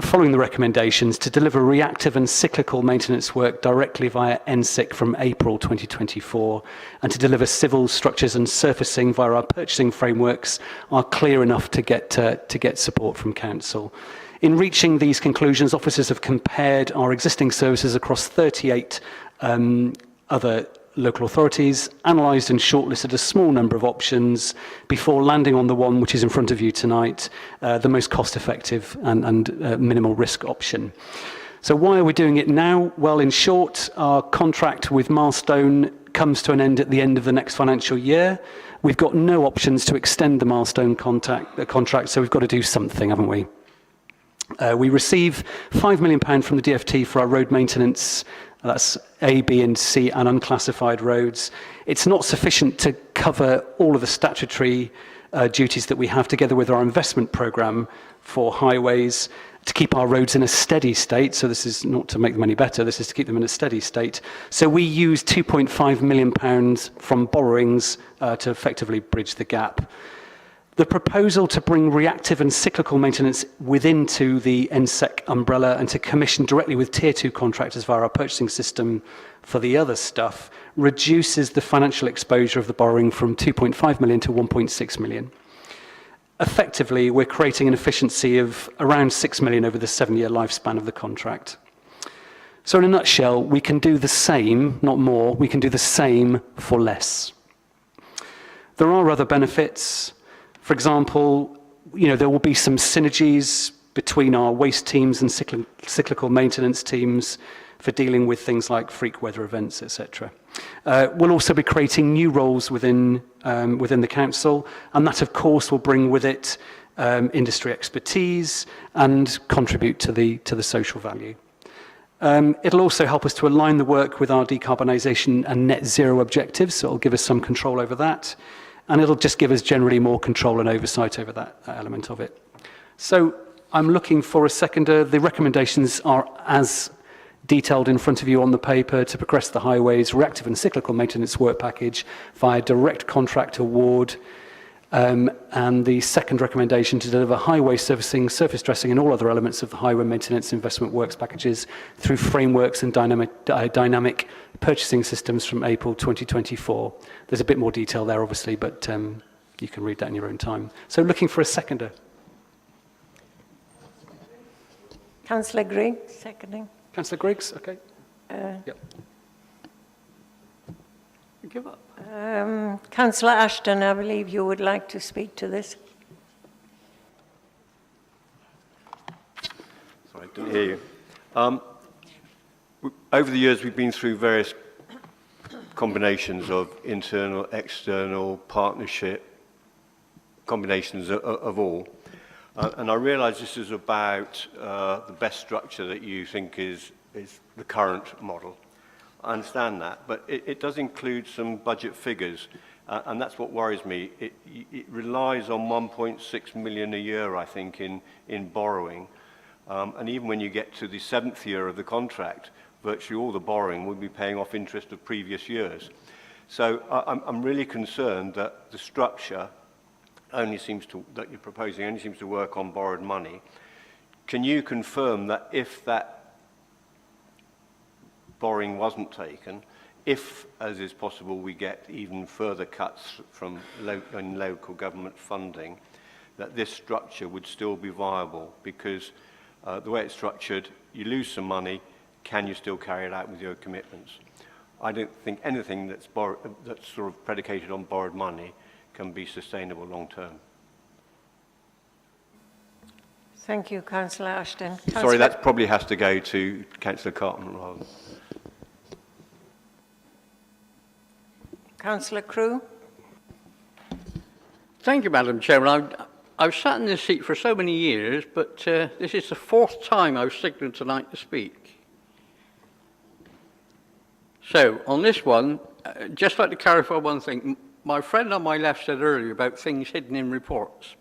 Speaker 8: following the recommendations to deliver reactive and cyclical maintenance work directly via NSIC from April 2024, and to deliver civil structures and surfacing via our purchasing frameworks are clear enough to get support from Council. In reaching these conclusions, officers have compared our existing services across 38 other local authorities, analysed and shortlisted a small number of options before landing on the one which is in front of you tonight, the most cost-effective and minimal risk option. So why are we doing it now? Well, in short, our contract with Milestone comes to an end at the end of the next financial year. We've got no options to extend the Milestone contract, so we've got to do something, haven't we? We receive £5 million from the DFT for our road maintenance. That's A, B and C and unclassified roads. It's not sufficient to cover all of the statutory duties that we have, together with our investment programme for highways, to keep our roads in a steady state. So this is not to make them any better, this is to keep them in a steady state. So we use £2.5 million from borrowings to effectively bridge the gap. The proposal to bring reactive and cyclical maintenance within the NSEC umbrella and to commission directly with Tier 2 contractors via our purchasing system for the other stuff reduces the financial exposure of the borrowing from 2.5 million to 1.6 million. Effectively, we're creating an efficiency of around 6 million over the 7-year lifespan of the contract. So in a nutshell, we can do the same, not more, we can do the same for less. There are other benefits. For example, there will be some synergies between our waste teams and cyclical maintenance teams for dealing with things like freak weather events, etc. We'll also be creating new roles within the council, and that, of course, will bring with it industry expertise and contribute to the social value. It'll also help us to align the work with our decarbonisation and net zero objectives, so it'll give us some control over that. And it'll just give us generally more control and oversight over that element of it. So I'm looking for a seconder. The recommendations are as detailed in front of you on the paper to progress the highways reactive and cyclical maintenance work package via direct contract award. And the second recommendation to deliver highway servicing, surface dressing and all other elements of the highway maintenance investment works packages through frameworks and dynamic purchasing systems from April 2024. There's a bit more detail there, obviously, but you can read that in your own time. So looking for a seconder.
Speaker 1: Councillor Griggs, seconding.
Speaker 8: Councillor Griggs, okay. Yep.
Speaker 1: Give up. Councillor Ashton, I believe you would like to speak to this.
Speaker 11: Sorry, I didn't hear you. Over the years, we've been through various combinations of internal, external, partnership, combinations of all. And I realise this is about the best structure that you think is the current model. I understand that, but it does include some budget figures, and that's what worries me. It relies on 1.6 million a year, I think, in borrowing. And even when you get to the 7th year of the contract, virtually all the borrowing will be paying off interest of previous years. So I'm really concerned that the structure that you're proposing only seems to work on borrowed money. Can you confirm that if that borrowing wasn't taken, if, as is possible, we get even further cuts from local government funding, that this structure would still be viable? Because the way it's structured, you lose some money, can you still carry it out with your commitments? I don't think anything that's sort of predicated on borrowed money can be sustainable long term.
Speaker 1: Thank you, Councillor Ashton.
Speaker 11: Sorry, that probably has to go to Councillor Cartman rather than...
Speaker 1: Councillor Crew.
Speaker 5: Thank you, Madam Chairman. I've sat in this seat for so many years, but this is the 4th time I've signalled tonight to speak. So, on this one, just like to clarify one thing. My friend on my left said earlier about things hidden in reports.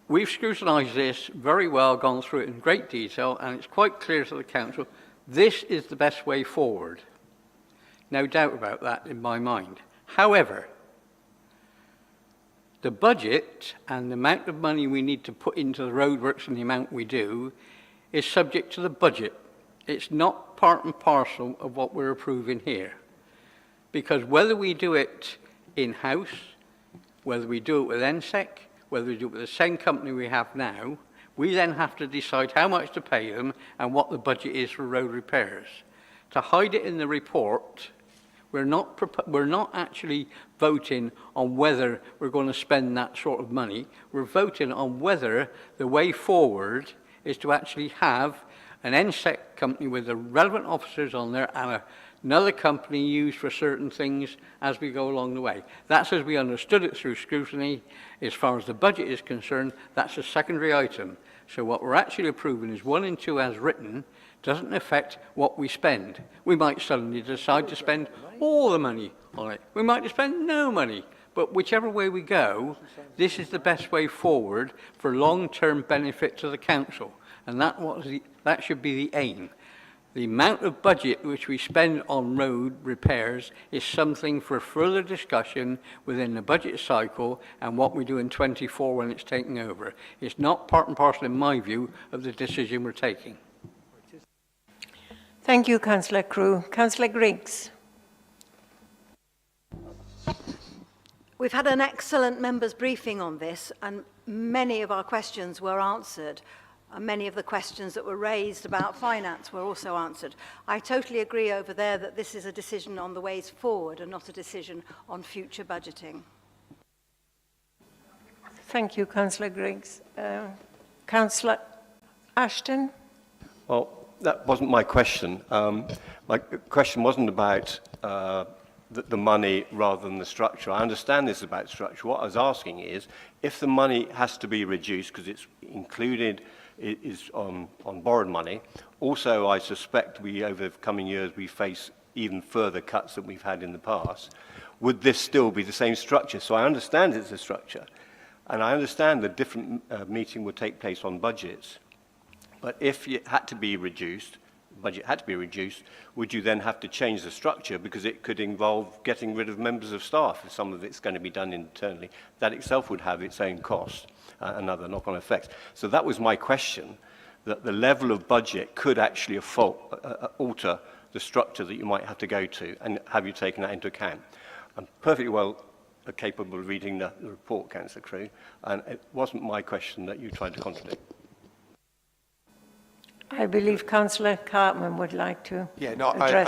Speaker 5: We've scrutinised this very well, gone through it in great detail, and it's quite clear to the Council, this is the best way forward. No doubt about that in my mind. However, the budget and the amount of money we need to put into the roadworks and the amount we do is subject to the budget. It's not part and parcel of what we're approving here. Because whether we do it in-house, whether we do it with NSEC, whether we do it with the same company we have now, we then have to decide how much to pay them and what the budget is for road repairs. To hide it in the report, we're not actually voting on whether we're going to spend that sort of money. We're voting on whether the way forward is to actually have an NSEC company with the relevant officers on there and another company used for certain things as we go along the way. That's as we understood it through scrutiny. As far as the budget is concerned, that's a secondary item. So what we're actually approving is 1 and 2 as written, doesn't affect what we spend. We might suddenly decide to spend all the money on it. We might spend no money. But whichever way we go, this is the best way forward for long-term benefit to the council. And that should be the aim. The amount of budget which we spend on road repairs is something for further discussion within the budget cycle and what we do in 24 when it's taking over. It's not part and parcel, in my view, of the decision we're taking.
Speaker 1: Thank you, Councillor Crewe. Councillor Griggs.
Speaker 17: We've had an excellent members' briefing on this, and many of our questions were answered. And many of the questions that were raised about finance were also answered. I totally agree over there that this is a decision on the ways forward and not a decision on future budgeting.
Speaker 1: Thank you, Councillor Griggs. Councillor Ashton.
Speaker 11: Well, that wasn't my question. My question wasn't about the money rather than the structure. I understand this is about structure. What I was asking is, if the money has to be reduced because it's included is on borrowed money, also I suspect over the coming years we face even further cuts than we've had in the past, would this still be the same structure? So I understand it's a structure, and I understand the different meeting would take place on budgets. But if it had to be reduced, budget had to be reduced, would you then have to change the structure because it could involve getting rid of members of staff if some of it's going to be done internally? That itself would have its own cost and other knock-on effects. So that was my question, that the level of budget could actually alter the structure that you might have to go to, and have you taken that into account? I'm perfectly well capable of reading the report, Councillor Crewe, and it wasn't my question that you tried to contradict.
Speaker 1: I believe Councillor Cartman would like to
Speaker 14: I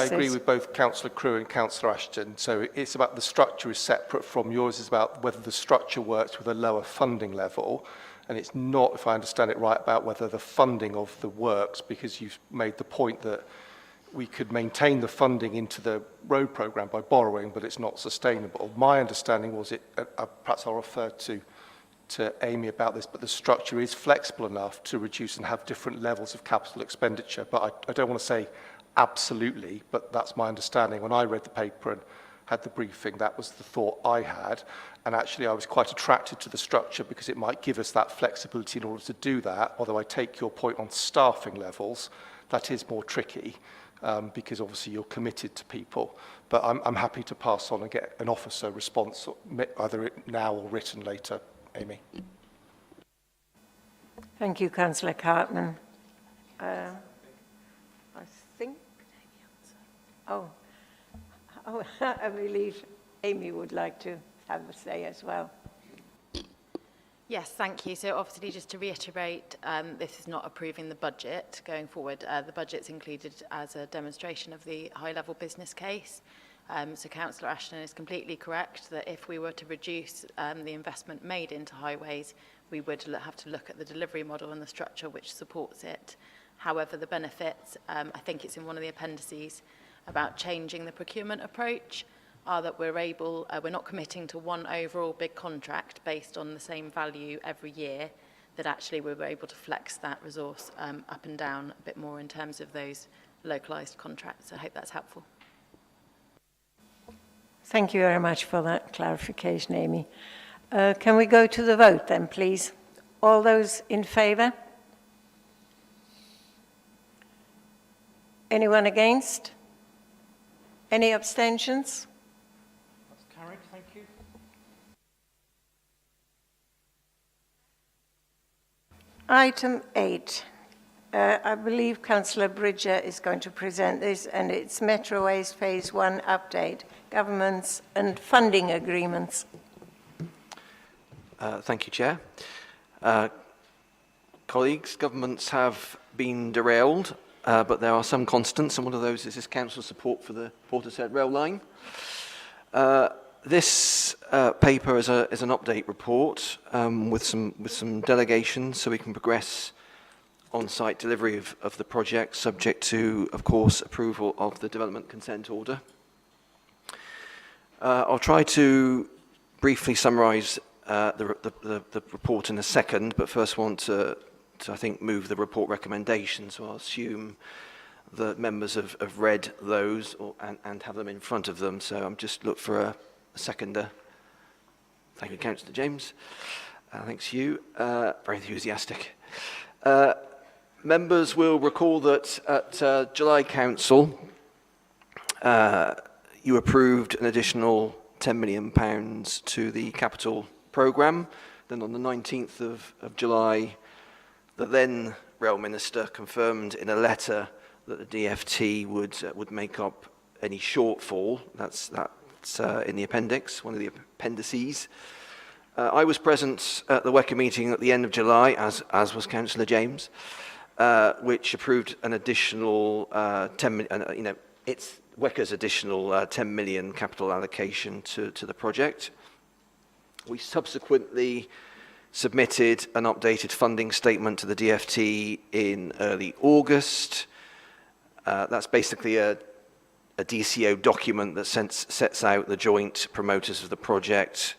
Speaker 14: agree
Speaker 1: this.
Speaker 14: with both Councillor Crewe and Councillor Ashton. So it's about the structure is separate from yours. It's about whether the structure works with a lower funding level. And it's not, if I understand it right, about whether the funding of the works, because you've made the point that we could maintain the funding into the road programme by borrowing, but it's not sustainable. My understanding was perhaps I'll refer to Amy about this, but the structure is flexible enough to reduce and have different levels of capital expenditure. But I don't want to say absolutely, but that's my understanding. When I read the paper and had the briefing, that was the thought I had. And actually, I was quite attracted to the structure because it might give us that flexibility in order to do that. Although I take your point on staffing levels, that is more tricky because obviously you're committed to people. But I'm happy to pass on and get an officer response, either now or written later. Amy.
Speaker 1: Thank you, Councillor Cartman. I think... I believe Amy would like to have a say as well.
Speaker 23: Yes, thank you. So obviously, just to reiterate, this is not approving the budget going forward. The budget's included as a demonstration of the high-level business case. So Councillor Ashton is completely correct that if we were to reduce the investment made into highways, we would have to look at the delivery model and the structure which supports it. However, the benefits, I think it's in one of the appendices about changing the procurement approach. are that we're not committing to one overall big contract based on the same value every year, that actually we were able to flex that resource up and down a bit more in terms of those localised contracts. I hope that's helpful.
Speaker 1: Thank you very much for that clarification, Amy. Can we go to the vote then, please? All those in favour? Anyone against? Any abstentions?
Speaker 22: That's carried, thank you.
Speaker 1: Item 8. I believe Councillor Bridger is going to present this, and it's Metroways Phase 1 update, governments and funding agreements.
Speaker 18: Thank you, Chair. Colleagues, governments have been derailed, but there are some constants, and one of those is this council support for the Portishead rail line. This paper is an update report with some delegations, so we can progress on-site delivery of the project, subject to, of course, approval of the development consent order. I'll try to briefly summarise the report in a second, but first want to I think, move the report recommendations. So I'll assume that members have read those and have them in front of them. So I'm just look for a seconder. Thank you, Councillor James. Thanks you. Very enthusiastic. Members will recall that at July Council, you approved an additional £10 million to the capital programme. Then on the 19th of July, the then Rail Minister confirmed in a letter that the DFT would make up any shortfall. That's in the appendix, one of the appendices. I was present at the WECA meeting at the end of July, as was Councillor James, which approved an additional 10 million, it's WECA's additional 10 million capital allocation to the project. We subsequently submitted an updated funding statement to the DFT in early August. That's basically a DCO document that sets out the joint promoters of the project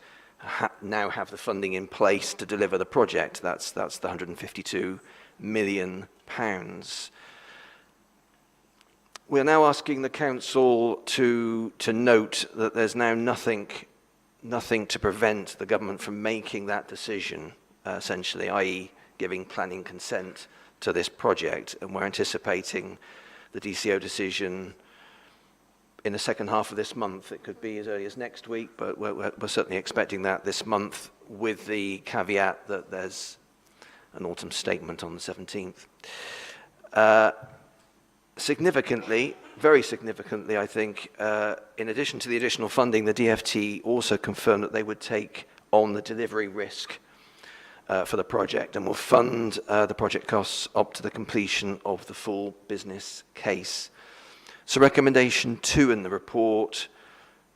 Speaker 18: now have the funding in place to deliver the project. That's the £152 million. We're now asking the council to note that there's now nothing to prevent the government from making that decision, essentially, i.e. giving planning consent to this project, and we're anticipating the DCO decision in the second half of this month. It could be as early as next week, but we're certainly expecting that this month, with the caveat that there's an autumn statement on the 17th. Significantly, very significantly, I think, in addition to the additional funding, the DFT also confirmed that they would take on the delivery risk for the project and will fund the project costs up to the completion of the full business case. So recommendation 2 in the report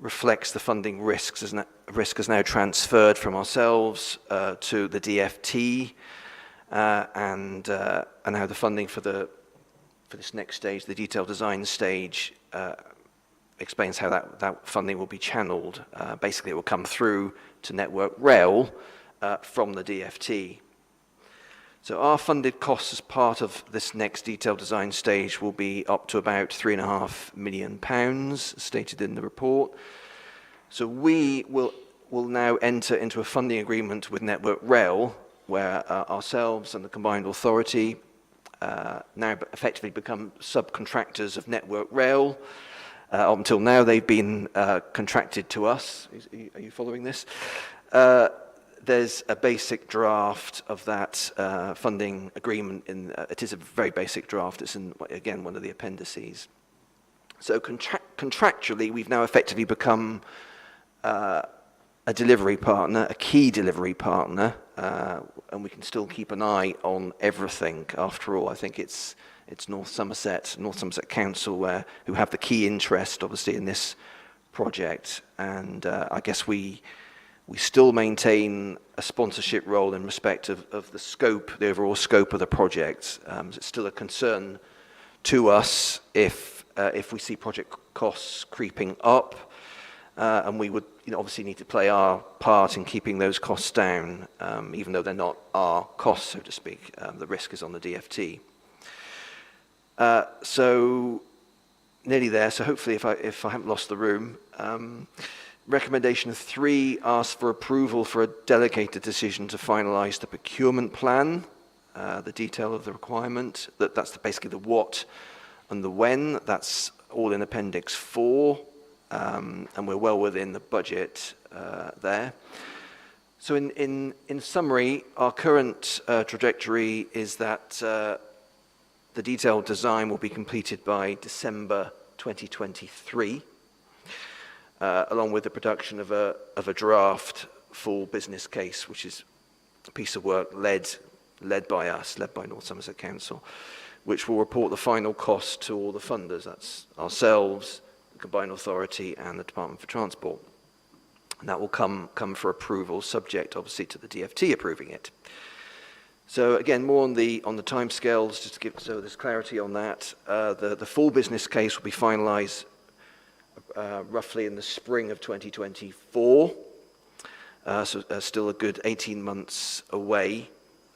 Speaker 18: reflects the funding risks as risk is now transferred from ourselves to the DFT, and how the funding for this next stage, the detailed design stage, explains how that funding will be channeled. Basically, it will come through to Network Rail from the DFT. So our funded costs as part of this next detailed design stage will be up to about £3.5 million, stated in the report. So we will now enter into a funding agreement with Network Rail, where ourselves and the combined authority now effectively become subcontractors of Network Rail. Up until now, they've been contracted to us. Are you following this? There's a basic draft of that funding agreement. It is a very basic draft. It's in, again, one of the appendices. So contractually, we've now effectively become a delivery partner, a key delivery partner, and we can still keep an eye on everything. After all, I think it's North Somerset Council who have the key interest, obviously, in this project, and I guess we still maintain a sponsorship role in respect of the scope, the overall scope of the project. It's still a concern to us if we see project costs creeping up. and we would obviously need to play our part in keeping those costs down, even though they're not our costs, so to speak. The risk is on the DFT. So nearly there, so hopefully if I haven't lost the room. Recommendation 3 asks for approval for a delegated decision to finalise the procurement plan, the detail of the requirement. That's basically the what and the when. That's all in Appendix 4, and we're well within the budget there. So in summary, our current trajectory is that the detailed design will be completed by December 2023. Along with the production of a draft full business case, which is a piece of work led by us, led by North Somerset Council, which will report the final cost to all the funders. That's ourselves, the Combined Authority, and the Department for Transport. And that will come for approval, subject obviously to the DFT approving it. So again, more on the timescales, just to give so there's clarity on that. The full business case will be finalised roughly in the spring of 2024, so still a good 18 months away.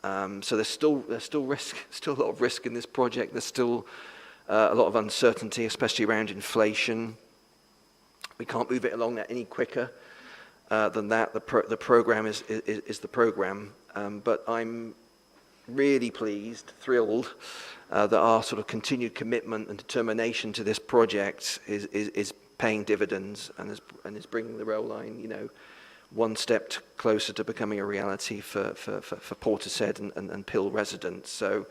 Speaker 18: So there's still risk, still a lot of risk in this project. There's still a lot of uncertainty, especially around inflation. We can't move it along any quicker than that. The program is the program, but I'm really pleased, thrilled that our sort of continued commitment and determination to this project is paying dividends and is bringing the rail line, one step closer to becoming a reality for Portishead and Pill residents. So,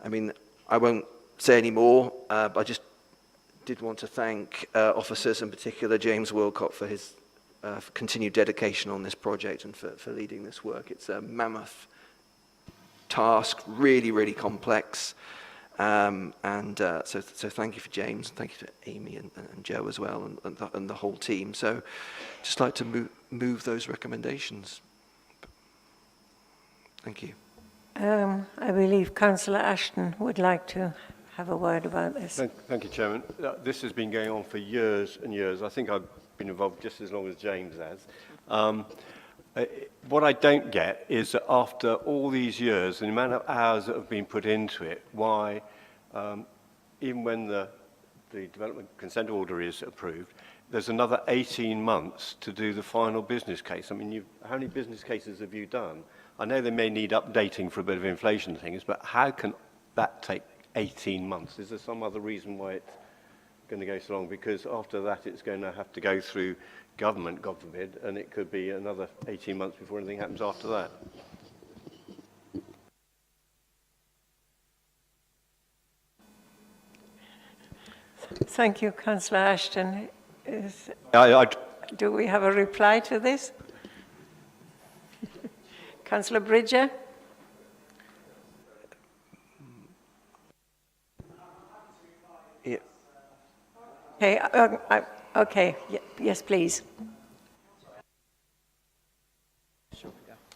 Speaker 18: I mean, I won't say any more, but I just did want to thank officers, in particular James Wilcott, for his continued dedication on this project and for leading this work. It's a mammoth task, really, really complex. So thank you for James, and thank you to Amy and Joe as well, and the whole team. So just like to move those recommendations. Thank you.
Speaker 1: I believe Councillor Ashton would like to have a word about this.
Speaker 11: Thank you, Chairman. This has been going on for years and years. I think I've been involved just as long as James has. What I don't get is that after all these years, the amount of hours that have been put into it, why, even when the development consent order is approved, there's another 18 months to do the final business case. I mean, how many business cases have you done? I know they may need updating for a bit of inflation things, but how can that take 18 months? Is there some other reason why it's going to go so long? Because after that, it's going to have to go through government, God forbid, and it could be another 18 months before anything happens after that.
Speaker 1: Thank you, Councillor Ashton. Do we have a reply to this? Councillor Bridger?
Speaker 18: Yeah.
Speaker 1: Okay, okay. Yes, please.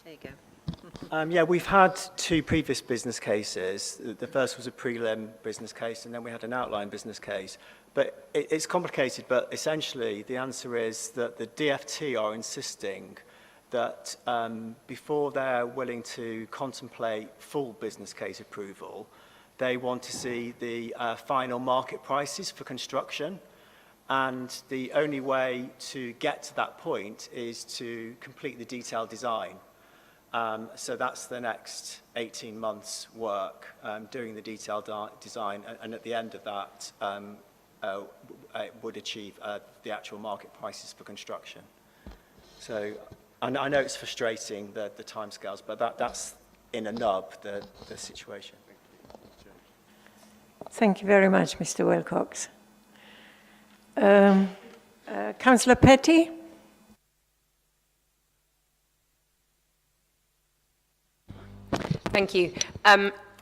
Speaker 16: There you go.
Speaker 6: Yeah, we've had two previous business cases. The first was a prelim business case, and then we had an outline business case. But it's complicated, but essentially the answer is that the DFT are insisting that before they're willing to contemplate full business case approval, they want to see the final market prices for construction. And the only way to get to that point is to complete the detailed design. So that's the next 18 months work, doing the detailed design, and at the end of that, it would achieve the actual market prices for construction. So I know it's frustrating, the timescales, but that's in a nub, the situation.
Speaker 1: Thank you very much, Mr. Wilcox. Councillor Petty?
Speaker 15: Thank you.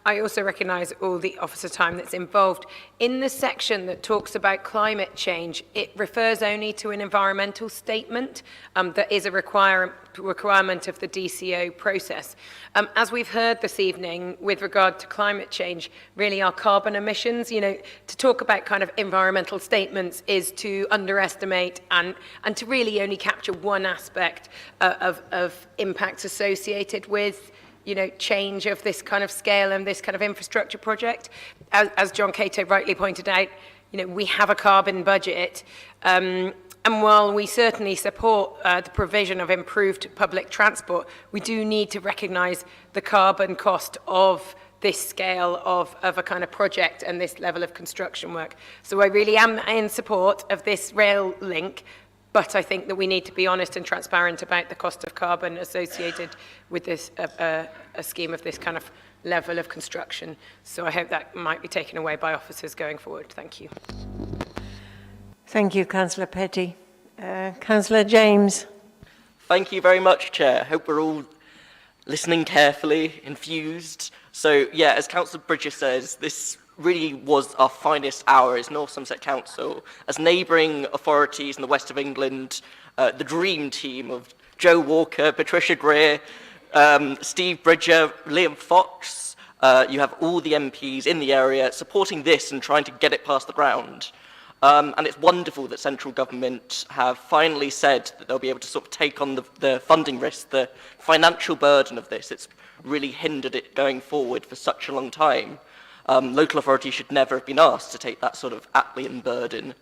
Speaker 15: I also recognise all the officer time that's involved. In the section that talks about climate change, it refers only to an environmental statement that is a requirement of the DCO process. As we've heard this evening with regard to climate change, really our carbon emissions, to talk about kind of environmental statements is to underestimate and to really only capture one aspect of impacts associated with change of this kind of scale and this kind of infrastructure project. As John Cato rightly pointed out, we have a carbon budget. And while we certainly support the provision of improved public transport, we do need to recognise the carbon cost of this scale of a kind of project and this level of construction work. So I really am in support of this rail link, but I think that we need to be honest and transparent about the cost of carbon associated with this a scheme of this kind of level of construction. So I hope that might be taken away by officers going forward. Thank you.
Speaker 1: Thank you, Councillor Petty. Councillor James.
Speaker 3: Thank you very much, Chair. Hope we're all listening carefully, infused. So, yeah, as Councillor Bridger says, this really was our finest hour as North Somerset Council, as neighbouring authorities in the west of England, the dream team of Joe Walker, Patricia Greer, Steve Bridger, Liam Fox. You have all the MPs in the area supporting this and trying to get it past the ground. And it's wonderful that central government have finally said that they'll be able to sort of take on the funding risk, the financial burden of this. It's really hindered it going forward for such a long time. Local authorities should never have been asked to take that sort of Atlian burden.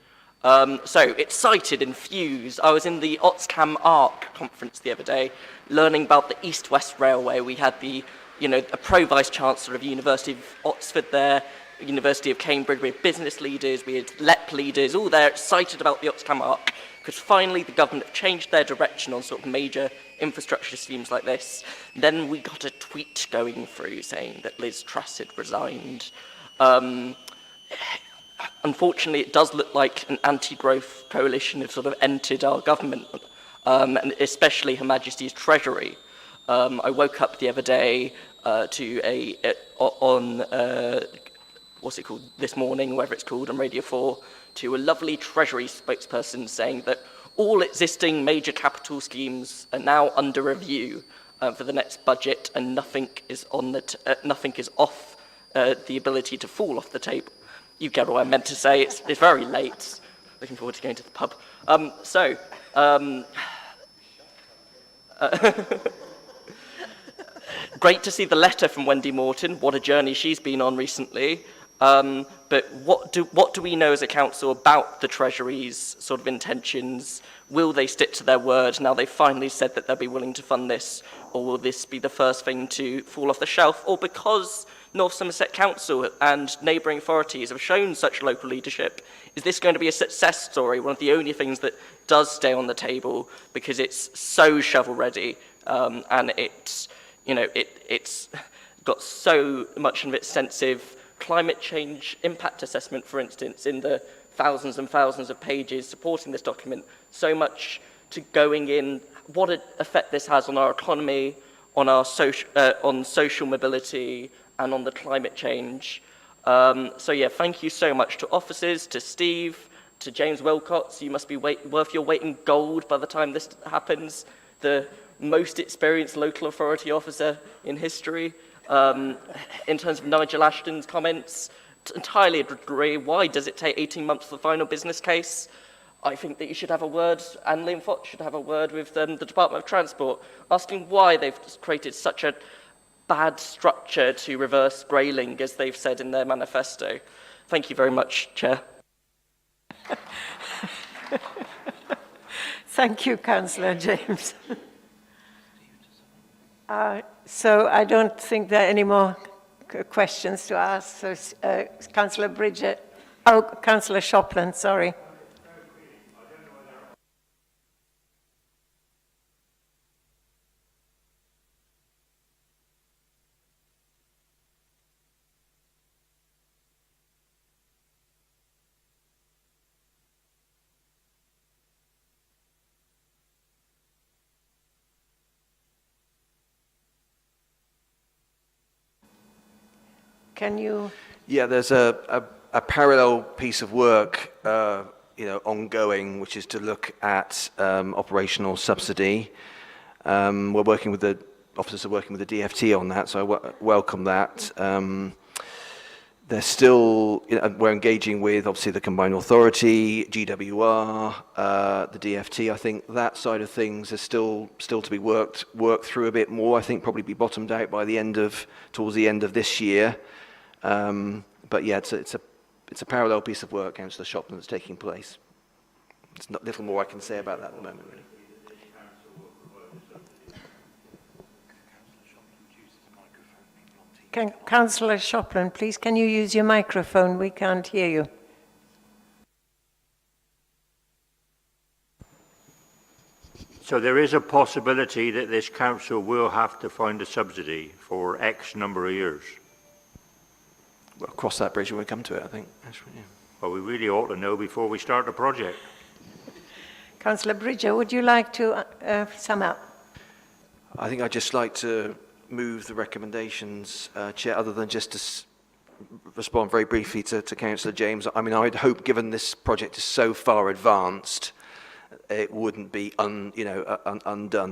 Speaker 3: So it's cited in Fuse. I was in the Oxcam ARC conference the other day, learning about the East-West Railway. We had the, a pro-vice chancellor of University of Oxford there, University of Cambridge. We had business leaders, we had LEP leaders, all there excited about the Oxcam ARC, because finally the government have changed their direction on sort of major infrastructure schemes like this. Then we got a tweet going through saying that Liz Truss had resigned. Unfortunately, it does look like an anti-growth coalition has sort of entered our government, and especially Her Majesty's Treasury. I woke up the other day what's it called, This Morning, whatever it's called, on Radio 4, to a lovely Treasury spokesperson saying that all existing major capital schemes are now under review for the next budget, and nothing is off the ability to fall off the table. You get what I meant to say. It's very late. Looking forward to going to the pub. Great to see the letter from Wendy Morton. What a journey she's been on recently. But what do we know as a council about the Treasury's sort of intentions? Will they stick to their word now they've finally said that they'll be willing to fund this? Or will this be the first thing to fall off the shelf? Or because North Somerset Council and neighbouring authorities have shown such local leadership, is this going to be a success story, one of the only things that does stay on the table because it's so shovel-ready and it's got so much of extensive climate change impact assessment, for instance, in the thousands and thousands of pages supporting this document, so much to going in, what effect this has on our economy, on our social mobility, and on the climate change. So yeah, thank you so much to officers, to Steve, to James Wilcox. You must be worth your weight in gold by the time this happens. The most experienced local authority officer in history. In terms of Nigel Ashton's comments, entirely agree. Why does it take 18 months for the final business case? I think that you should have a word, and Liam Fox should have a word with the Department of Transport, asking why they've created such a bad structure to reverse greyling, as they've said in their manifesto. Thank you very much, Chair.
Speaker 1: Thank you, Councillor James. So I don't think there are any more questions to ask. So Councillor Bridger, Councillor Shopland, sorry. can you...
Speaker 18: Yeah, there's a parallel piece of work, ongoing, which is to look at operational subsidy. We're working with the officers are working with the DFT on that, so I welcome that. There's still, we're engaging with obviously the Combined Authority, GWR, the DFT. I think that side of things is still to be worked through a bit more. I think probably be bottomed out by towards the end of this year. But yeah, it's a parallel piece of work, Councillor Shopland, that's taking place. There's not little more I can say about that at the moment, really.
Speaker 1: Councillor Shopland, please, can you use your microphone? We can't hear you.
Speaker 7: So there is a possibility that this council will have to find a subsidy for X number of years.
Speaker 18: We'll cross that bridge when we come to it, I think. Yeah.
Speaker 7: Well, we really ought to know before we start the project.
Speaker 1: Councillor Bridger, would you like to sum up?
Speaker 18: I think I'd just like to move the recommendations, Chair, other than just to respond very briefly to Councillor James. I mean, I'd hope, given this project is so far advanced, it wouldn't be undone.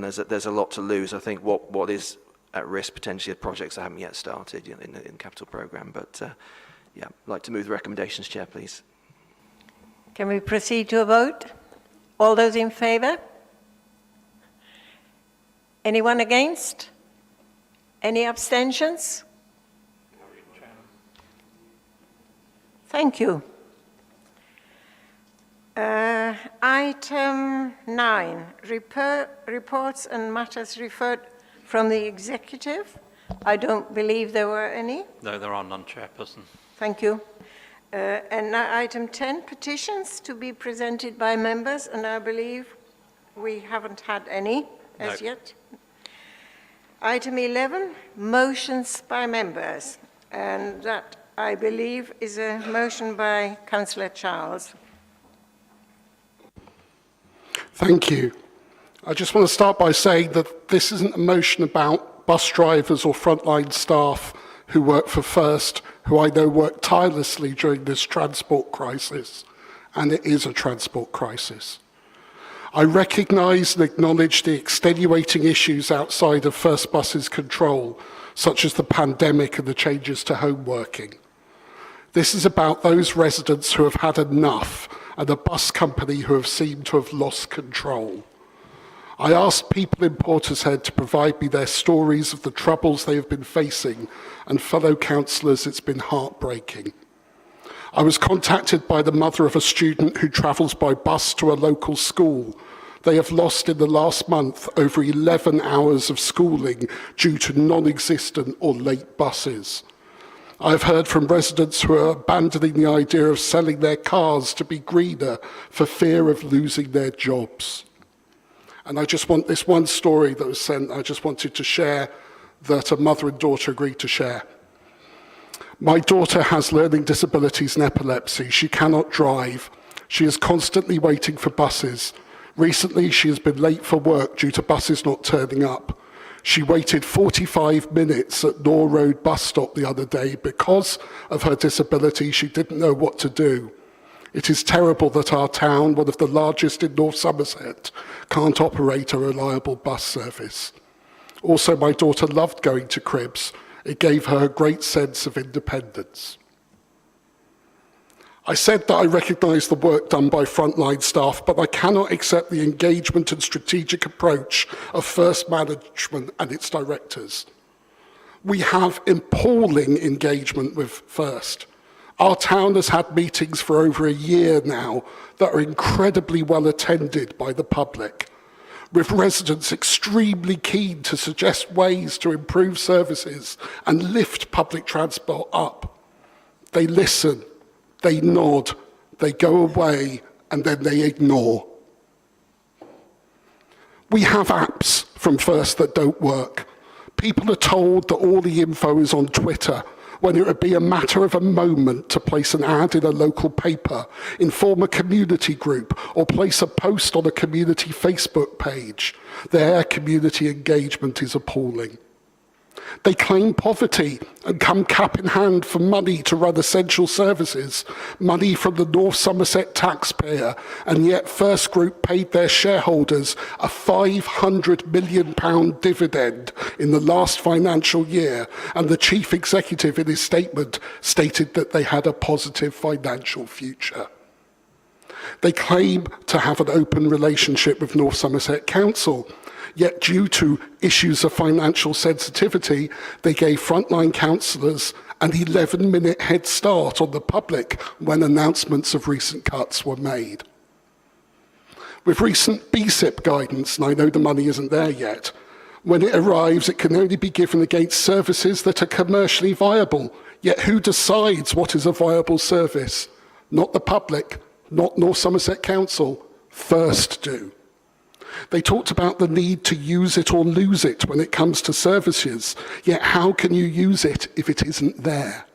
Speaker 18: There's a lot to lose. I think what is at risk potentially are projects that haven't yet started in the capital programme. But yeah, I'd like to move the recommendations, Chair, please.
Speaker 1: Can we proceed to a vote? All those in favour? Anyone against? Any abstentions? Thank you. Item 9, reports and matters referred from the executive. I don't believe there were any.
Speaker 4: No, there are none, Chairperson.
Speaker 1: Thank you. And item 10, petitions to be presented by members, and I believe we haven't had any as yet. Item 11, motions by members, and that, I believe, is a motion by Councillor Charles.
Speaker 2: Thank you. I just want to start by saying that this isn't a motion about bus drivers or frontline staff who work for First, who I know work tirelessly during this transport crisis, and it is a transport crisis. I recognise and acknowledge the extenuating issues outside of First Bus's control, such as the pandemic and the changes to home working. This is about those residents who have had enough and a bus company who have seemed to have lost control. I asked people in Portishead to provide me their stories of the troubles they have been facing, and fellow councillors, it's been heartbreaking. I was contacted by the mother of a student who travels by bus to a local school. They have lost in the last month over 11 hours of schooling due to non-existent or late buses. I've heard from residents who are abandoning the idea of selling their cars to be greener for fear of losing their jobs. And I just want this one story that was sent, I just wanted to share, that a mother and daughter agreed to share. My daughter has learning disabilities and epilepsy. She cannot drive. She is constantly waiting for buses. Recently, she has been late for work due to buses not turning up. She waited 45 minutes at Nor Road bus stop the other day because of her disability. She didn't know what to do. It is terrible that our town, one of the largest in North Somerset, can't operate a reliable bus service. Also, my daughter loved going to Cribs. It gave her a great sense of independence. I said that I recognise the work done by frontline staff, but I cannot accept the engagement and strategic approach of First Management and its directors. We have appalling engagement with First. Our town has had meetings for over a year now that are incredibly well attended by the public, with residents extremely keen to suggest ways to improve services and lift public transport up. They listen, they nod, they go away, and then they ignore. We have apps from First that don't work. People are told that all the info is on Twitter, when it would be a matter of a moment to place an ad in a local paper, inform a community group, or place a post on a community Facebook page. Their community engagement is appalling. They claim poverty and come cap in hand for money to run essential services, money from the North Somerset taxpayer, and yet First Group paid their shareholders a £500 million dividend in the last financial year, and the chief executive in his statement stated that they had a positive financial future. They claim to have an open relationship with North Somerset Council, yet due to issues of financial sensitivity, they gave frontline councillors an 11-minute head start on the public when announcements of recent cuts were made. With recent BSIP guidance, and I know the money isn't there yet, when it arrives, it can only be given against services that are commercially viable. Yet who decides what is a viable service? Not the public, not North Somerset Council. First do. They talked about the need to use it or lose it when it comes to services, yet how can you use it if it isn't there?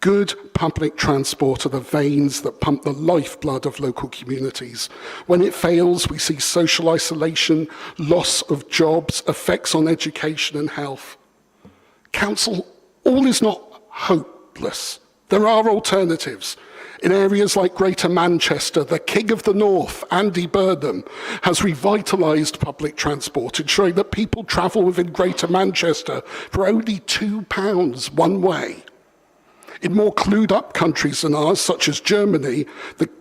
Speaker 2: Good public transport are the veins that pump the lifeblood of local communities. When it fails, we see social isolation, loss of jobs, effects on education and health. Council, all is not hopeless. There are alternatives. In areas like Greater Manchester, the King of the North, Andy Burnham, has revitalised public transport, ensuring that people travel within Greater Manchester for only £2 one way. In more clued-up countries than ours, such as Germany,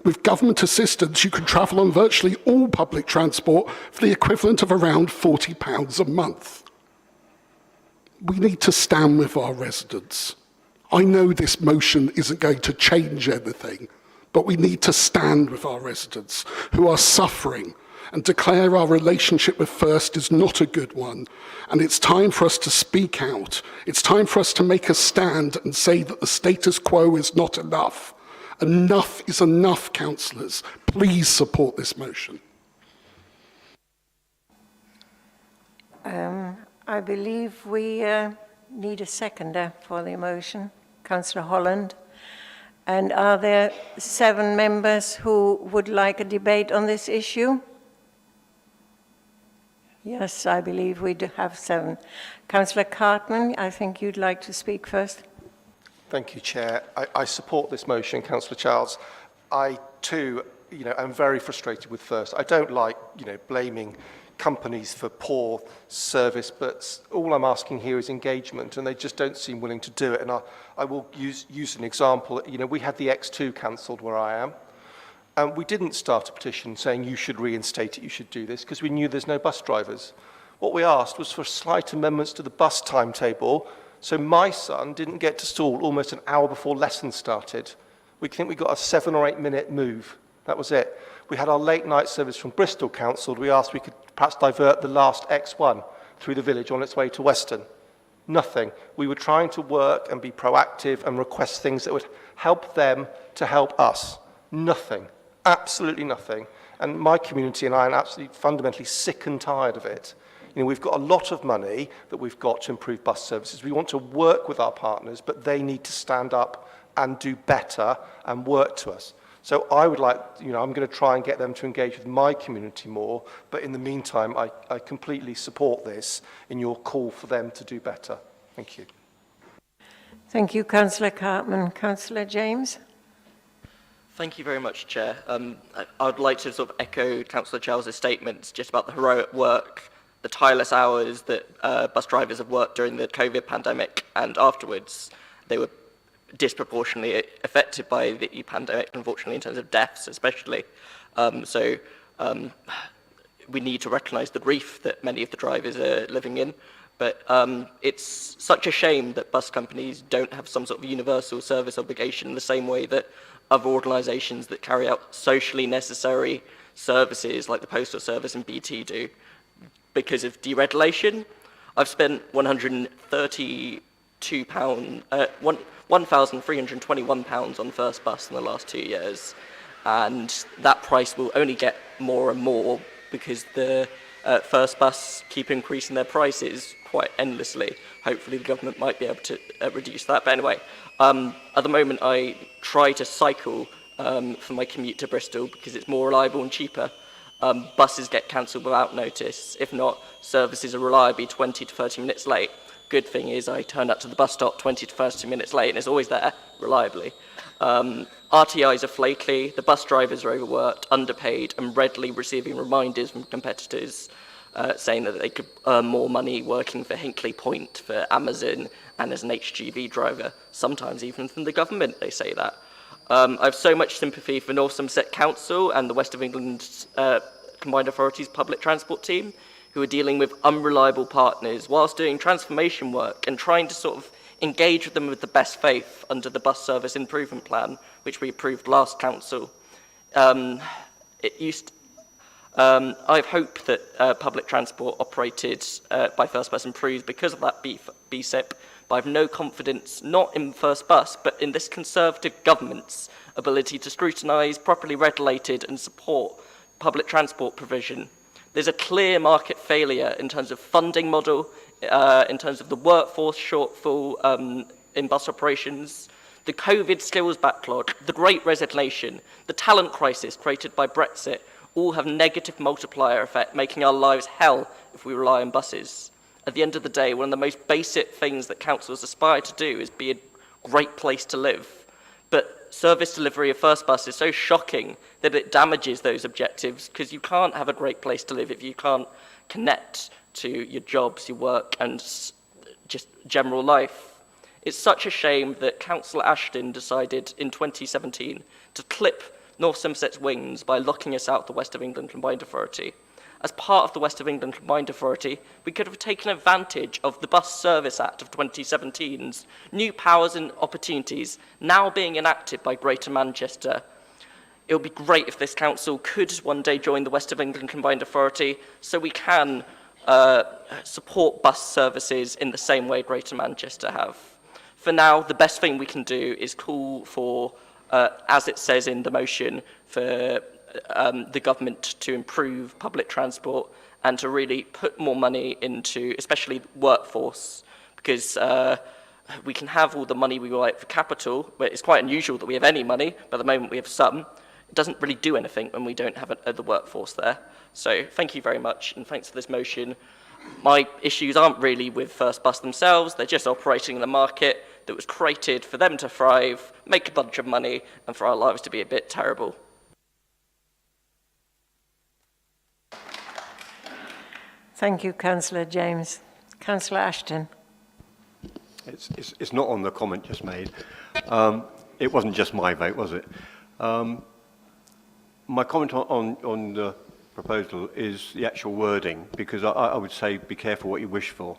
Speaker 2: with government assistance, you can travel on virtually all public transport for the equivalent of around £40 a month. We need to stand with our residents. I know this motion isn't going to change anything, but we need to stand with our residents who are suffering and declare our relationship with First is not a good one. And it's time for us to speak out. It's time for us to make a stand and say that the status quo is not enough. Enough is enough, councillors. Please support this motion.
Speaker 1: I believe we need a seconder for the motion. Councillor Holland. And are there 7 members who would like a debate on this issue? Yes, I believe we do have 7. Councillor Cartman, I think you'd like to speak first.
Speaker 14: Thank you, Chair. I support this motion, Councillor Charles. I too, am very frustrated with First. I don't like, blaming companies for poor service, but all I'm asking here is engagement, and they just don't seem willing to do it. And I will use an example. We had the X2 cancelled where I am, and we didn't start a petition saying you should reinstate it, you should do this, because we knew there's no bus drivers. What we asked was for slight amendments to the bus timetable, so my son didn't get to school almost an hour before lessons started. We think we got a 7 or 8 minute move. That was it. We had our late night service from Bristol cancelled. We asked we could perhaps divert the last X1 through the village on its way to Weston. Nothing. We were trying to work and be proactive and request things that would help them to help us. Nothing. Absolutely nothing. And my community and I are absolutely fundamentally sick and tired of it. We've got a lot of money that we've got to improve bus services. We want to work with our partners, but they need to stand up and do better and work to us. So I would like, I'm going to try and get them to engage with my community more, but in the meantime, I completely support this in your call for them to do better. Thank you.
Speaker 1: Thank you, Councillor Cartman. Councillor James?
Speaker 3: Thank you very much, Chair. I'd like to sort of echo Councillor Charles's statements just about the heroic work, the tireless hours that bus drivers have worked during the COVID pandemic and afterwards. They were disproportionately affected by the pandemic, unfortunately, in terms of deaths especially. We need to recognise the grief that many of the drivers are living in. But it's such a shame that bus companies don't have some sort of universal service obligation in the same way that other organisations that carry out socially necessary services like the Postal Service and BT do. Because of deregulation, I've spent £1,321 on First Bus in the last 2 years, and that price will only get more and more because the First Bus keep increasing their prices quite endlessly. Hopefully the government might be able to reduce that. But anyway, at the moment I try to cycle for my commute to Bristol because it's more reliable and cheaper. Buses get cancelled without notice. If not, services are reliably 20 to 30 minutes late. Good thing is I turned up to the bus stop 20 to 30 minutes late and it's always there, reliably. RTIs are flaky, the bus drivers are overworked, underpaid, and readily receiving reminders from competitors saying that they could earn more money working for Hinkley Point, for Amazon, and as an HGV driver, sometimes even from the government, they say that. I have so much sympathy for North Somerset Council and the West of England Combined Authorities public transport team, who are dealing with unreliable partners whilst doing transformation work and trying to sort of engage with them with the best faith under the bus service improvement plan, which we approved last council. I have hope that public transport operated by First Bus improves because of that BSIP, but I have no confidence, not in First Bus, but in this Conservative government's ability to scrutinise, properly regulated and support public transport provision. There's a clear market failure in terms of funding model, in terms of the workforce shortfall in bus operations, the COVID skills backlog, the great resignation, the talent crisis created by Brexit, all have negative multiplier effect, making our lives hell if we rely on buses. At the end of the day, one of the most basic things that councils aspire to do is be a great place to live. But service delivery of First Bus is so shocking that it damages those objectives, because you can't have a great place to live if you can't connect to your jobs, your work, and just general life. It's such a shame that Councillor Ashton decided in 2017 to clip North Somerset's wings by locking us out the West of England Combined Authority. As part of the West of England Combined Authority, we could have taken advantage of the Bus Service Act of 2017's new powers and opportunities now being enacted by Greater Manchester. It would be great if this council could one day join the West of England Combined Authority so we can support bus services in the same way Greater Manchester have. For now, the best thing we can do is call for, as it says in the motion, for the government to improve public transport and to really put more money into, especially workforce, because we can have all the money we like for capital, but it's quite unusual that we have any money, but at the moment we have some. It doesn't really do anything when we don't have the workforce there. So thank you very much, and thanks for this motion. My issues aren't really with First Bus themselves, they're just operating in a market that was created for them to thrive, make a bunch of money, and for our lives to be a bit terrible.
Speaker 1: Thank you, Councillor James. Councillor Ashton.
Speaker 11: It's not on the comment just made. It wasn't just my vote, was it? My comment on the proposal is the actual wording, because I would say be careful what you wish for,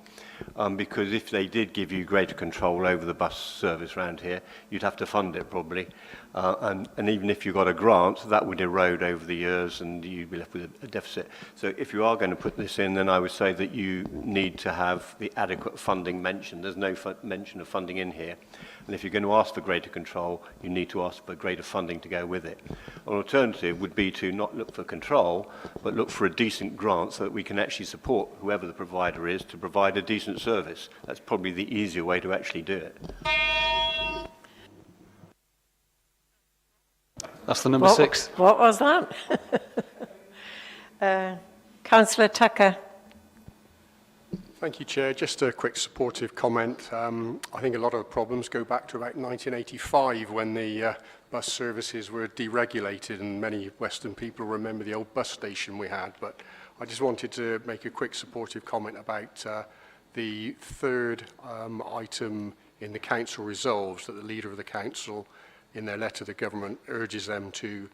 Speaker 11: because if they did give you greater control over the bus service around here, you'd have to fund it probably, and even if you got a grant, that would erode over the years and you'd be left with a deficit. So if you are going to put this in, then I would say that you need to have the adequate funding mentioned. There's no mention of funding in here. And if you're going to ask for greater control, you need to ask for greater funding to go with it. An alternative would be to not look for control, but look for a decent grant so that we can actually support whoever the provider is to provide a decent service. That's probably the easier way to actually do it.
Speaker 8: That's the number 6.
Speaker 1: What was that? Councillor Tucker.
Speaker 13: Thank you, Chair. Just a quick supportive comment. I think a lot of the problems go back to about 1985 when the bus services were deregulated, and many Western people remember the old bus station we had. But I just wanted to make a quick supportive comment about the third item in the Council resolves, that the Leader of the Council, in their letter to the Government, urges them to,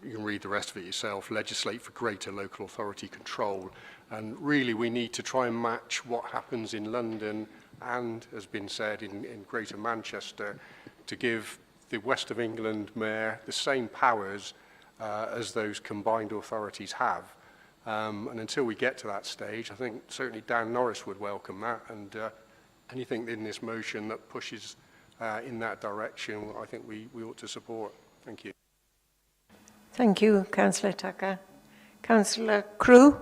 Speaker 13: you can read the rest of it yourself, legislate for greater local authority control. And really we need to try and match what happens in London and, has been said, in Greater Manchester, to give the West of England Mayor the same powers as those combined authorities have. And until we get to that stage, I think certainly Dan Norris would welcome that, and anything in this motion that pushes in that direction, I think we ought to support. Thank you.
Speaker 1: Thank you, Councillor Tucker. Councillor Crew.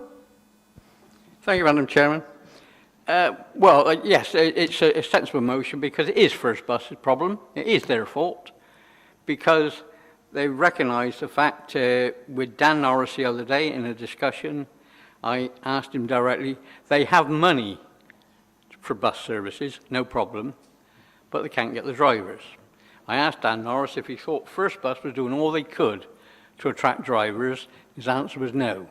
Speaker 5: Thank you, Madam Chairman. Yes, it's a sensible motion because it is First Bus's problem. It is their fault because they recognise the fact with Dan Norris the other day in a discussion, I asked him directly, they have money for bus services, no problem, but they can't get the drivers. I asked Dan Norris if he thought First Bus was doing all they could to attract drivers. His answer was no.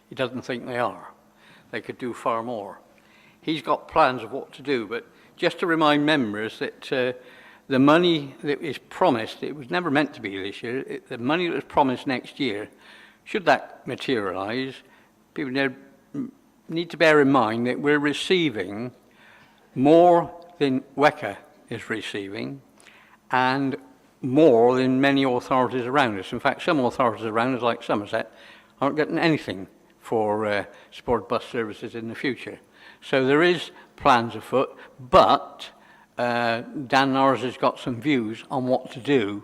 Speaker 5: He doesn't think they are. They could do far more. He's got plans of what to do, but just to remind members that the money that is promised, it was never meant to be this year, the money that was promised next year, should that materialise, people need to bear in mind that we're receiving more than WECA is receiving and more than many authorities around us. In fact, some authorities around us, like Somerset, aren't getting anything for support bus services in the future. So there is plans afoot, but Dan Norris has got some views on what to do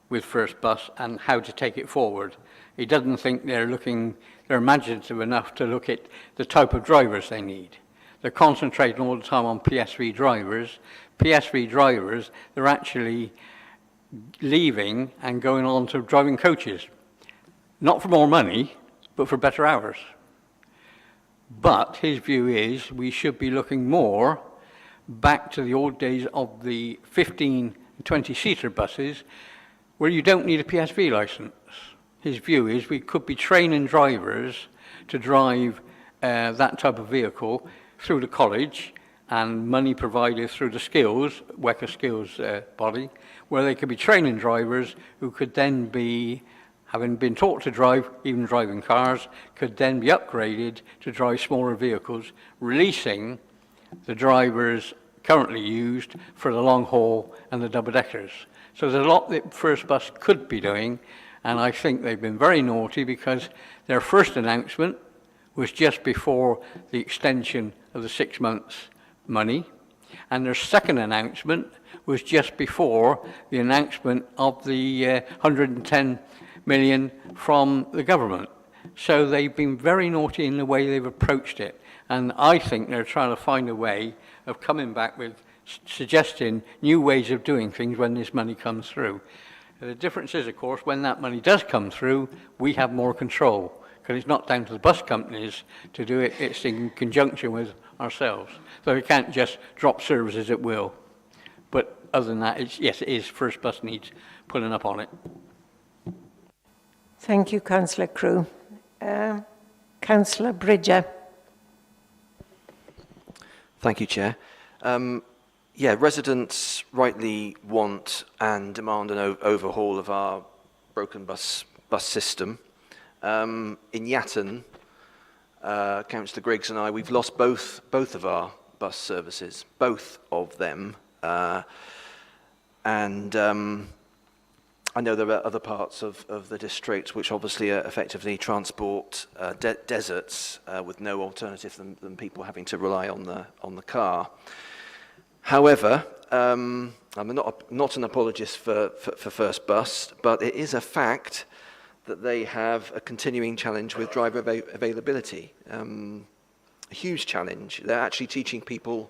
Speaker 5: with First Bus and how to take it forward. He doesn't think they're imaginative enough to look at the type of drivers they need. They're concentrating all the time on PSV drivers. PSV drivers, they're actually leaving and going on to driving coaches. Not for more money, but for better hours. But his view is we should be looking more back to the old days of the 15 and 20-seater buses where you don't need a PSV licence. His view is we could be training drivers to drive that type of vehicle through the college and money provided through the skills, WECA skills body, where they could be training drivers who could then be, having been taught to drive, even driving cars, could then be upgraded to drive smaller vehicles, releasing the drivers currently used for the long haul and the double-deckers. So there's a lot that First Bus could be doing, and I think they've been very naughty because their first announcement was just before the extension of the 6 months money, and their second announcement was just before the announcement of the 110 million from the government. So they've been very naughty in the way they've approached it, and I think they're trying to find a way of coming back with suggesting new ways of doing things when this money comes through. The difference is, of course, when that money does come through, we have more control, because it's not down to the bus companies to do it, it's in conjunction with ourselves. So we can't just drop services at will. But other than that, yes, it is First Bus needs pulling up on it.
Speaker 1: Thank you, Councillor Crew. Councillor Bridger.
Speaker 18: Thank you, Chair. Yeah, residents rightly want and demand an overhaul of our broken bus system. In Yatton, Councillor Griggs and I, we've lost both of our bus services, both of them. I know there are other parts of the district which obviously are effectively transport deserts with no alternative than people having to rely on the car. However, I'm not an apologist for First Bus, but it is a fact that they have a continuing challenge with driver availability. A huge challenge. They're actually teaching people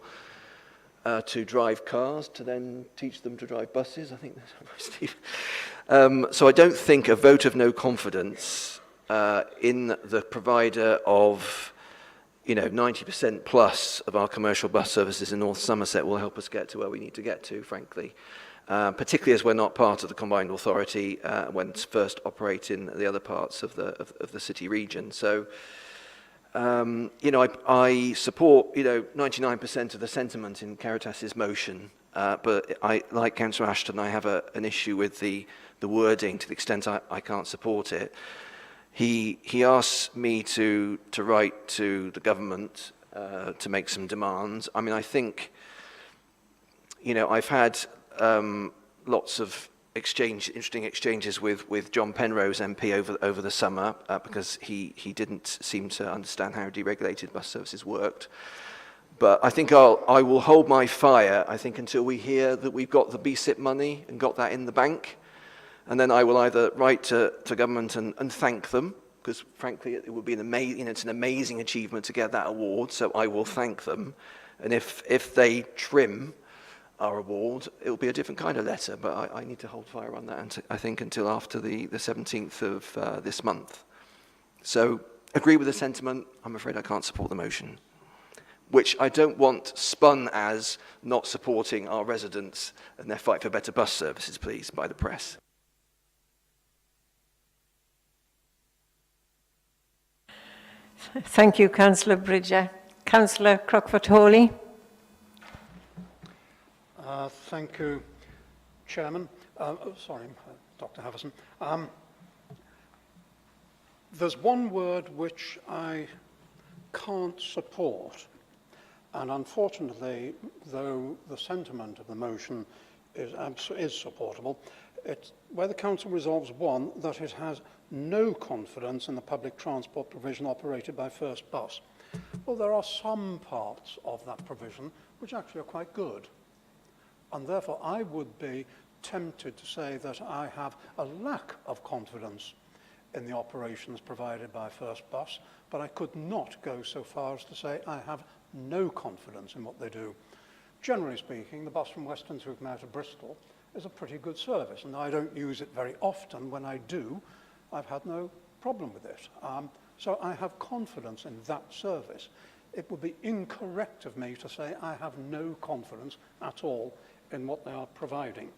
Speaker 18: to drive cars, to then teach them to drive buses. I think that's right, Steve. So I don't think a vote of no confidence in the provider of 90% plus of our commercial bus services in North Somerset will help us get to where we need to get to, frankly. Particularly as we're not part of the combined authority when it's first operate in the other parts of the city region. So, I support 99% of the sentiment in Caritas's motion, but like Councillor Ashton, I have an issue with the wording to the extent I can't support it. He asked me to write to the government to make some demands. I mean, I think, I've had lots of interesting exchanges with John Penrose MP over the summer because he didn't seem to understand how deregulated bus services worked. But I think I will hold my fire, I think, until we hear that we've got the BSIP money and got that in the bank. And then I will either write to government and thank them, because frankly it would be it's an amazing achievement to get that award, so I will thank them. And if they trim our award, it will be a different kind of letter, but I need to hold fire on that, I think, until after the 17th of this month. So, agree with the sentiment. I'm afraid I can't support the motion. which I don't want spun as not supporting our residents and their fight for better bus services, please, by the press.
Speaker 1: Thank you, Councillor Bridger. Councillor Crockford-Hawley.
Speaker 19: Thank you, Chairman. Dr. Havison. There's one word which I can't support, and unfortunately, though the sentiment of the motion is supportable, it's where the Council resolves, one, that it has no confidence in the public transport provision operated by First Bus. Well, there are some parts of that provision which actually are quite good, and therefore I would be tempted to say that I have a lack of confidence in the operations provided by First Bus, but I could not go so far as to say I have no confidence in what they do. Generally speaking, the bus from Weston-super-Mare to Bristol is a pretty good service, and I don't use it very often. When I do, I've had no problem with it. So I have confidence in that service. It would be incorrect of me to say I have no confidence at all in what they are providing.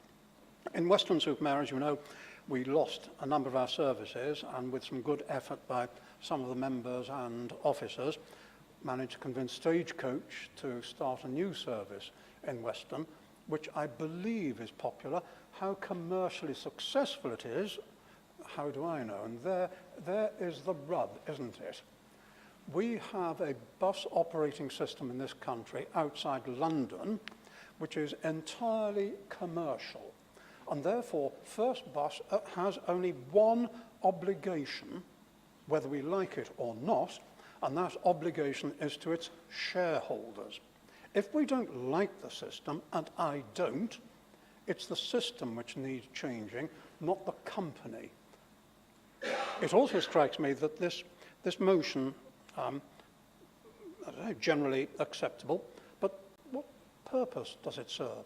Speaker 19: In Weston-super-Mare, as you know, we lost a number of our services, and with some good effort by some of the members and officers, managed to convince Stagecoach to start a new service in Weston, which I believe is popular. How commercially successful it is, how do I know? And there is the rub, isn't it? We have a bus operating system in this country outside London, which is entirely commercial. And therefore, First Bus has only one obligation, whether we like it or not, and that obligation is to its shareholders. If we don't like the system, and I don't, it's the system which needs changing, not the company. It also strikes me that this motion, I don't know, generally acceptable, but what purpose does it serve?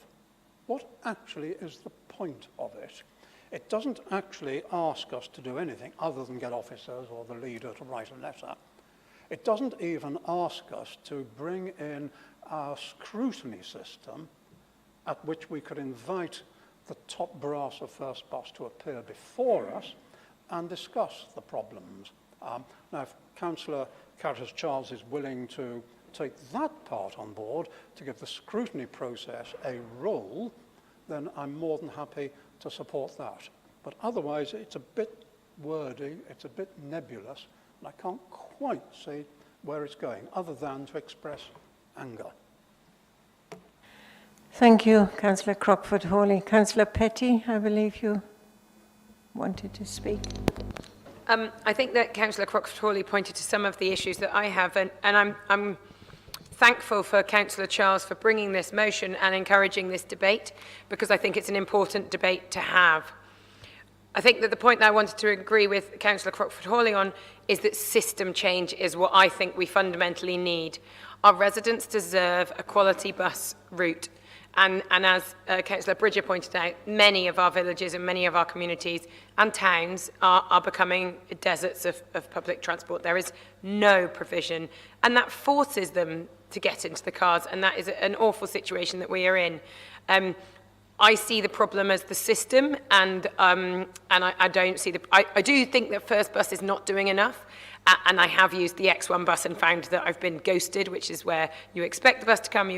Speaker 19: What actually is the point of it? It doesn't actually ask us to do anything other than get officers or the leader to write a letter. It doesn't even ask us to bring in our scrutiny system at which we could invite the top brass of First Bus to appear before us and discuss the problems. Now, if Councillor Carruthers-Charles is willing to take that part on board to give the scrutiny process a role, then I'm more than happy to support that. But otherwise, it's a bit wordy, it's a bit nebulous, and I can't quite see where it's going, other than to express anger.
Speaker 1: Thank you, Councillor Crockford-Hawley. Councillor Petty, I believe you wanted to speak.
Speaker 15: I think that Councillor Crockford-Hawley pointed to some of the issues that I have, and I'm thankful for Councillor Charles for bringing this motion and encouraging this debate, because I think it's an important debate to have. I think that the point that I wanted to agree with Councillor Crockford-Hawley on is that system change is what I think we fundamentally need. Our residents deserve a quality bus route. And as Councillor Bridger pointed out, many of our villages and many of our communities and towns are becoming deserts of public transport. There is no provision, and that forces them to get into the cars, and that is an awful situation that we are in. I see the problem as the system, and I don't see I do think that First Bus is not doing enough. And I have used the X1 bus and found that I've been ghosted, which is where you expect the bus to come,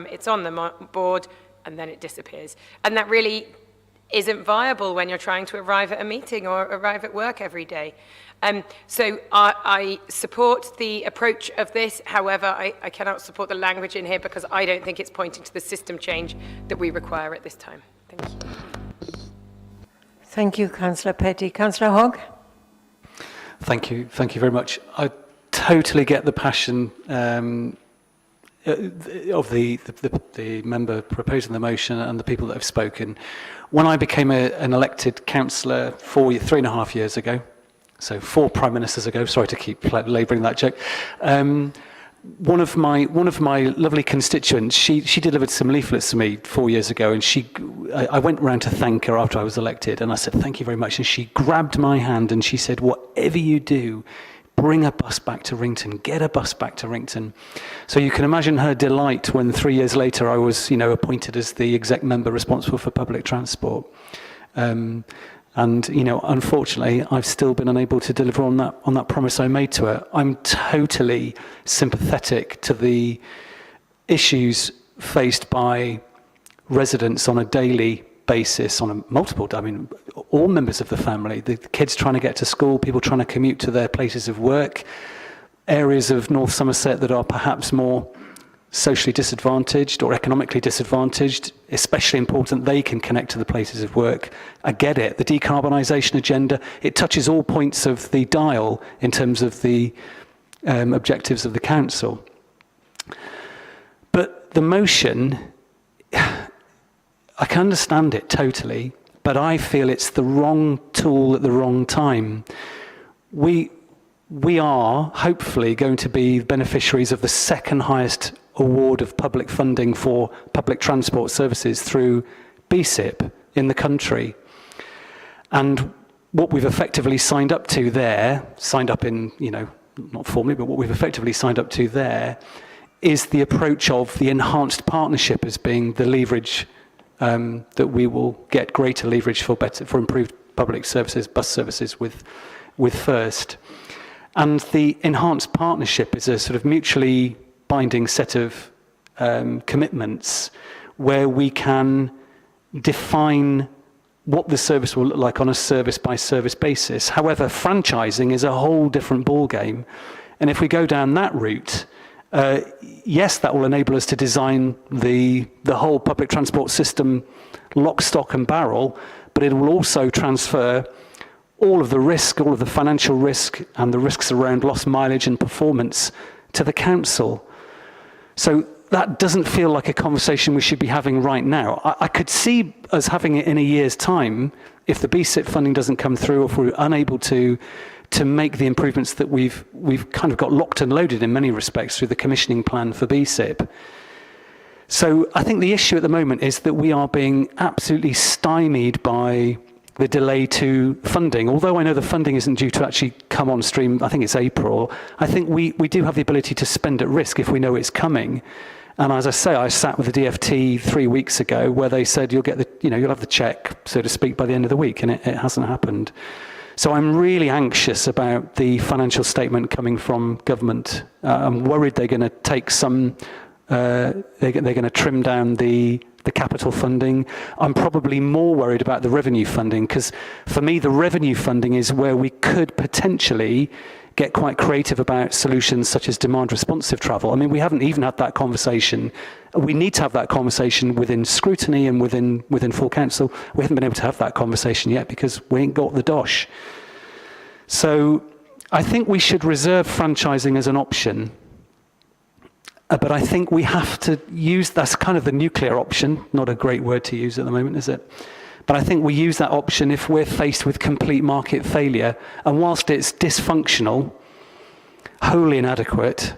Speaker 15: it's on the board, and then it disappears. And that really isn't viable when you're trying to arrive at a meeting or arrive at work every day. So I support the approach of this. However, I cannot support the language in here because I don't think it's pointing to the system change that we require at this time. Thank you.
Speaker 1: Thank you, Councillor Petty. Councillor Hogg?
Speaker 8: Thank you very much. I totally get the passion of the member proposing the motion and the people that have spoken. When I became an elected councillor 3.5 years ago, so 4 prime ministers ago, sorry to keep labouring that joke, one of my lovely constituents, she delivered some leaflets to me 4 years ago, and I went round to thank her after I was elected, and I said, thank you very much, and she grabbed my hand and she said, whatever you do, bring a bus back to Rington, get a bus back to Rington. So you can imagine her delight when 3 years later I was, appointed as the exec member responsible for public transport. And, unfortunately, I've still been unable to deliver on that promise I made to her. I'm totally sympathetic to the issues faced by residents on a daily basis, all members of the family, the kids trying to get to school, people trying to commute to their places of work, areas of North Somerset that are perhaps more socially disadvantaged or economically disadvantaged, especially important they can connect to the places of work. I get it. The decarbonisation agenda, it touches all points of the dial in terms of the objectives of the council. But the motion, I can understand it totally, but I feel it's the wrong tool at the wrong time. We are hopefully going to be beneficiaries of the second highest award of public funding for public transport services through BSIP in the country. And what we've effectively signed up to there, not formally, but what we've effectively signed up to there is the approach of the enhanced partnership as being the leverage that we will get greater leverage for improved public services, bus services with First. And the enhanced partnership is a sort of mutually binding set of commitments where we can define what the service will look like on a service-by-service basis. However, franchising is a whole different ballgame. And if we go down that route, yes, that will enable us to design the whole public transport system lock, stock and barrel, but it will also transfer all of the risk, all of the financial risk and the risks around lost mileage and performance to the council. So that doesn't feel like a conversation we should be having right now. I could see us having it in a year's time if the BSIP funding doesn't come through, or if we're unable to make the improvements that we've kind of got locked and loaded in many respects through the commissioning plan for BSIP. So I think the issue at the moment is that we are being absolutely stymied by the delay to funding. Although I know the funding isn't due to actually come on stream, I think it's April, I think we do have the ability to spend at risk if we know it's coming. And as I say, I sat with the DFT 3 weeks ago where they said you'll have the check, so to speak, by the end of the week, and it hasn't happened. So I'm really anxious about the financial statement coming from government. I'm worried they're going to take they're going to trim down the capital funding. I'm probably more worried about the revenue funding, because for me, the revenue funding is where we could potentially get quite creative about solutions such as demand responsive travel. I mean, we haven't even had that conversation. We need to have that conversation within scrutiny and within full council. We haven't been able to have that conversation yet because we ain't got the dosh. So I think we should reserve franchising as an option. But I think we have to use, that's kind of the nuclear option, not a great word to use at the moment, is it? But I think we use that option if we're faced with complete market failure. And whilst it's dysfunctional, wholly inadequate,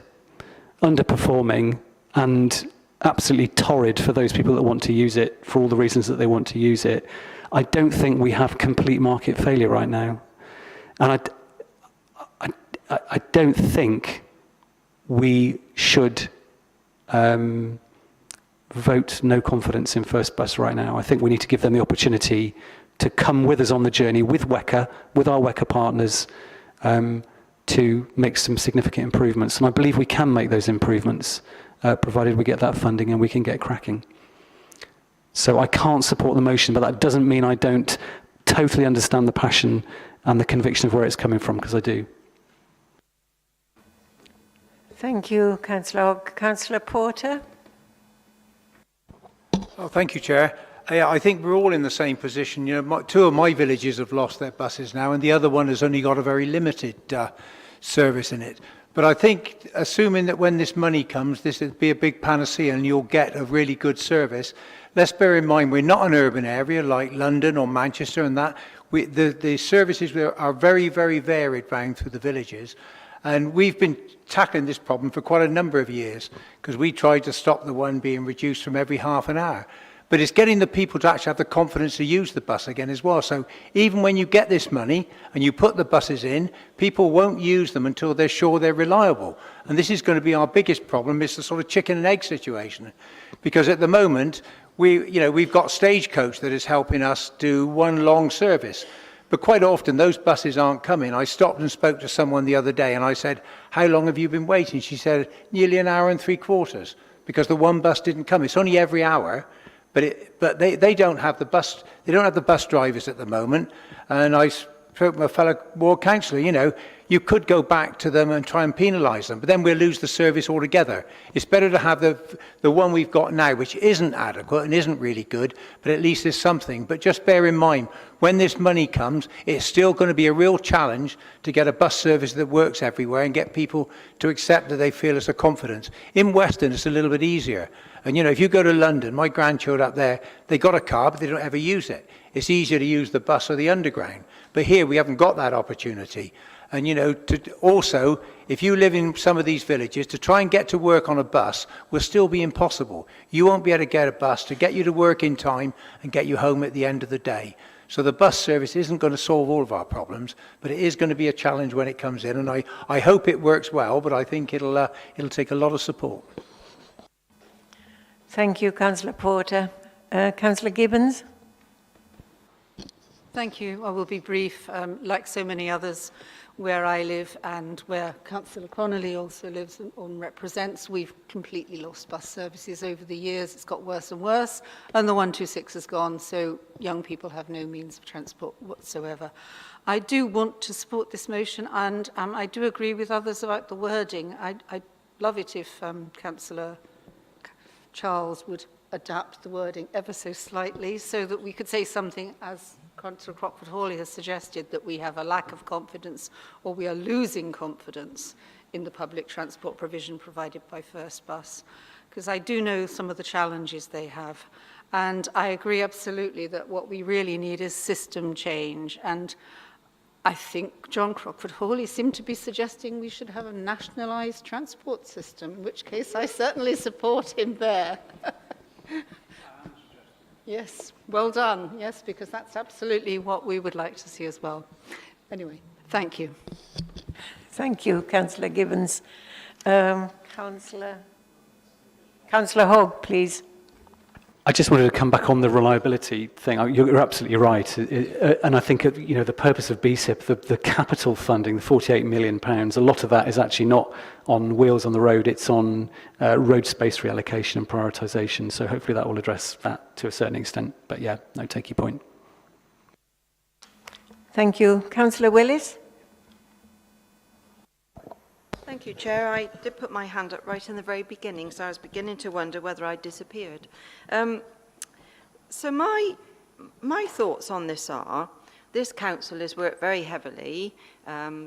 Speaker 8: underperforming, and absolutely torrid for those people that want to use it, for all the reasons that they want to use it, I don't think we have complete market failure right now. And I don't think we should vote no confidence in First Bus right now. I think we need to give them the opportunity to come with us on the journey with WECA, with our WECA partners, to make some significant improvements. And I believe we can make those improvements, provided we get that funding and we can get cracking. So I can't support the motion, but that doesn't mean I don't totally understand the passion and the conviction of where it's coming from, because I do.
Speaker 1: Thank you, Councillor Hogg. Councillor Porter?
Speaker 9: Oh, thank you, Chair. I think we're all in the same position. You know, two of my villages have lost their buses now, and the other one has only got a very limited service in it. But I think, assuming that when this money comes, this will be a big panacea and you'll get a really good service, let's bear in mind we're not an urban area like London or Manchester and that. The services are very, very varied round through the villages. And we've been tackling this problem for quite a number of years, because we tried to stop the one being reduced from every half an hour. but it's getting the people to actually have the confidence to use the bus again as well. So even when you get this money and you put the buses in, people won't use them until they're sure they're reliable. And this is going to be our biggest problem, is the sort of chicken and egg situation. Because at the moment, we've got Stagecoach that is helping us do one long service. But quite often those buses aren't coming. I stopped and spoke to someone the other day and I said, how long have you been waiting? She said, nearly an hour and 3/4, because the one bus didn't come. It's only every hour. But they don't have the bus. They don't have the bus drivers at the moment. And I spoke to a fellow ward councillor. You could go back to them and try and penalise them, but then we'll lose the service altogether. It's better to have the one we've got now, which isn't adequate and isn't really good, but at least there's something. But just bear in mind, when this money comes, it's still going to be a real challenge to get a bus service that works everywhere and get people to accept that they feel it's a confidence. In Western, it's a little bit easier. And if you go to London, my grandchildren up there, they got a car, but they don't ever use it. It's easier to use the bus or the underground. But here, we haven't got that opportunity. And, also, if you live in some of these villages, to try and get to work on a bus will still be impossible. You won't be able to get a bus to get you to work in time and get you home at the end of the day. So the bus service isn't going to solve all of our problems, but it is going to be a challenge when it comes in. And I hope it works well, but I think it'll take a lot of support.
Speaker 1: Thank you, Councillor Porter. Councillor Gibbons?
Speaker 10: Thank you. I will be brief. Like so many others, where I live and where Councillor Connolly also lives and represents, we've completely lost bus services over the years. It's got worse and worse, and the 126 has gone, so young people have no means of transport whatsoever. I do want to support this motion, and I do agree with others about the wording. I'd love it if Councillor Charles would adapt the wording ever so slightly so that we could say something, as Councillor Crockford-Hawley has suggested, that we have a lack of confidence or we are losing confidence in the public transport provision provided by First Bus, because I do know some of the challenges they have. And I agree absolutely that what we really need is system change. And I think John Crockford-Hawley seemed to be suggesting we should have a nationalised transport system, in which case I certainly support him there. Yes, well done. Yes, because that's absolutely what we would like to see as well. Anyway, thank you.
Speaker 1: Thank you, Councillor Gibbons. Councillor Hogg, please.
Speaker 8: I just wanted to come back on the reliability thing. You're absolutely right. And I think, the purpose of BSIP, the capital funding, the £48 million, a lot of that is actually not on wheels on the road, it's on road space reallocation and prioritisation. So hopefully that will address that to a certain extent. But yeah, no, take your point.
Speaker 1: Thank you. Councillor Willis?
Speaker 16: Thank you, Chair. I did put my hand up right in the very beginning, so I was beginning to wonder whether I'd disappeared. So my thoughts on this are, this council has worked very heavily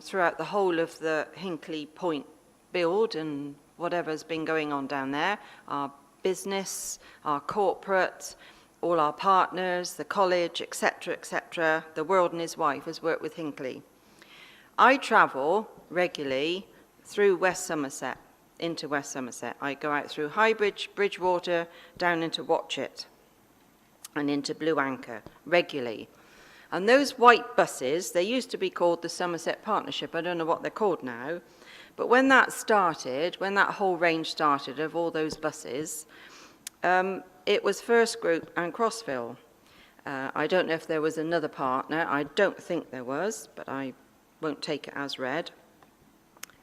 Speaker 16: throughout the whole of the Hinkley Point build and whatever's been going on down there, our business, our corporate, all our partners, the college, etc., the world and his wife has worked with Hinkley. I travel regularly through West Somerset, into West Somerset. I go out through Highbridge, Bridgewater, down into Watchet and into Blue Anchor regularly. And those white buses, they used to be called the Somerset Partnership. I don't know what they're called now. But when that started, when that whole range started of all those buses, it was First Group and Crossville. I don't know if there was another partner. I don't think there was, but I won't take it as read.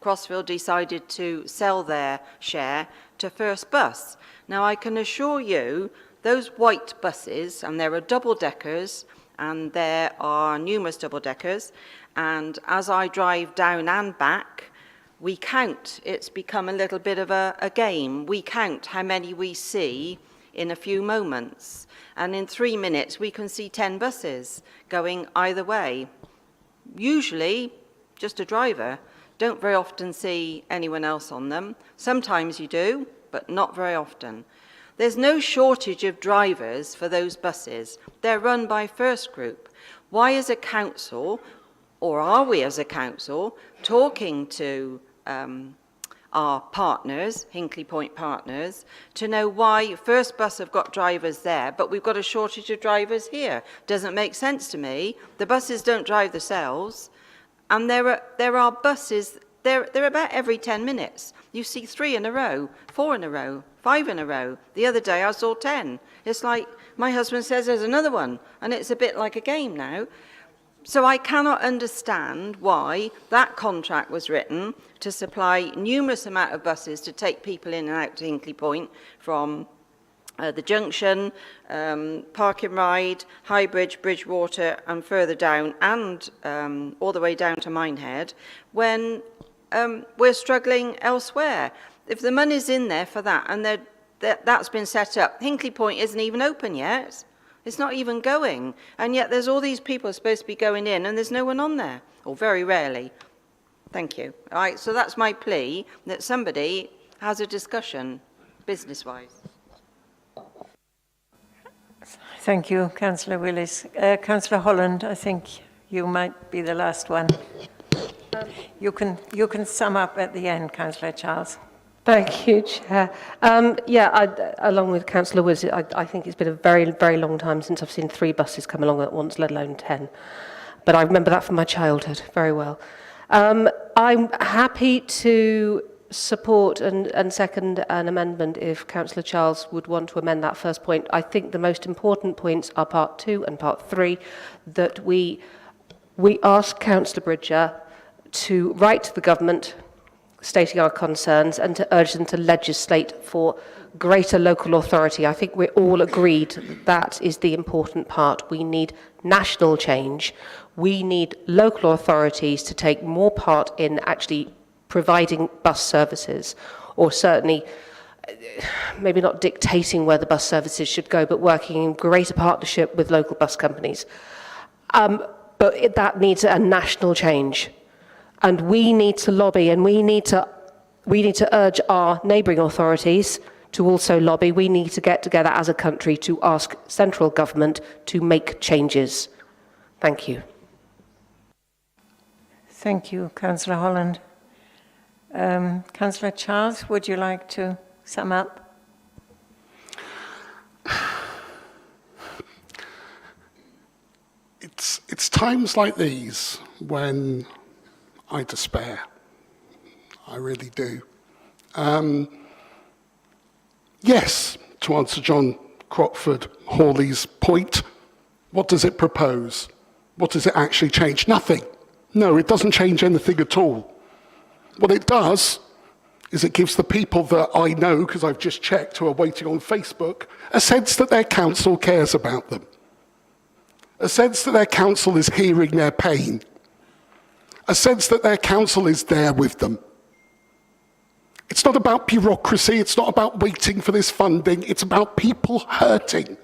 Speaker 16: Crossville decided to sell their share to First Bus. Now, I can assure you, those white buses, and there are double-deckers, and there are numerous double-deckers, and as I drive down and back, we count. It's become a little bit of a game. We count how many we see in a few moments, and in 3 minutes, we can see 10 buses going either way. Usually, just a driver. Don't very often see anyone else on them. Sometimes you do, but not very often. There's no shortage of drivers for those buses. They're run by First Group. Why as a council, or are we as a council, talking to our partners, Hinkley Point partners, to know why First Bus have got drivers there, but we've got a shortage of drivers here. Doesn't make sense to me. The buses don't drive themselves, and there are buses, they're about every 10 minutes. You see 3 in a row, 4 in a row, 5 in a row. The other day I saw 10. It's like, my husband says there's another one, and it's a bit like a game now. So I cannot understand why that contract was written to supply numerous amount of buses to take people in and out to Hinkley Point from the junction, Park and Ride, High Bridge, Bridgewater, and further down, and all the way down to Minehead, when we're struggling elsewhere. If the money's in there for that, and that's been set up, Hinkley Point isn't even open yet. It's not even going. And yet there's all these people supposed to be going in and there's no one on there, or very rarely. Thank you. All right, so that's my plea, that somebody has a discussion, business-wise.
Speaker 1: Thank you, Councillor Willis. Councillor Holland, I think you might be the last one. You can sum up at the end, Councillor Charles.
Speaker 12: Thank you, Chair. Along with Councillor Willis, I think it's been a very, very long time since I've seen 3 buses come along at once, let alone 10. But I remember that from my childhood very well. I'm happy to support and second an amendment if Councillor Charles would want to amend that first point. I think the most important points are part 2 and part 3, that we ask Councillor Bridger to write to the government stating our concerns and to urge them to legislate for greater local authority. I think we're all agreed that is the important part. We need national change. We need local authorities to take more part in actually providing bus services, or certainly maybe not dictating where the bus services should go, but working in greater partnership with local bus companies. But that needs a national change. And we need to lobby, and we need to urge our neighbouring authorities to also lobby. We need to get together as a country to ask central government to make changes. Thank you.
Speaker 1: Thank you, Councillor Holland. Councillor Charles, would you like to sum up?
Speaker 2: It's times like these when I despair. I really do. Yes, to answer John Crockford Hawley's point, what does it propose? What does it actually change? Nothing. No, it doesn't change anything at all. What it does is it gives the people that I know, because I've just checked, who are waiting on Facebook, a sense that their council cares about them. A sense that their council is hearing their pain. A sense that their council is there with them. It's not about bureaucracy, it's not about waiting for this funding, it's about people hurting.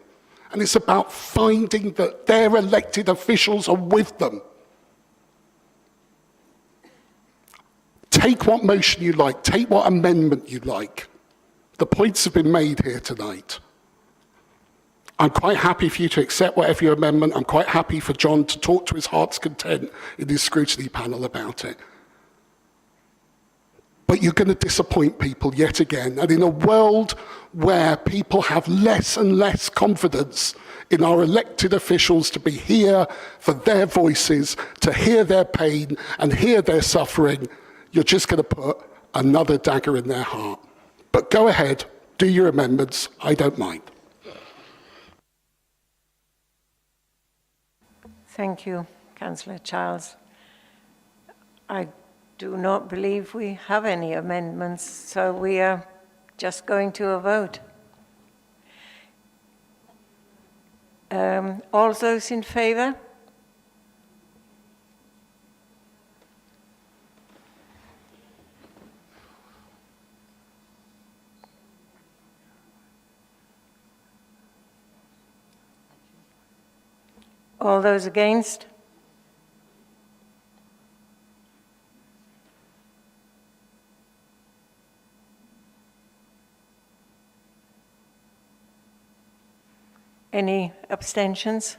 Speaker 2: And it's about finding that their elected officials are with them. Take what motion you like, take what amendment you like. The points have been made here tonight. I'm quite happy for you to accept whatever your amendment. I'm quite happy for John to talk to his heart's content in his scrutiny panel about it. But you're going to disappoint people yet again. And in a world where people have less and less confidence in our elected officials to be here for their voices, to hear their pain and hear their suffering, you're just going to put another dagger in their heart. But go ahead, do your amendments. I don't mind.
Speaker 1: Thank you, Councillor Charles. I do not believe we have any amendments, so we are just going to a vote. All those in favour? All those against? Any abstentions?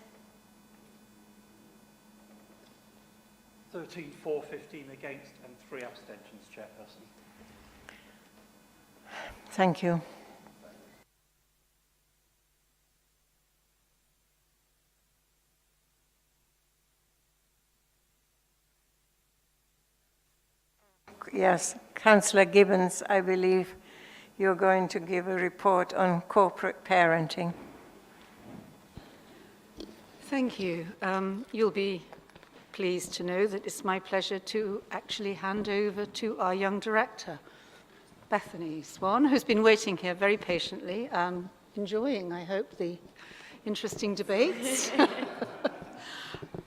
Speaker 4: 13 for, 15 against, and 3 abstentions, Chairperson.
Speaker 1: Thank you. Yes, Councillor Gibbons, I believe you're going to give a report on corporate parenting.
Speaker 10: Thank you. You'll be pleased to know that it's my pleasure to actually hand over to our young director, Bethany Swan, who's been waiting here very patiently, enjoying, I hope, the interesting debates.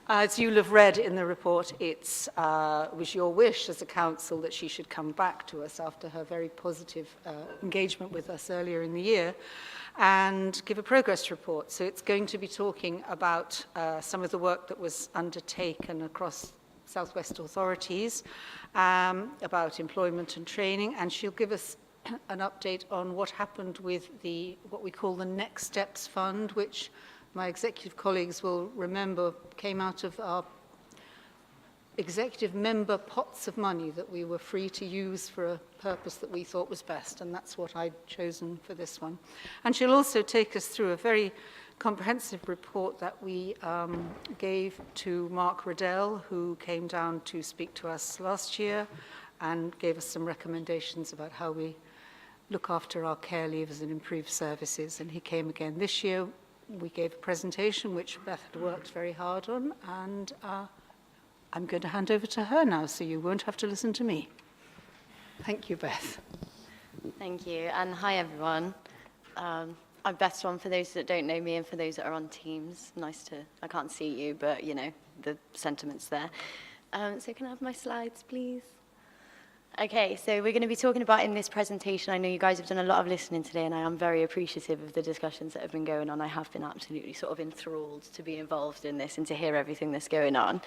Speaker 10: As you'll have read in the report, it was your wish as a council that she should come back to us after her very positive engagement with us earlier in the year and give a progress report. So it's going to be talking about some of the work that was undertaken across South West authorities, about employment and training, and she'll give us an update on what happened with what we call the Next Steps Fund, which my executive colleagues will remember came out of our executive member pots of money that we were free to use for a purpose that we thought was best, and that's what I'd chosen for this one. And she'll also take us through a very comprehensive report that we gave to Mark Riddell, who came down to speak to us last year and gave us some recommendations about how we look after our care leavers and improve services. And he came again this year. We gave a presentation which Beth had worked very hard on, and I'm going to hand over to her now, so you won't have to listen to me. Thank you, Beth.
Speaker 17: Thank you, and hi everyone. I'm Beth Swan for those that don't know me and for those that are on Teams. I can't see you, but you know, the sentiment's there. So can I have my slides, please? Okay, so we're going to be talking about in this presentation, I know you guys have done a lot of listening today, and I am very appreciative of the discussions that have been going on. I have been absolutely sort of enthralled to be involved in this and to hear everything that's going on.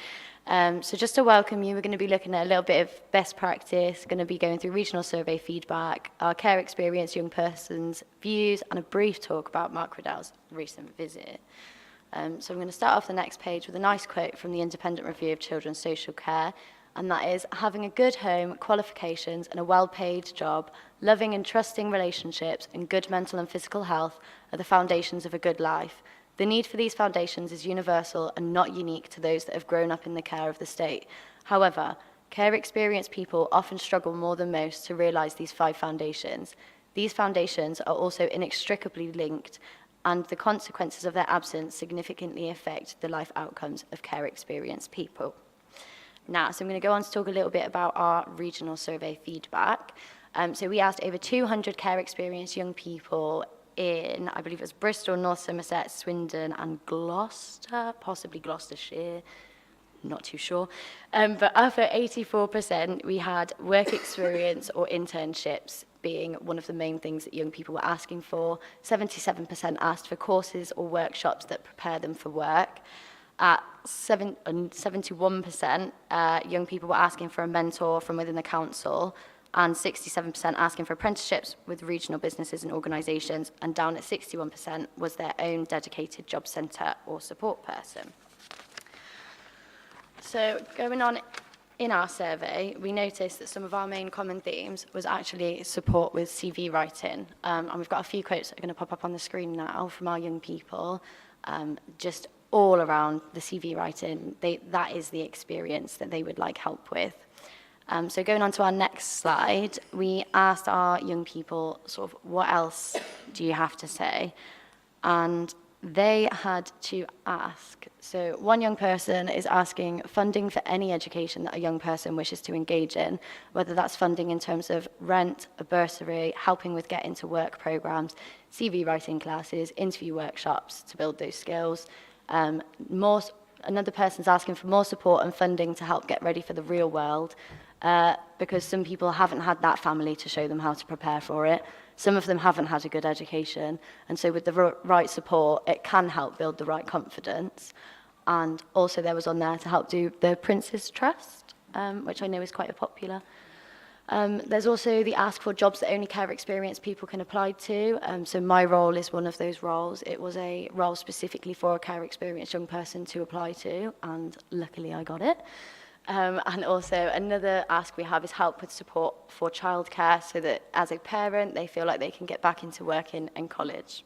Speaker 17: So just to welcome you, we're going to be looking at a little bit of best practice, going to be going through regional survey feedback, our care experience, young persons' views, and a brief talk about Mark Riddell's recent visit. So I'm going to start off the next page with a nice quote from the Independent Review of Children's Social Care, and that is, having a good home, qualifications, and a well-paid job, loving and trusting relationships, and good mental and physical health are the foundations of a good life. The need for these foundations is universal and not unique to those that have grown up in the care of the state. However, care experienced people often struggle more than most to realise these 5 foundations. These foundations are also inextricably linked, and the consequences of their absence significantly affect the life outcomes of care experienced people. Now, so I'm going to go on to talk a little bit about our regional survey feedback. So we asked over 200 care experienced young people in, I believe it was Bristol, North Somerset, Swindon and Gloucester, possibly Gloucestershire, not too sure. But over 84% we had work experience or internships being one of the main things that young people were asking for. 77% asked for courses or workshops that prepare them for work. At 71%, young people were asking for a mentor from within the council, and 67% asking for apprenticeships with regional businesses and organisations, and down at 61% was their own dedicated job centre or support person. So going on in our survey, we noticed that some of our main common themes was actually support with CV writing, and we've got a few quotes that are going to pop up on the screen now from our young people, just all around the CV writing. That is the experience that they would like help with. So going on to our next slide, we asked our young people sort of, what else do you have to say? And they had to ask. So one young person is asking funding for any education that a young person wishes to engage in, whether that's funding in terms of rent, a bursary, helping with get into work programs, CV writing classes, interview workshops to build those skills. Another person's asking for more support and funding to help get ready for the real world, because some people haven't had that family to show them how to prepare for it. Some of them haven't had a good education, and so with the right support, it can help build the right confidence. And also there was on there to help do the Prince's Trust, which I know is quite popular. There's also the ask for jobs that only care experienced people can apply to. So my role is one of those roles. It was a role specifically for a care experienced young person to apply to, and luckily I got it. And also another ask we have is help with support for childcare so that as a parent, they feel like they can get back into working and college.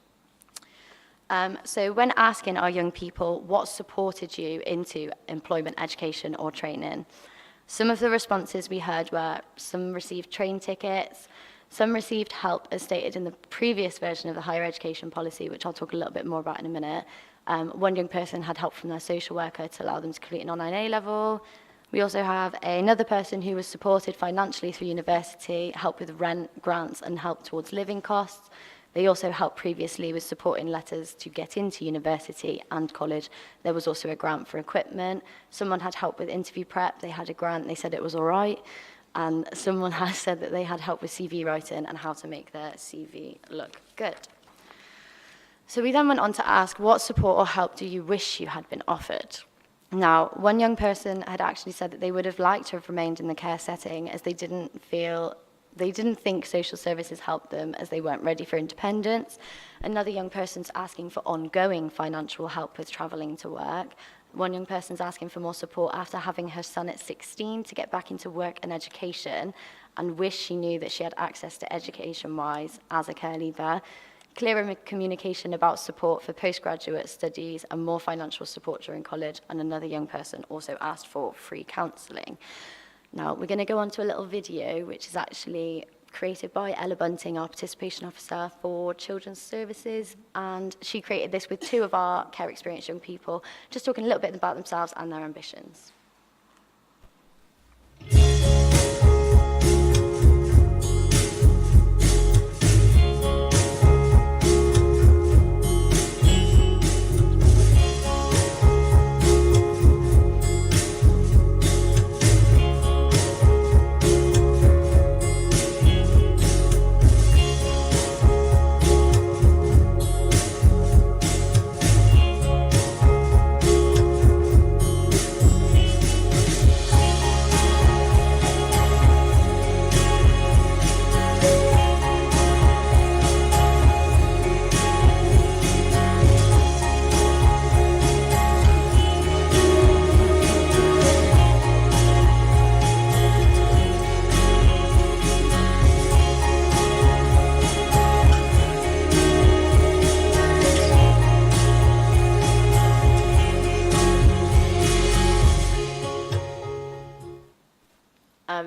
Speaker 17: So when asking our young people what supported you into employment, education or training, some of the responses we heard were some received train tickets, some received help as stated in the previous version of the higher education policy, which I'll talk a little bit more about in a minute. One young person had help from their social worker to allow them to complete an online A-level. We also have another person who was supported financially through university, help with rent, grants and help towards living costs. They also helped previously with supporting letters to get into university and college. There was also a grant for equipment. Someone had help with interview prep. They had a grant. They said it was all right. And someone has said that they had help with CV writing and how to make their CV look good. So we then went on to ask, what support or help do you wish you had been offered? Now, one young person had actually said that they would have liked to have remained in the care setting as they didn't think social services helped them as they weren't ready for independence. Another young person's asking for ongoing financial help with travelling to work. One young person's asking for more support after having her son at 16 to get back into work and education and wish she knew that she had access to education-wise as a care leaver. Clearer communication about support for postgraduate studies and more financial support during college. And another young person also asked for free counselling. Now, we're going to go on to a little video, which is actually created by Ella Bunting, our participation officer for Children's Services. And she created this with 2 of our care experience young people, just talking a little bit about themselves and their ambitions.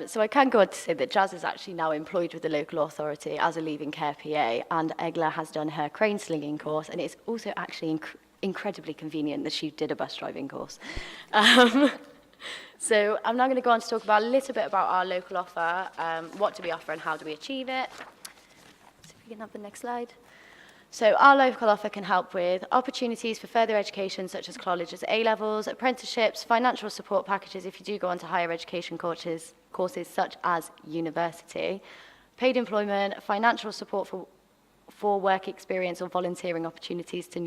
Speaker 17: So I can go on to say that Jazz is actually now employed with the local authority as a leaving care PA, and Egla has done her crane slinging course, and it's also actually incredibly convenient that she did a bus driving course. So I'm now going to go on to talk about a little bit about our local offer, what do we offer and how do we achieve it. So if we can have the next slide. So our local offer can help with opportunities for further education such as colleges, A-levels, apprenticeships, financial support packages if you do go on to higher education courses such as university, paid employment, financial support for work experience or volunteering opportunities to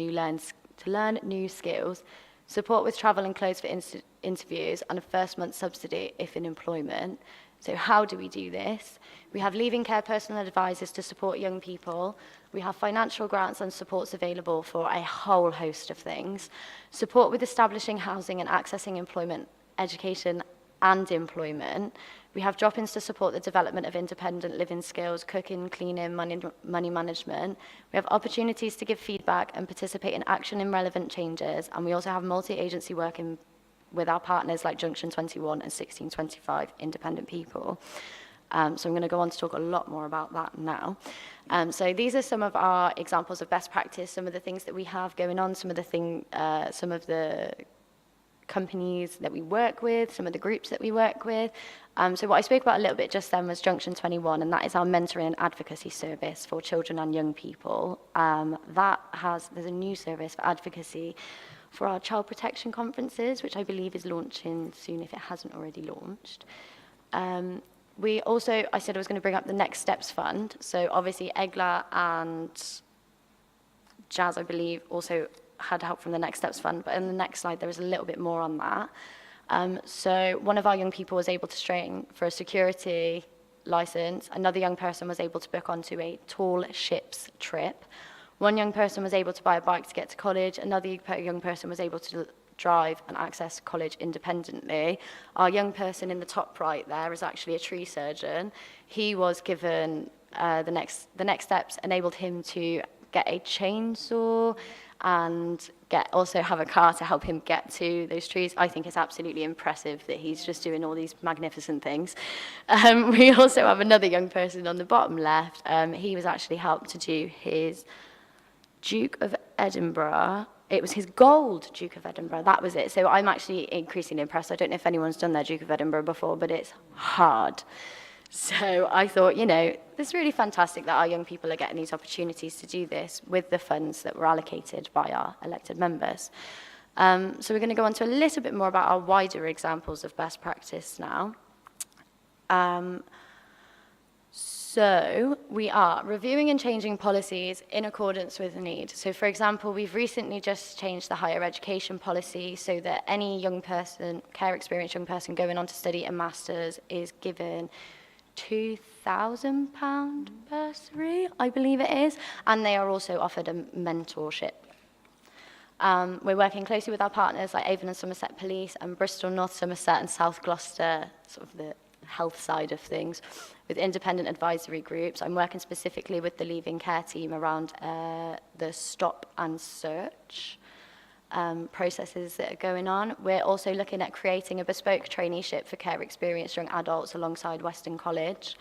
Speaker 17: learn new skills, support with travel and clothes for interviews, and a first month subsidy if in employment. So how do we do this? We have leaving care personal advisors to support young people. We have financial grants and supports available for a whole host of things. Support with establishing housing and accessing employment, education and employment. We have drop-ins to support the development of independent living skills, cooking, cleaning, money management. We have opportunities to give feedback and participate in action in relevant changes. And we also have multi-agency working with our partners like Junction 21 and 1625 independent people. So I'm going to go on to talk a lot more about that now. So these are some of our examples of best practice, some of the things that we have going on, some of the companies that we work with, some of the groups that we work with. So what I spoke about a little bit just then was Junction 21, and that is our mentoring and advocacy service for children and young people. There's a new service for advocacy for our child protection conferences, which I believe is launching soon if it hasn't already launched. We also, I said I was going to bring up the Next Steps Fund. So obviously Egla and Jazz, I believe, also had help from the Next Steps Fund, but in the next slide there is a little bit more on that. So one of our young people was able to train for a security license. Another young person was able to book onto a tall ships trip. One young person was able to buy a bike to get to college. Another young person was able to drive and access college independently. Our young person in the top right there is actually a tree surgeon. He was given the next steps enabled him to get a chainsaw and also have a car to help him get to those trees. I think it's absolutely impressive that he's just doing all these magnificent things. We also have another young person on the bottom left. He was actually helped to do his Duke of Edinburgh. It was his gold Duke of Edinburgh, that was it. So I'm actually increasingly impressed. I don't know if anyone's done their Duke of Edinburgh before, but it's hard. So I thought, you know, it's really fantastic that our young people are getting these opportunities to do this with the funds that were allocated by our elected members. So we're going to go on to a little bit more about our wider examples of best practice now. So we are reviewing and changing policies in accordance with the need. So for example, we've recently just changed the higher education policy so that any young person, care experienced young person going on to study a master's is given £2,000 bursary, I believe it is, and they are also offered a mentorship. We're working closely with our partners like Avon and Somerset Police and Bristol, North Somerset and South Gloucester, sort of the health side of things, with independent advisory groups. I'm working specifically with the Leaving Care team around the stop and search processes that are going on. We're also looking at creating a bespoke traineeship for care experienced young adults alongside Western College.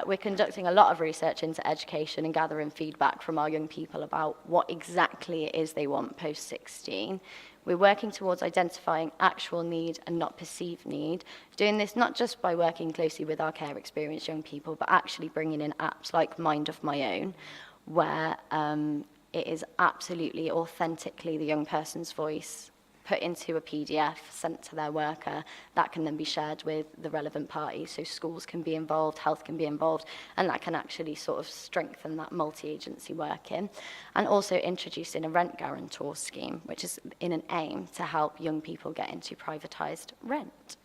Speaker 17: We're conducting a lot of research into education and gathering feedback from our young people about what exactly it is they want post-16. We're working towards identifying actual need and not perceived need, doing this not just by working closely with our care experienced young people, but actually bringing in apps like Mind of My Own, where it is absolutely authentically the young person's voice put into a PDF, sent to their worker, that can then be shared with the relevant parties. So schools can be involved, health can be involved, and that can actually sort of strengthen that multi-agency working. And also introducing a rent guarantor scheme, which is in an aim to help young people get into privatised rent.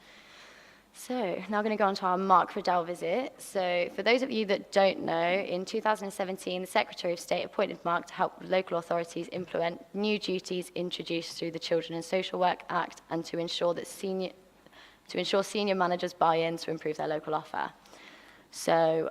Speaker 17: So now I'm going to go on to our Mark Riddell visit. So for those of you that don't know, in 2017, the Secretary of State appointed Mark to help local authorities implement new duties introduced through the Children and Social Work Act and to ensure that senior managers buy in to improve their local offer. So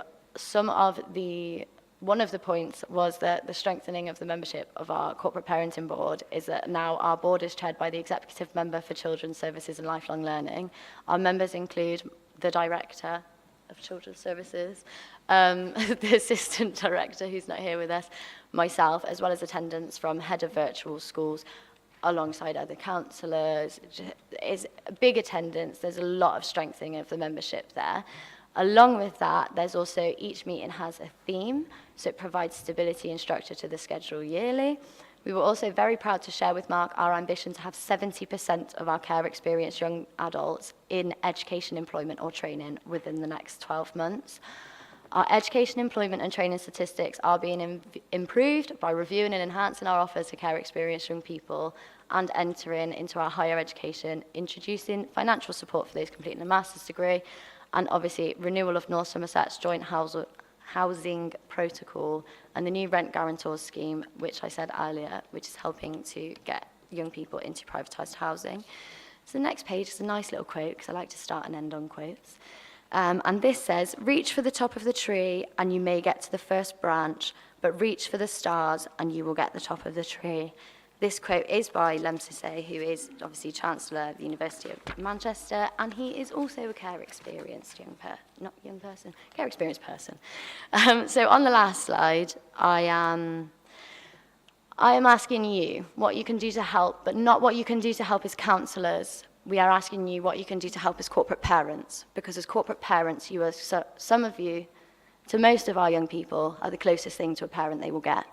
Speaker 17: one of the points was that the strengthening of the membership of our corporate parenting board is that now our board is chaired by the executive member for Children's Services and Lifelong Learning. Our members include the director of Children's Services, the assistant director who's not here with us, myself, as well as attendance from head of virtual schools alongside other counsellors. It's a big attendance. There's a lot of strengthening of the membership there. Along with that, there's also each meeting has a theme, so it provides stability and structure to the schedule yearly. We were also very proud to share with Mark our ambition to have 70% of our care experienced young adults in education, employment or training within the next 12 months. Our education, employment and training statistics are being improved by reviewing and enhancing our offers to care experienced young people and entering into our higher education, introducing financial support for those completing a master's degree, and obviously renewal of North Somerset's joint housing protocol and the new rent guarantors scheme, which I said earlier, which is helping to get young people into privatised housing. So the next page is a nice little quote, because I like to start and end on quotes. And this says, "Reach for the top of the tree and you may get to the first branch, but reach for the stars and you will get the top of the tree." This quote is by Lem Sisse, who is obviously Chancellor of the University of Manchester, and he is also a care experienced care experienced person. So on the last slide, I am asking you what you can do to help, but not what you can do to help as councillors. We are asking you what you can do to help as corporate parents, because as corporate parents, you are some of you, to most of our young people, are the closest thing to a parent they will get.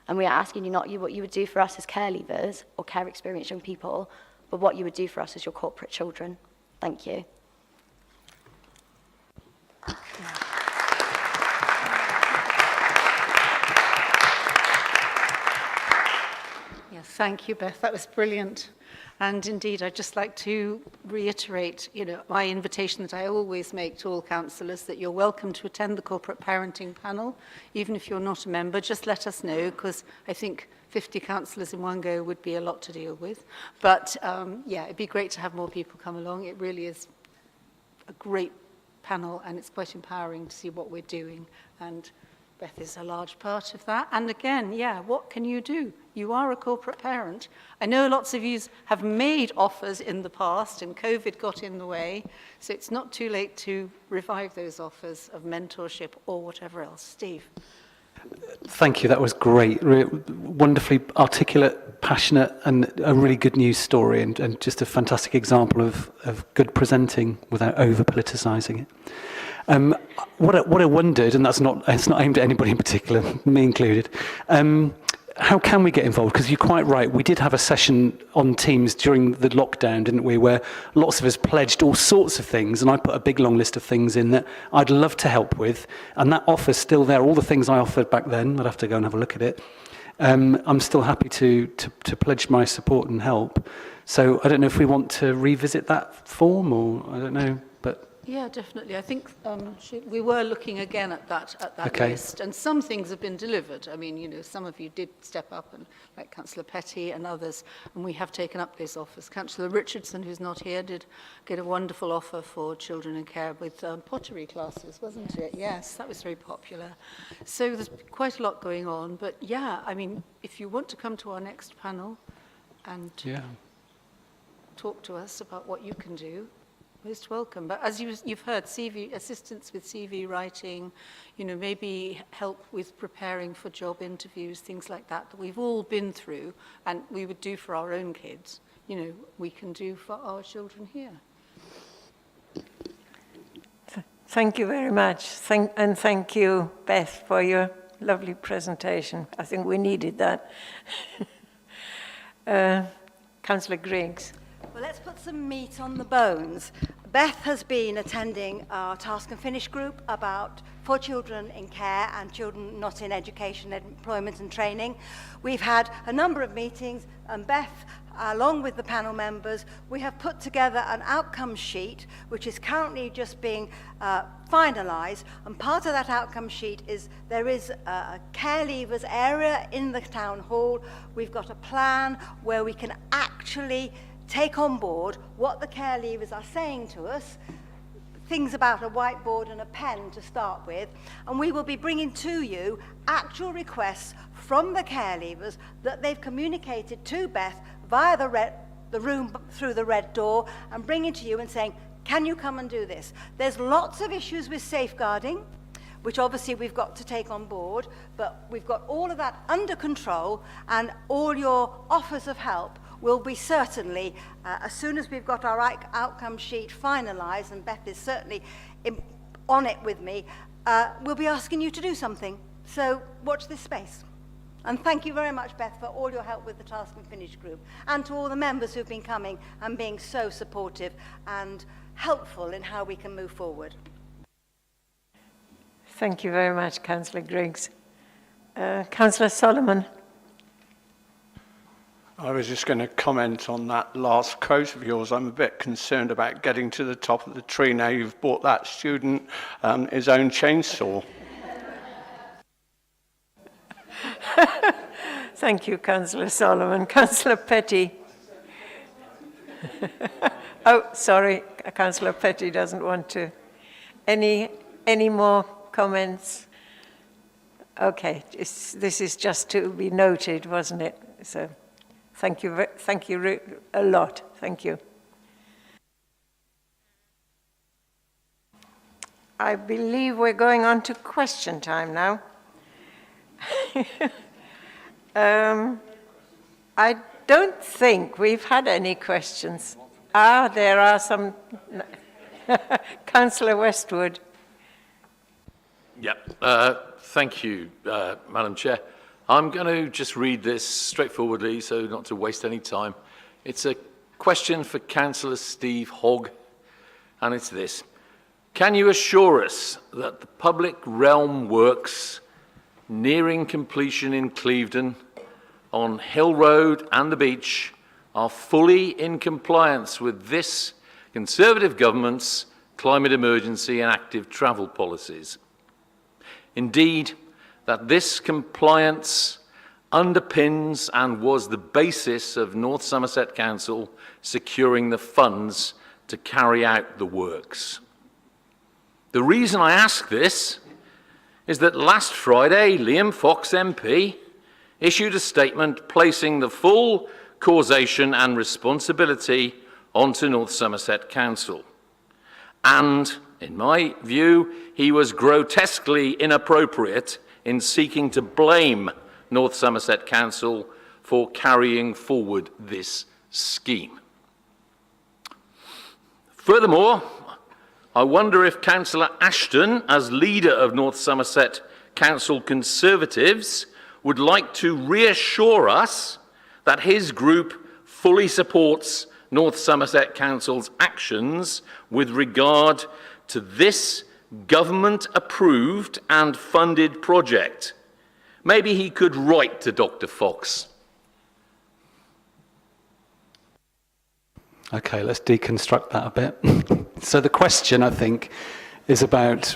Speaker 17: And we are asking you not what you would do for us as care leavers or care experienced young people, but what you would do for us as your corporate children. Thank you.
Speaker 10: Yeah, Thank you, Beth. That was brilliant. And indeed, I'd just like to reiterate, my invitation that I always make to all councillors, that you're welcome to attend the corporate parenting panel, even if you're not a member. Just let us know, because I think 50 councillors in one go would be a lot to deal with. But yeah, it'd be great to have more people come along. It really is a great panel, and it's quite empowering to see what we're doing. And Beth is a large part of that. And again, yeah, what can you do? You are a corporate parent. I know lots of you have made offers in the past, and COVID got in the way. So it's not too late to revive those offers of mentorship or whatever else. Steve.
Speaker 8: Thank you. That was great. Wonderfully articulate, passionate, and a really good news story, and just a fantastic example of good presenting without over-politicising it. What I wondered, and it's not aimed at anybody in particular, me included, how can we get involved? Because you're quite right, we did have a session on Teams during the lockdown, didn't we, where lots of us pledged all sorts of things, and I put a big long list of things in that I'd love to help with, and that offer's still there. All the things I offered back then, I'd have to go and have a look at it. I'm still happy to pledge my support and help. So I don't know if we want to revisit that form, or I don't know, but...
Speaker 10: Yeah, definitely. I think we were looking again at that list, and some things have been delivered. I mean, some of you did step up, and like Councillor Petty and others, and we have taken up those offers. Councillor Richardson, who's not here, did get a wonderful offer for children in care with pottery classes, wasn't it? Yes, that was very popular. So there's quite a lot going on, but yeah, I mean, if you want to come to our next panel and talk to us about what you can do, most welcome. But as you've heard, CV assistance with CV writing, maybe help with preparing for job interviews, things like that we've all been through, and we would do for our own kids, we can do for our children here.
Speaker 1: Thank you very much. Thank you, Beth, for your lovely presentation. I think we needed that. Councillor Griggs.
Speaker 20: Well, let's put some meat on the bones. Beth has been attending our task and finish group for children in care and children not in education, employment and training. We've had a number of meetings, and Beth, along with the panel members, we have put together an outcome sheet which is currently just being finalised, and part of that outcome sheet is there is a care leavers area in the town hall. We've got a plan where we can actually take on board what the care leavers are saying to us, things about a whiteboard and a pen to start with, and we will be bringing to you actual requests from the care leavers that they've communicated to Beth via the room through the red door, and bringing to you and saying, can you come and do this? There's lots of issues with safeguarding, which obviously we've got to take on board, but we've got all of that under control, and all your offers of help will be certainly, as soon as we've got our outcome sheet finalised, and Beth is certainly on it with me, we'll be asking you to do something. So watch this space. And thank you very much, Beth, for all your help with the Task and Finish group, and to all the members who've been coming and being so supportive and helpful in how we can move forward.
Speaker 1: Thank you very much, Councillor Griggs. Councillor Solomon.
Speaker 21: I was just going to comment on that last quote of yours. I'm a bit concerned about getting to the top of the tree now you've bought that student his own chainsaw.
Speaker 1: Thank you, Councillor Solomon. Councillor Petty. Oh, sorry, Councillor Petty doesn't want to. Any more comments? Okay, this is just to be noted, wasn't it? So. Thank you a lot. Thank you. I believe we're going on to question time now. I don't think we've had any questions. There are some. Councillor Westwood.
Speaker 23: Thank you, Madam Chair. I'm going to just read this straightforwardly, so not to waste any time. It's a question for Councillor Steve Hogg, and it's this. Can you assure us that the public realm works nearing completion in Clevedon on Hill Road and the beach are fully in compliance with this Conservative government's climate emergency and active travel policies. Indeed, that this compliance underpins and was the basis of North Somerset Council securing the funds to carry out the works. The reason I ask this is that last Friday, Liam Fox MP issued a statement placing the full causation and responsibility onto North Somerset Council. And, in my view, he was grotesquely inappropriate in seeking to blame North Somerset Council for carrying forward this scheme. Furthermore, I wonder if Councillor Ashton, as leader of North Somerset Council Conservatives, would like to reassure us that his group fully supports North Somerset Council's actions with regard to this government-approved and funded project. Maybe he could write to Dr. Fox.
Speaker 8: Okay, let's deconstruct that a bit. So the question, I think, is about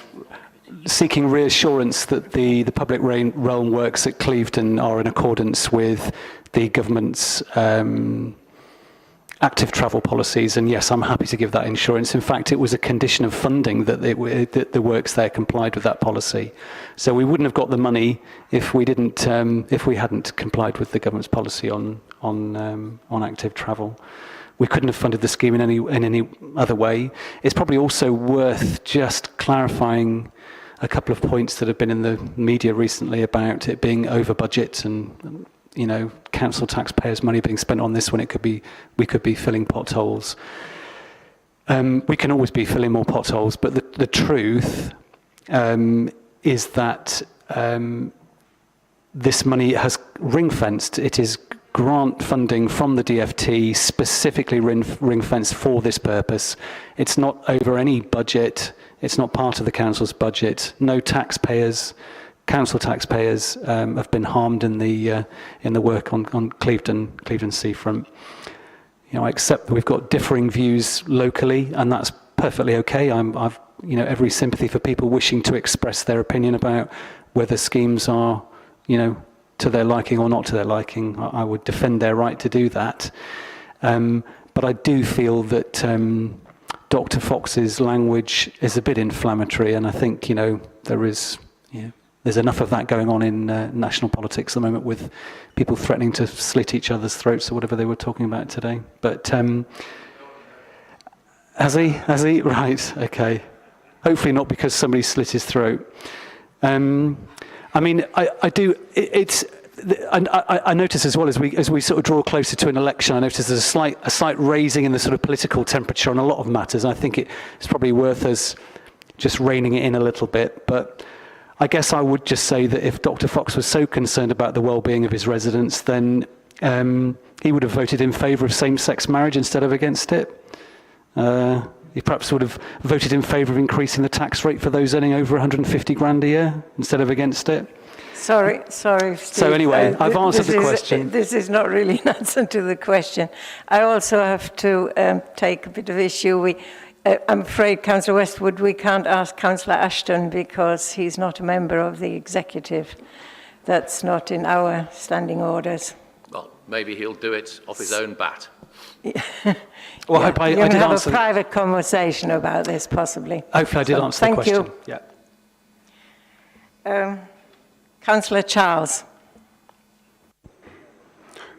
Speaker 8: seeking reassurance that the public realm works at Clevedon are in accordance with the government's active travel policies, and yes, I'm happy to give that insurance. In fact, it was a condition of funding that the works there complied with that policy. So we wouldn't have got the money if we didn't, if we hadn't complied with the government's policy on active travel. We couldn't have funded the scheme in any other way. It's probably also worth just clarifying a couple of points that have been in the media recently about it being over budget and, you know, council taxpayers' money being spent on this when we could be filling potholes. We can always be filling more potholes, but the truth is that this money has ring-fenced. It is grant funding from the DfT, specifically ring-fenced for this purpose. It's not over any budget. It's not part of the council's budget. No taxpayers, council taxpayers, have been harmed in the work on Clevedon seafront. You know, I accept that we've got differing views locally, and that's perfectly okay. I've every sympathy for people wishing to express their opinion about whether schemes are, to their liking or not to their liking. I would defend their right to do that. But I do feel that Dr. Fox's language is a bit inflammatory, and I think, there's enough of that going on in national politics at the moment, with people threatening to slit each other's throats or whatever they were talking about today. But has he? Right, okay. Hopefully not because somebody slit his throat. I mean, I do. I notice as well as we sort of draw closer to an election, I notice there's a slight raising in the sort of political temperature on a lot of matters. I think it's probably worth us just reining it in a little bit. But I guess I would just say that if Dr. Fox was so concerned about the well-being of his residents, then he would have voted in favour of same-sex marriage instead of against it. He perhaps would have voted in favour of increasing the tax rate for those earning over 150 grand a year instead of against it. Sorry, Steve. So anyway, I've answered the question.
Speaker 1: This is not really an answer to the question. I also have to take a bit of issue. I'm afraid, Councillor Westwood, we can't ask Councillor Ashton because he's not a member of the executive. That's not in our standing orders.
Speaker 23: Well, maybe he'll do it off his own bat.
Speaker 8: Well, I
Speaker 1: you
Speaker 8: did
Speaker 1: can have
Speaker 8: answer
Speaker 1: a private conversation about this, possibly.
Speaker 8: Hopefully I did answer the question.
Speaker 1: Thank you. Councillor Charles.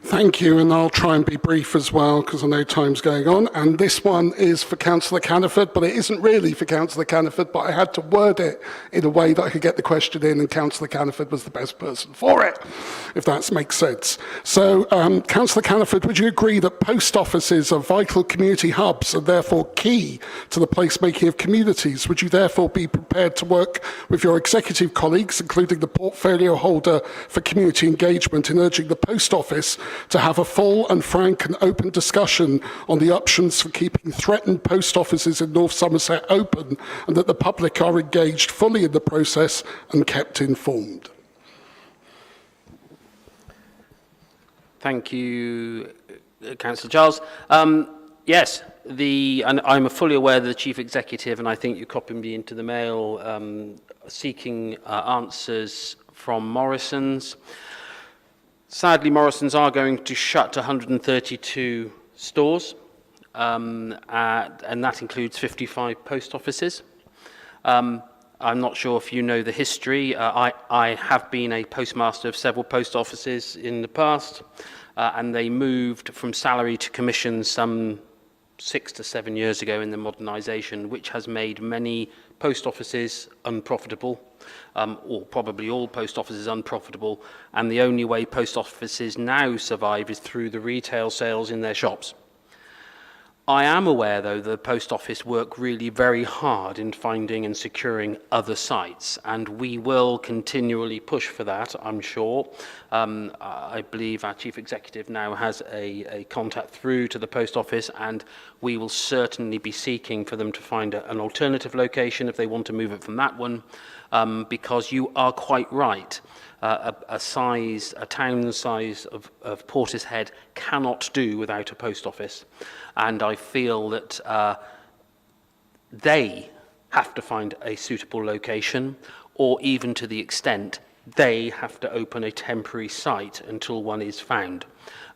Speaker 2: Thank you, and I'll try and be brief as well because I know time's going on. And this one is for Councillor Caniford, but it isn't really for Councillor Caniford, but I had to word it in a way that I could get the question in, and Councillor Caniford was the best person for it, if that makes sense. So, Councillor Caniford, would you agree that post offices are vital community hubs and therefore key to the placemaking of communities? Would you therefore be prepared to work with your executive colleagues, including the portfolio holder for community engagement, in urging the post office to have a full and frank and open discussion on the options for keeping threatened post offices in North Somerset open, and that the public are engaged fully in the process and kept informed?
Speaker 6: Thank you, Councillor Giles. Yes, and I'm fully aware that the Chief Executive, and I think you copied me into the mail, seeking answers from Morrison's. Sadly, Morrison's are going to shut 132 stores, and that includes 55 post offices. I'm not sure if you know the history. I have been a postmaster of several post offices in the past, and they moved from salary to commission some 6 to 7 years ago in the modernisation, which has made many post offices unprofitable, or probably all post offices unprofitable, and the only way post offices now survive is through the retail sales in their shops. I am aware, though, that the post office work really very hard in finding and securing other sites, and we will continually push for that, I'm sure. I believe our Chief Executive now has a contact through to the post office, and we will certainly be seeking for them to find an alternative location if they want to move it from that one, because you are quite right. A town size of Portishead cannot do without a post office, and I feel that they have to find a suitable location, or even to the extent they have to open a temporary site until one is found.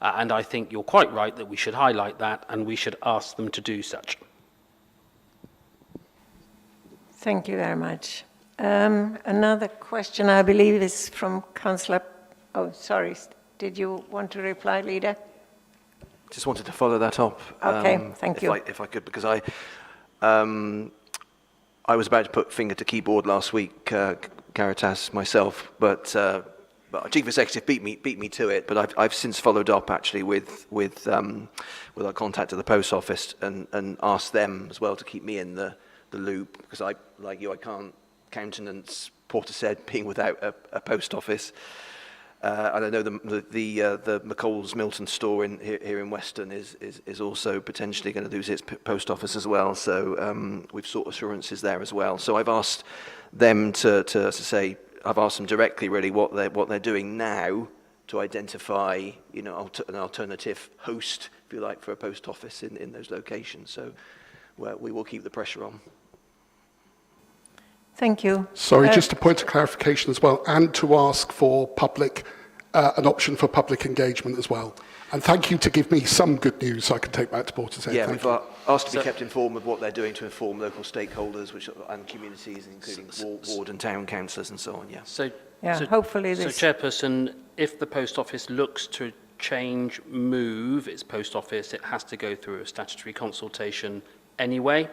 Speaker 6: And I think you're quite right that we should highlight that, and we should ask them to do such.
Speaker 1: Thank you very much. Another question, I believe, is from Councillor... Oh, sorry. Did you want to reply, Leader?
Speaker 18: Just wanted to follow that up.
Speaker 1: Okay, thank you.
Speaker 18: If I could, because I was about to put finger to keyboard last week, Caritas, myself, but our Chief Executive beat me to it. But I've since followed up actually with our contact at the post office and asked them as well to keep me in the loop, because I, like you, I can't countenance Portishead being without a post office. And I know the McColl's Milton store here in Weston is also potentially going to lose its post office as well. So we've sought assurances there as well. So I've asked them to say, I've asked them directly really what they're doing now to identify, you know, an alternative host, if you like, for a post office in those locations. So we will keep the pressure on.
Speaker 1: Thank you.
Speaker 2: Sorry, just a point of clarification as well, and to ask for an option for public engagement as well. And thank you to give me some good news so I can take back to Portishead.
Speaker 18: Yeah, we've asked to be kept informed of what they're doing to inform local stakeholders and communities, including ward and town councillors and so on, yeah.
Speaker 6: So
Speaker 1: hopefully this...
Speaker 6: So, Chairperson, if the post office looks to move its post office, it has to go through a statutory consultation anyway.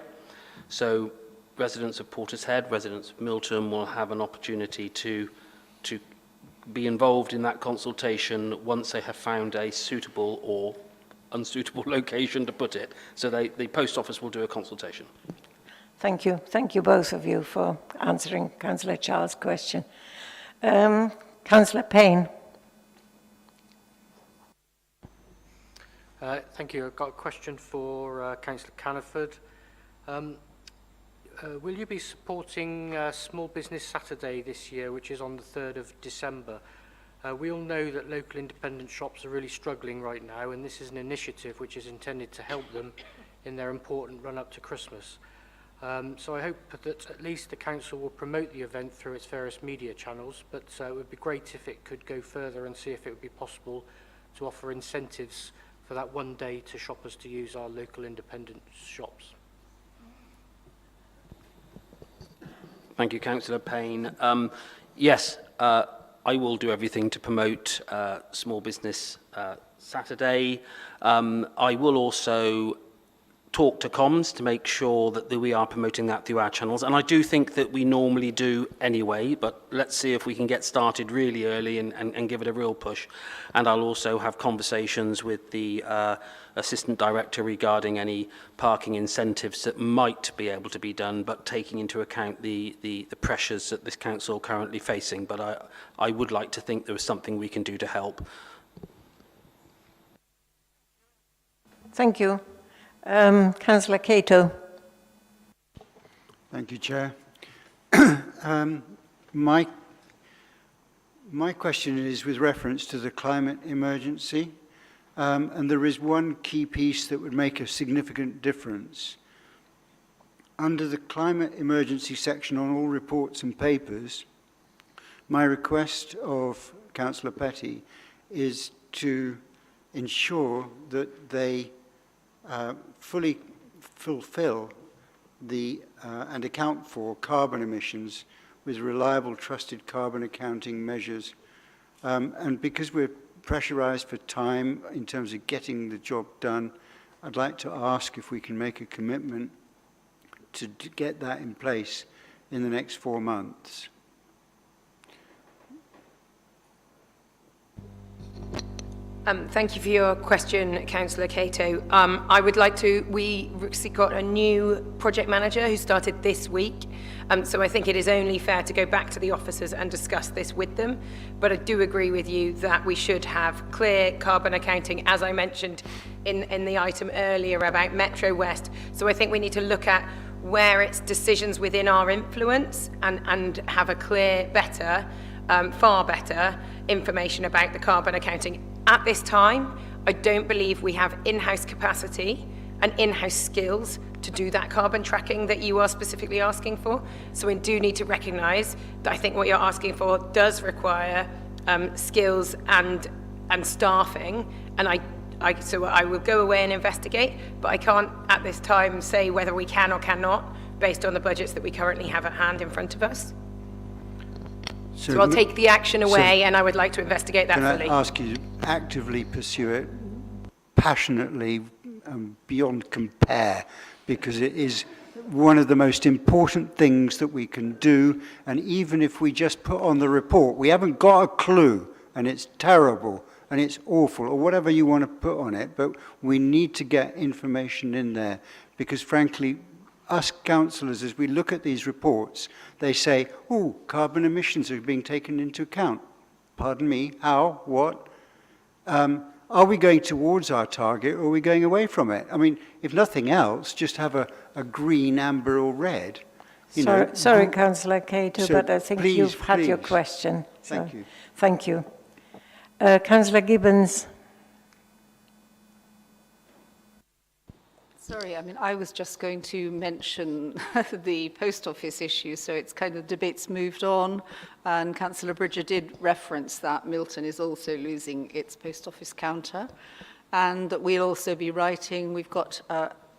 Speaker 6: So residents of Portishead, residents of Milton will have an opportunity to be involved in that consultation once they have found a suitable or unsuitable location to put it. So the post office will do a consultation.
Speaker 1: Thank you. Thank you both of you for answering Councillor Charles' question. Councillor Payne.
Speaker 7: Thank you. I've got a question for Councillor Caniford. Will you be supporting Small Business Saturday this year, which is on the 3rd of December? We all know that local independent shops are really struggling right now, and this is an initiative which is intended to help them in their important run-up to Christmas. So I hope that at least the Council will promote the event through its various media channels, but it would be great if it could go further and see if it would be possible to offer incentives for that one day to shoppers to use our local independent shops.
Speaker 6: Thank you, Councillor Payne. Yes, I will do everything to promote Small Business Saturday. I will also talk to comms to make sure that we are promoting that through our channels. And I do think that we normally do anyway, but let's see if we can get started really early and give it a real push. And I'll also have conversations with the Assistant Director regarding any parking incentives that might be able to be done, but taking into account the pressures that this council are currently facing. But I would like to think there is something we can do to help.
Speaker 1: Thank you. Councillor Cato.
Speaker 22: Thank you, Chair. My question is with reference to the climate emergency.
Speaker 3: and there is one key piece that would make a significant difference. Under the climate emergency section on all reports and papers, my request of Councillor Petty is to ensure that they fully fulfil and account for carbon emissions with reliable, trusted carbon accounting measures. And because we're pressurized for time in terms of getting the job done, I'd like to ask if we can make a commitment to get that in place in the next 4 months.
Speaker 15: Thank you for your question, Councillor Cato. I would like to, we got a new project manager who started this week, so I think it is only fair to go back to the officers and discuss this with them. But I do agree with you that we should have clear carbon accounting, as I mentioned in the item earlier about Metro West. So I think we need to look at where it's decisions within our influence and have a clear, better, far better information about the carbon accounting. At this time, I don't believe we have in-house capacity and in-house skills to do that carbon tracking that you are specifically asking for. So we do need to recognise that I think what you're asking for does require skills and staffing, and so I will go away and investigate, but I can't at this time say whether we can or cannot based on the budgets that we currently have at hand in front of us. So I'll take the action away, and I would like to investigate that fully.
Speaker 3: Can I ask you to actively pursue it passionately, beyond compare, because it is one of the most important things that we can do, and even if we just put on the report, we haven't got a clue, and it's terrible, and it's awful, or whatever you want to put on it, but we need to get information in there, because frankly, us councillors, as we look at these reports, they say, oh, carbon emissions are being taken into account. Pardon me, how, what? Are we going towards our target, or are we going away from it? I mean, if nothing else, just have a green, amber or red.
Speaker 1: Sorry, Councillor Cato,
Speaker 3: So
Speaker 1: but I think
Speaker 3: please,
Speaker 1: you've had your
Speaker 3: please.
Speaker 1: question.
Speaker 3: Thank you.
Speaker 1: Thank you. Councillor Gibbons.
Speaker 10: Sorry, I mean, I was just going to mention the post office issue, so it's kind of debate's moved on, and Councillor Bridger did reference that Milton is also losing its post office counter, and that we'll also be writing, we've got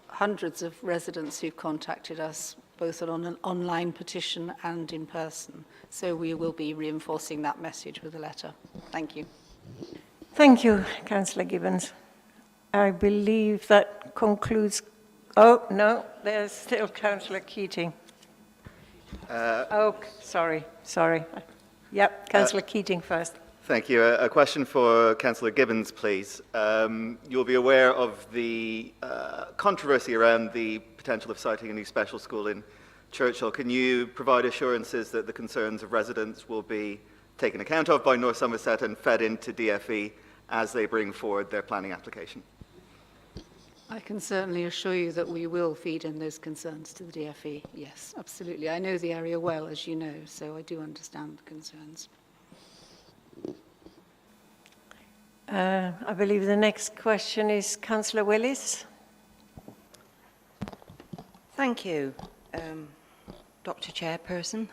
Speaker 10: hundreds of residents who've contacted us, both on an online petition and in person, so we will be reinforcing that message with a letter. Thank you.
Speaker 1: Thank you, Councillor Gibbons. I believe that concludes... Oh, no, there's still Councillor Keating. Sorry. Yep, Councillor Keating first.
Speaker 14: Thank you. A question for Councillor Gibbons, please. You'll be aware of the controversy around the potential of siting a new special school in Churchill. Can you provide assurances that the concerns of residents will be taken account of by North Somerset and fed into DFE as they bring forward their planning application?
Speaker 10: I can certainly assure you that we will feed in those concerns to the DFE. Yes, absolutely. I know the area well, as you know, so I do understand the concerns.
Speaker 1: I believe the next question is Councillor Willis.
Speaker 16: Thank you, Dr. Chairperson.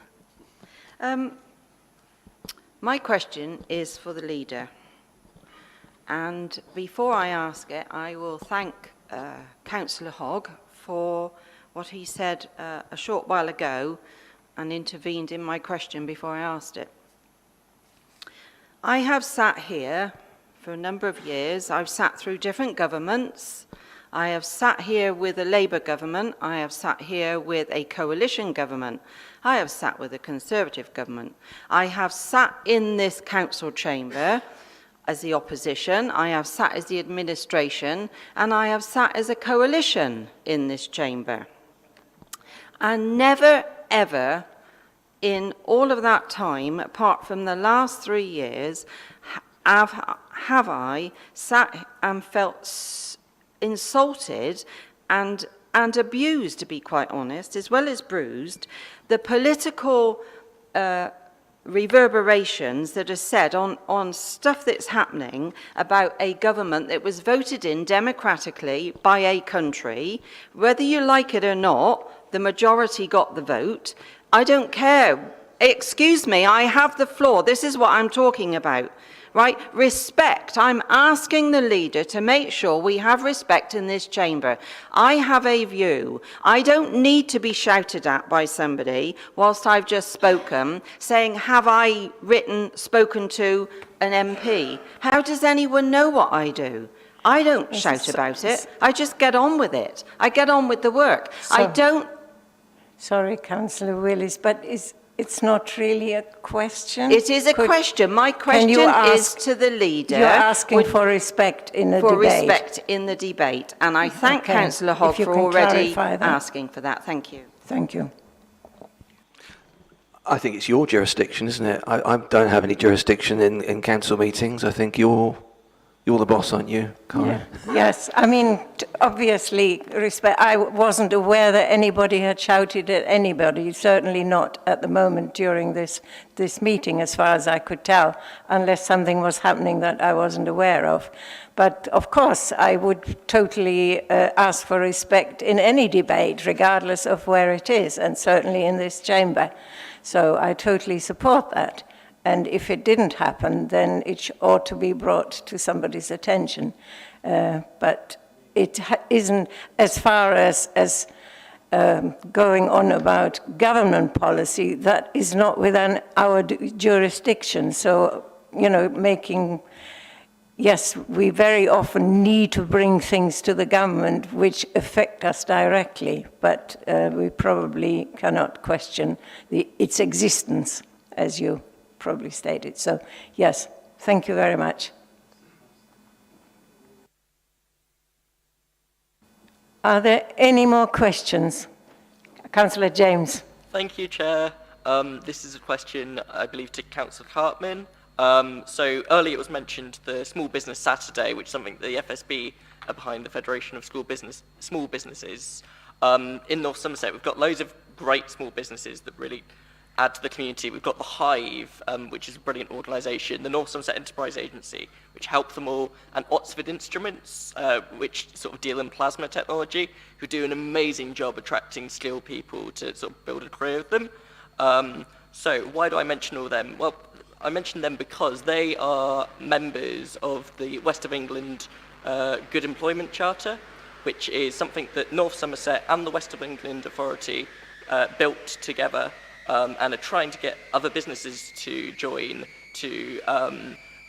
Speaker 16: My question is for the leader. And before I ask it, I will thank Councillor Hogg for what he said a short while ago and intervened in my question before I asked it. I have sat here for a number of years. I've sat through different governments. I have sat here with a Labour government. I have sat here with a coalition government. I have sat with a Conservative government. I have sat in this council chamber as the opposition, I have sat as the administration, and I have sat as a coalition in this chamber. And never, ever, in all of that time, apart from the last 3 years, have I sat and felt insulted and abused, to be quite honest, as well as bruised, the political reverberations that are said on stuff that's happening about a government that was voted in democratically by a country. Whether you like it or not, the majority got the vote. I don't care. Excuse me, I have the floor. This is what I'm talking about. Right? Respect. I'm asking the leader to make sure we have respect in this chamber. I have a view. I don't need to be shouted at by somebody whilst I've just spoken, saying, have I spoken to an MP? How does anyone know what I do? I don't shout about it. I just get on with it. I get on with the work. I don't...
Speaker 1: Sorry, Councillor Willis, but it's not really a question.
Speaker 16: It is a question. My question is to the leader.
Speaker 1: You're asking for respect in the debate.
Speaker 16: For respect in the debate. And I thank Councillor Hogg for already asking for that. Thank you.
Speaker 1: Thank you.
Speaker 18: I think it's your jurisdiction, isn't it? I don't have any jurisdiction in council meetings. I think you're the boss, aren't you, Cara?
Speaker 1: Yeah. Yes, I mean, obviously, I wasn't aware that anybody had shouted at anybody, certainly not at the moment during this meeting, as far as I could tell, unless something was happening that I wasn't aware of. But, of course, I would totally ask for respect in any debate, regardless of where it is, and certainly in this chamber. So I totally support that. And if it didn't happen, then it ought to be brought to somebody's attention. But it isn't, as far as going on about government policy, that is not within our jurisdiction. So, you know, yes, we very often need to bring things to the government which affect us directly, but we probably cannot question its existence, as you probably stated. So, yes, thank you very much. Are there any more questions? Councillor James.
Speaker 11: Thank you, Chair. This is a question, I believe, to Councillor Cartman. So earlier it was mentioned the Small Business Saturday, which is something the FSB are behind, the Federation of Small Businesses. In North Somerset, we've got loads of great small businesses that really add to the community. We've got the Hive, which is a brilliant organisation, the North Somerset Enterprise Agency, which help them all, and Oxford Instruments, which sort of deal in plasma technology, who do an amazing job attracting skilled people to sort of build a career with them. So why do I mention all of them? Well, I mention them because they are members of the West of England Good Employment Charter, which is something that North Somerset and the West of England Authority built together, and are trying to get other businesses to join to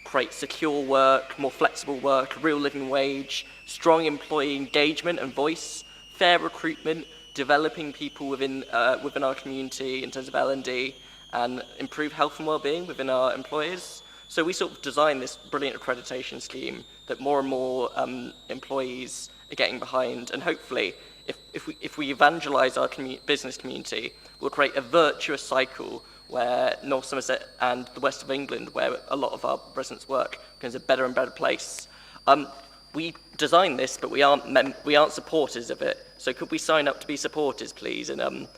Speaker 11: create secure work, more flexible work, real living wage, strong employee engagement and voice, fair recruitment, developing people within our community in terms of L&D, and improve health and well-being within our employers. So we sort of designed this brilliant accreditation scheme that more and more employees are getting behind, and hopefully if we evangelise our business community, we'll create a virtuous cycle where North Somerset and the West of England, where a lot of our residents work, becomes a better and better place. We designed this, but we aren't supporters of it. So could we sign up to be supporters, please, and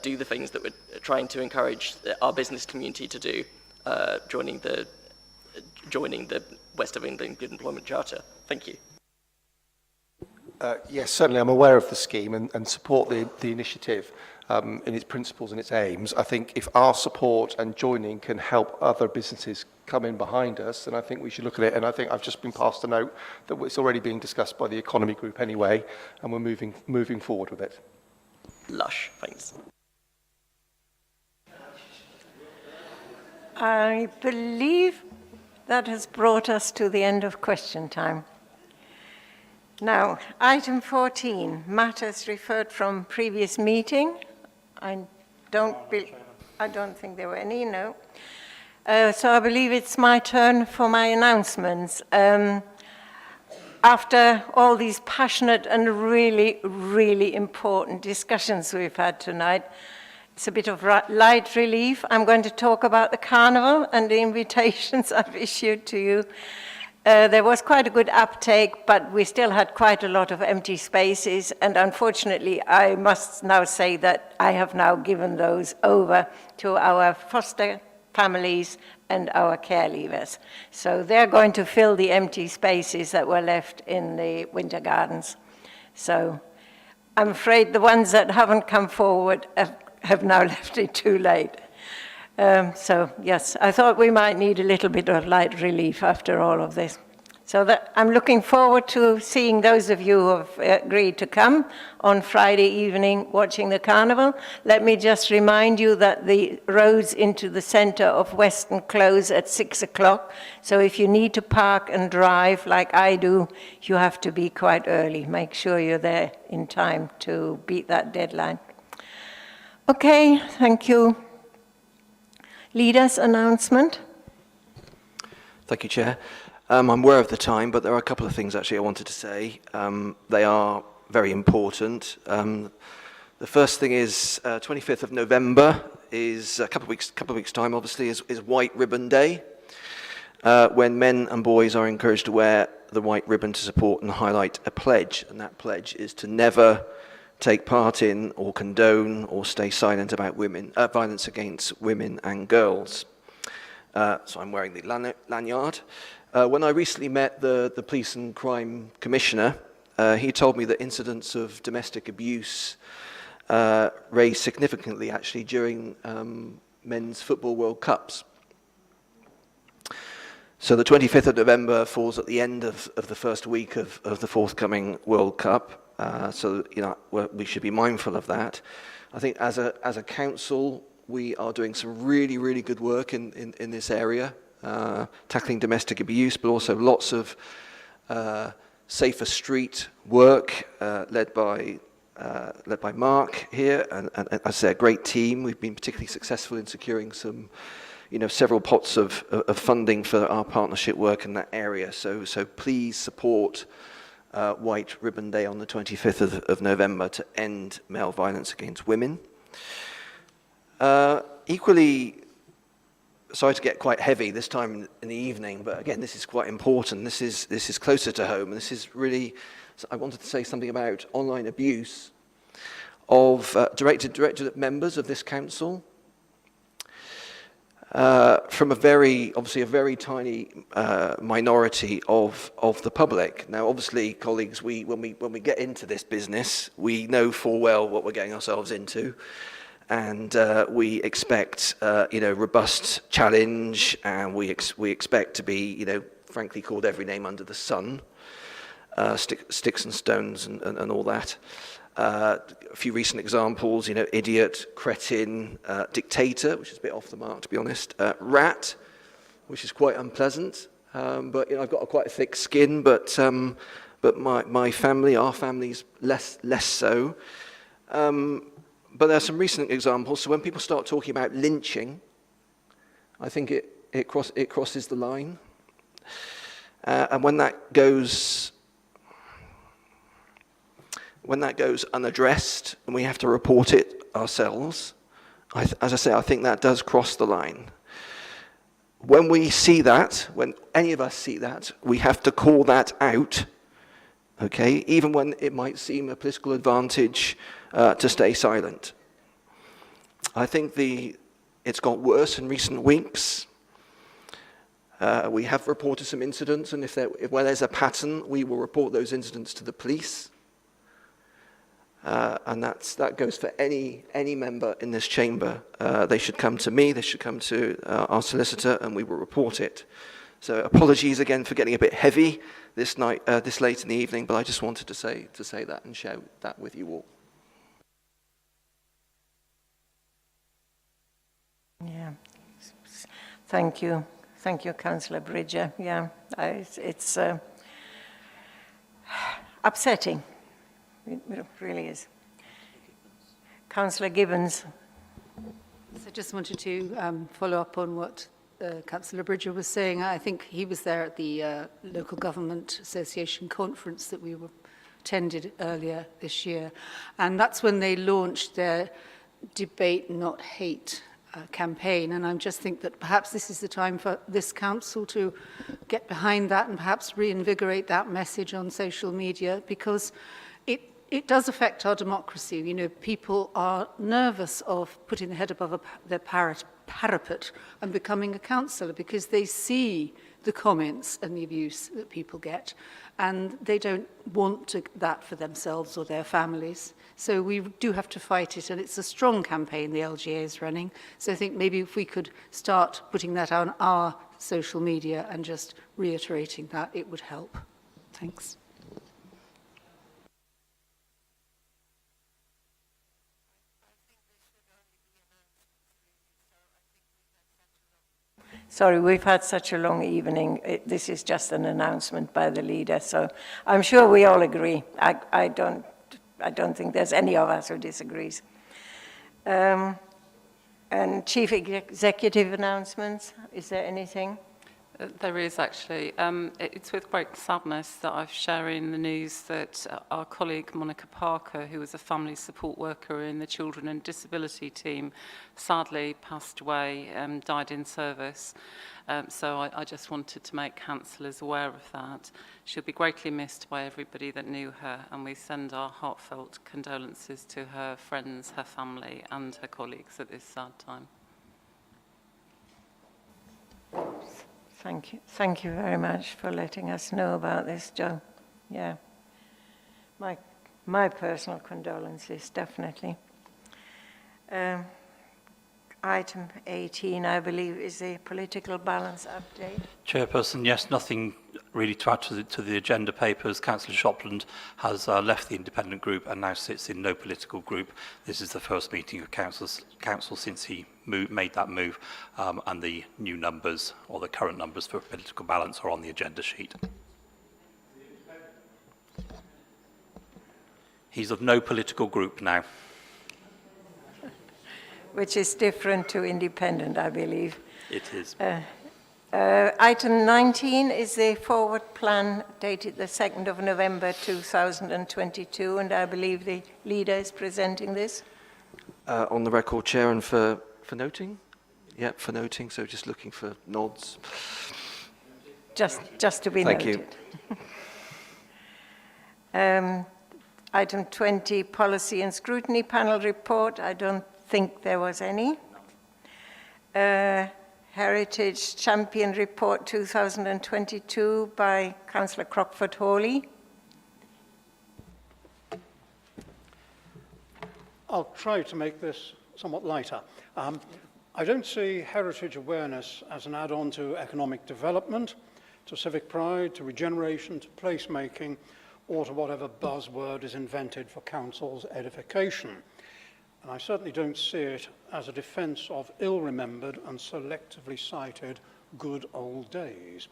Speaker 11: do the things that we're trying to encourage our business community to do, joining the West of England Good Employment Charter? Thank you.
Speaker 13: Yes, certainly I'm aware of the scheme and support the initiative in its principles and its aims. I think if our support and joining can help other businesses come in behind us, then I think we should look at it. And I think I've just been passed a note that it's already being discussed by the economy group anyway, and we're moving forward with it.
Speaker 11: Lush, thanks.
Speaker 1: I believe that has brought us to the end of question time. Now, item 14, matters referred from previous meeting. I don't think there were any, no. So I believe it's my turn for my announcements. After all these passionate and really, really important discussions we've had tonight, it's a bit of light relief. I'm going to talk about the carnival and the invitations I've issued to you. There was quite a good uptake, but we still had quite a lot of empty spaces. And unfortunately, I must now say that I have now given those over to our foster families and our care leavers. So they're going to fill the empty spaces that were left in the winter gardens. So I'm afraid the ones that haven't come forward have now left it too late. So yes, I thought we might need a little bit of light relief after all of this. So that I'm looking forward to seeing those of you who have agreed to come on Friday evening watching the carnival. Let me just remind you that the roads into the centre of Weston close at 6 o'clock. So if you need to park and drive like I do, you have to be quite early. Make sure you're there in time to beat that deadline. Okay, thank you. Leaders' announcement.
Speaker 18: Thank you, Chair. I'm aware of the time, but there are a couple of things actually I wanted to say. They are very important. The first thing is 25th of November is a couple of weeks time, obviously, is White Ribbon Day, when men and boys are encouraged to wear the white ribbon to support and highlight a pledge, and that pledge is to never take part in or condone or stay silent about violence against women and girls. So I'm wearing the lanyard. When I recently met the Police and Crime Commissioner, he told me that incidents of domestic abuse raised significantly actually during men's football World Cups. So the 25th of November falls at the end of the first week of the forthcoming World Cup. So we should be mindful of that. I think as a council, we are doing some really, really good work in this area, tackling domestic abuse, but also lots of safer street work led by Mark here, and as I say, a great team. We've been particularly successful in securing some, several pots of funding for our partnership work in that area. So please support White Ribbon Day on the 25th of November to end male violence against women. Equally, sorry to get quite heavy this time in the evening, but again, this is quite important. This is closer to home, and this is really, I wanted to say something about online abuse of directed at members of this council. From obviously a very tiny minority of the public. Now, obviously, colleagues, when we get into this business, we know full well what we're getting ourselves into, and we expect robust challenge, and we expect to be frankly called every name under the sun, sticks and stones and all that. A few recent examples, idiot, cretin, dictator, which is a bit off the mark, to be honest, rat, which is quite unpleasant, but I've got quite a thick skin, but my family, our family's less so. But there are some recent examples. So when people start talking about lynching, I think it crosses the line, and when that goes unaddressed and we have to report it ourselves, as I say, I think that does cross the line. When we see that, when any of us see that, we have to call that out, okay, even when it might seem a political advantage to stay silent. I think it's got worse in recent weeks. We have reported some incidents, and where there's a pattern, we will report those incidents to the police. And that goes for any member in this chamber. They should come to me, they should come to our solicitor, and we will report it. So apologies again for getting a bit heavy this late in the evening, but I just wanted to say that and share that with you all.
Speaker 1: Yeah, thank you, Councillor Bridger. Yeah, it's upsetting. It really is. Councillor Gibbons.
Speaker 10: So I just wanted to follow up on what Councillor Bridger was saying. I think he was there at the Local Government Association conference that we attended earlier this year. And that's when they launched their Debate Not Hate campaign, and I just think that perhaps this is the time for this council to get behind that and perhaps reinvigorate that message on social media, because it does affect our democracy. You know, people are nervous of putting their head above their parapet and becoming a councillor because they see the comments and the abuse that people get, and they don't want that for themselves or their families. So we do have to fight it, and it's a strong campaign the LGA is running. So I think maybe if we could start putting that on our social media and just reiterating that, it would help. Thanks.
Speaker 1: Sorry, we've had such a long evening. This is just an announcement by the leader, so I'm sure we all agree. I don't think there's any of us who disagrees. And Chief Executive announcements, is there anything?
Speaker 5: There is actually. It's with great sadness that I'm sharing the news that our colleague Monica Parker, who was a family support worker in the Children and Disability team, sadly passed away, died in service. So I just wanted to make councillors aware of that. She'll be greatly missed by everybody that knew her, and we send our heartfelt condolences to her friends, her family and her colleagues at this sad time.
Speaker 1: Thank you. Thank you very much for letting us know about this, Joe. Yeah. My personal condolences, definitely. Item 18, I believe, is a political balance update.
Speaker 4: Chairperson, yes, nothing really to add to the agenda papers. Councillor Shopland has left the independent group and now sits in no political group. This is the first meeting of council since he made that move, and the new numbers, or the current numbers for political balance, are on the agenda sheet. He's of no political group now.
Speaker 1: Which is different to independent, I believe.
Speaker 4: It is.
Speaker 1: Item 19 is the forward plan dated the 2nd of November 2022, and I believe the leader is presenting this.
Speaker 18: On the record, Chair, and for noting? Yeah, for noting, so just looking for nods.
Speaker 1: Just to be noted.
Speaker 18: Thank you.
Speaker 1: Item 20, Policy and Scrutiny Panel Report. I don't think there was any. Heritage Champion Report 2022 by Councillor Crockford-Hawley.
Speaker 19: I'll try to make this somewhat lighter. I don't see heritage awareness as an add-on to economic development, to civic pride, to regeneration, to placemaking, or to whatever buzzword is invented for council's edification. And I certainly don't see it as a defence of ill-remembered and selectively cited good old days.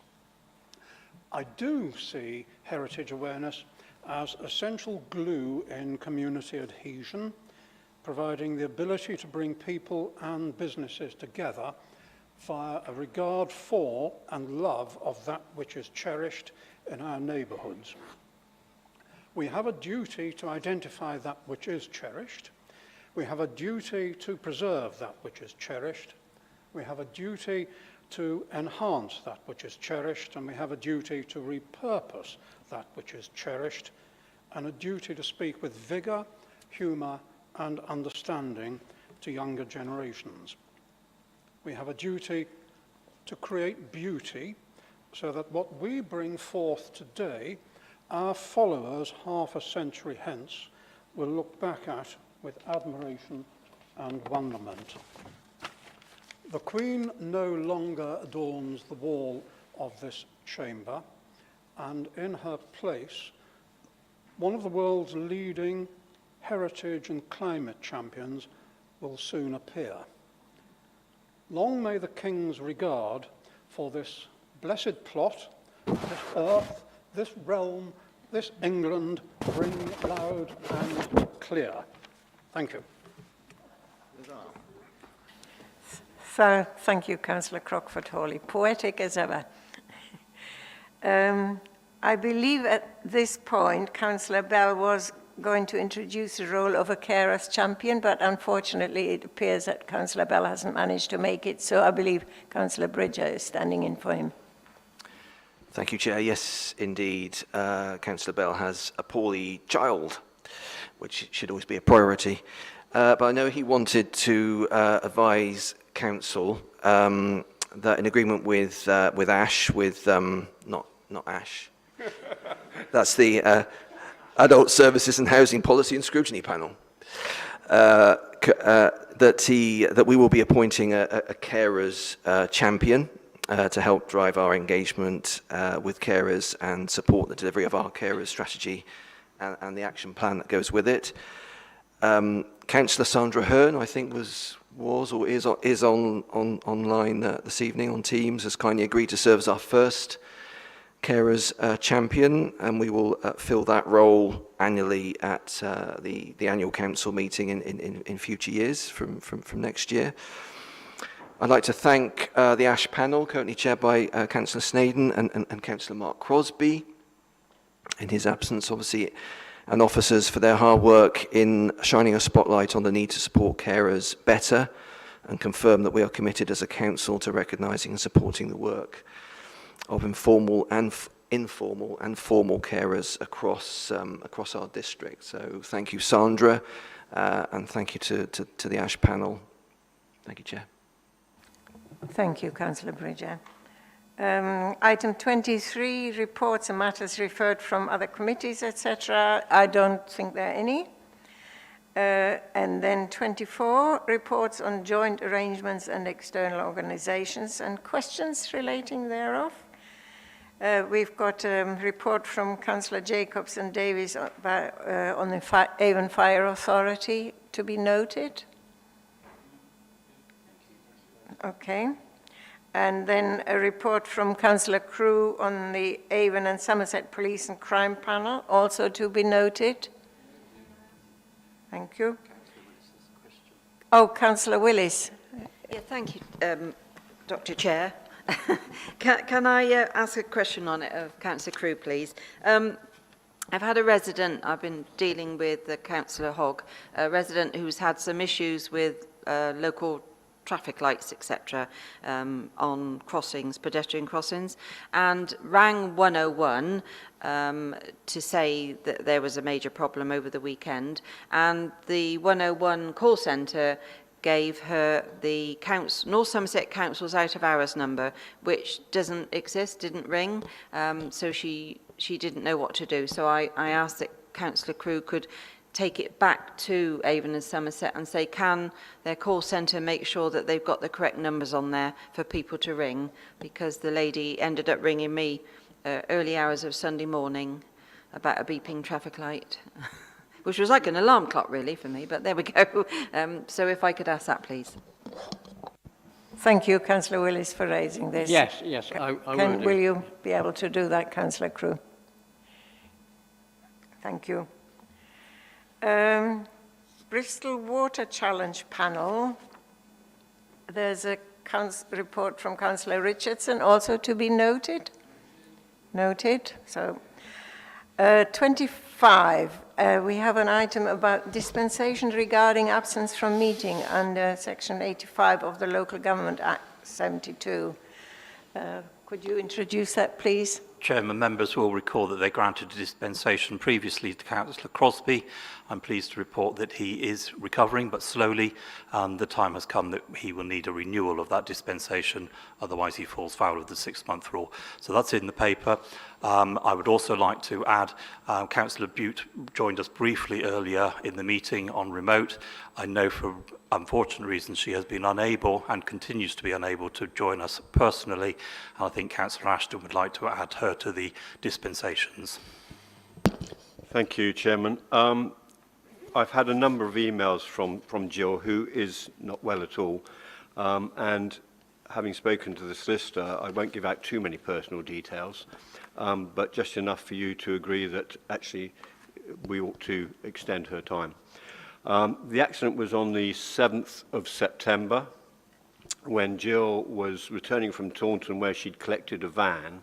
Speaker 19: I do see heritage awareness as essential glue in community adhesion, providing the ability to bring people and businesses together via a regard for and love of that which is cherished in our neighbourhoods. We have a duty to identify that which is cherished. We have a duty to preserve that which is cherished. We have a duty to enhance that which is cherished, and we have a duty to repurpose that which is cherished, and a duty to speak with vigour, humour, and understanding to younger generations. We have a duty to create beauty so that what we bring forth today, our followers half a century hence will look back at with admiration and wonderment. The Queen no longer adorns the wall of this chamber, and in her place, one of the world's leading heritage and climate champions will soon appear. Long may the King's regard for this blessed plot, this earth, this realm, this England ring loud and clear. Thank you.
Speaker 1: So, thank you, Councillor Crockford-Hawley. Poetic as ever. I believe at this point, Councillor Bell was going to introduce the role of a carers champion, but unfortunately it appears that Councillor Bell hasn't managed to make it, so I believe Councillor Bridger is standing in for him.
Speaker 18: Thank you, Chair. Yes, indeed. Councillor Bell has a poorly child, which should always be a priority. But I know he wanted to advise Council that in agreement with Ash, not Ash, that's the Adult Services and Housing Policy and Scrutiny Panel, that we will be appointing a carers champion to help drive our engagement with carers and support the delivery of our carers strategy and the action plan that goes with it. Councillor Sandra Hearn, I think was or is online this evening on Teams, has kindly agreed to serve as our first carers champion, and we will fill that role annually at the annual council meeting in future years from next year. I'd like to thank the Ash panel, currently chaired by Councillor Snaden and Councillor Mark Crosby, in his absence, obviously, and officers for their hard work in shining a spotlight on the need to support carers better and confirm that we are committed as a council to recognising and supporting the work of informal and formal carers across our district. So thank you, Sandra, and thank you to the Ash panel. Thank you, Chair.
Speaker 1: Thank you, Councillor Bridger. Item 23, reports and matters referred from other committees, etc. I don't think there are any. And then 24, reports on joint arrangements and external organizations and questions relating thereof. We've got a report from Councillor Jacobs and Davies on the Avon Fire Authority to be noted. Okay. And then a report from Councillor Crew on the Avon and Somerset Police and Crime Panel, also to be noted. Thank you. Oh, Councillor Willis.
Speaker 16: Yeah, thank you, Dr. Chair. Can I ask a question on it of Councillor Crew, please? I've had a resident, I've been dealing with Councillor Hogg, a resident who's had some issues with local traffic lights, etc., on crossings, pedestrian crossings, and rang 101 to say that there was a major problem over the weekend, and the 101 call centre gave her the North Somerset Council's out-of-hours number, which doesn't exist, didn't ring, so she didn't know what to do. So I asked that Councillor Crew could take it back to Avon and Somerset and say, can their call centre make sure that they've got the correct numbers on there for people to ring? Because the lady ended up ringing me early hours of Sunday morning about a beeping traffic light, which was like an alarm clock really for me, but there we go. So if I could ask that, please.
Speaker 1: Thank you, Councillor Willis, for raising this.
Speaker 7: Yes, I will do.
Speaker 1: Will you be able to do that, Councillor Crew? Thank you. Bristol Water Challenge Panel. There's a report from Councillor Richardson, also to be noted. Noted. So, 25. We have an item about dispensation regarding absence from meeting under Section 85 of the Local Government Act 72. Could you introduce that, please?
Speaker 4: Chairman, members will recall that they granted a dispensation previously to Councillor Crosby. I'm pleased to report that he is recovering, but slowly, and the time has come that he will need a renewal of that dispensation, otherwise he falls foul of the 6-month rule. So that's in the paper. I would also like to add, Councillor Butte joined us briefly earlier in the meeting on remote. I know for unfortunate reasons she has been unable and continues to be unable to join us personally, and I think Councillor Ashton would like to add her to the dispensations.
Speaker 9: Thank you, Chairman. I've had a number of emails from Jill, who is not well at all, and having spoken to the solicitor, I won't give out too many personal details, but just enough for you to agree that actually we ought to extend her time. The accident was on the 7th of September when Jill was returning from Taunton, where she'd collected a van,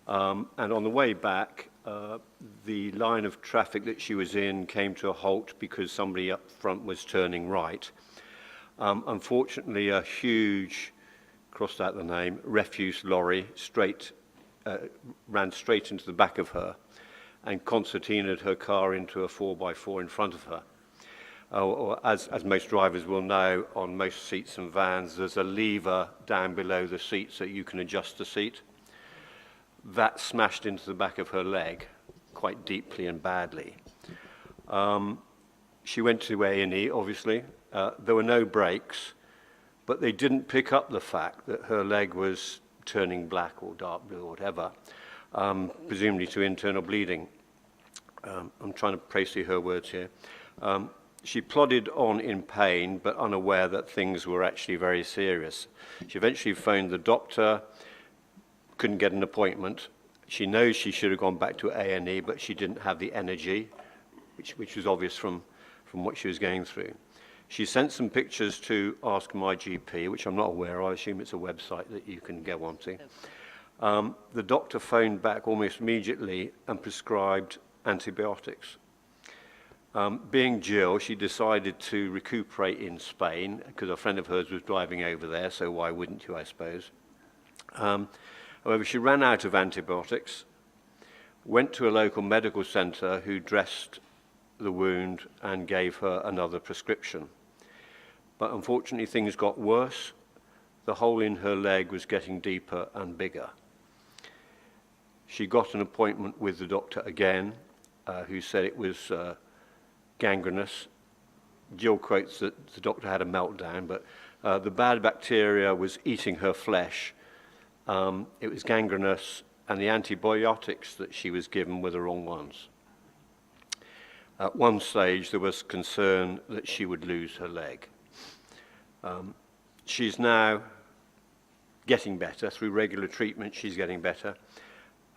Speaker 9: and on the way back the line of traffic that she was in came to a halt because somebody up front was turning right. Unfortunately, a huge, crossed out the name, refuse lorry ran straight into the back of her and concertinaed her car into a 4x4 in front of her. Or as most drivers will know, on most seats and vans, there's a lever down below the seat so you can adjust the seat. That smashed into the back of her leg quite deeply and badly. She went to A&E, obviously. There were no brakes, but they didn't pick up the fact that her leg was turning black or dark blue or whatever, presumably to internal bleeding. I'm trying to précis her words here. She plodded on in pain, but unaware that things were actually very serious. She eventually phoned the doctor, couldn't get an appointment. She knows she should have gone back to A&E, but she didn't have the energy, which was obvious from what she was going through. She sent some pictures to Ask My GP, which I'm not aware of. I assume it's a website that you can go onto. The doctor phoned back almost immediately and prescribed antibiotics. Being Jill, she decided to recuperate in Spain because a friend of hers was driving over there, so why wouldn't you, I suppose. However, she ran out of antibiotics, went to a local medical centre who dressed the wound and gave her another prescription. But unfortunately, things got worse. The hole in her leg was getting deeper and bigger. She got an appointment with the doctor again, who said it was gangrenous. Jill quotes that the doctor had a meltdown, but the bad bacteria was eating her flesh. It was gangrenous, and the antibiotics that she was given were the wrong ones. At one stage, there was concern that she would lose her leg. She's now getting better. Through regular treatment, she's getting better.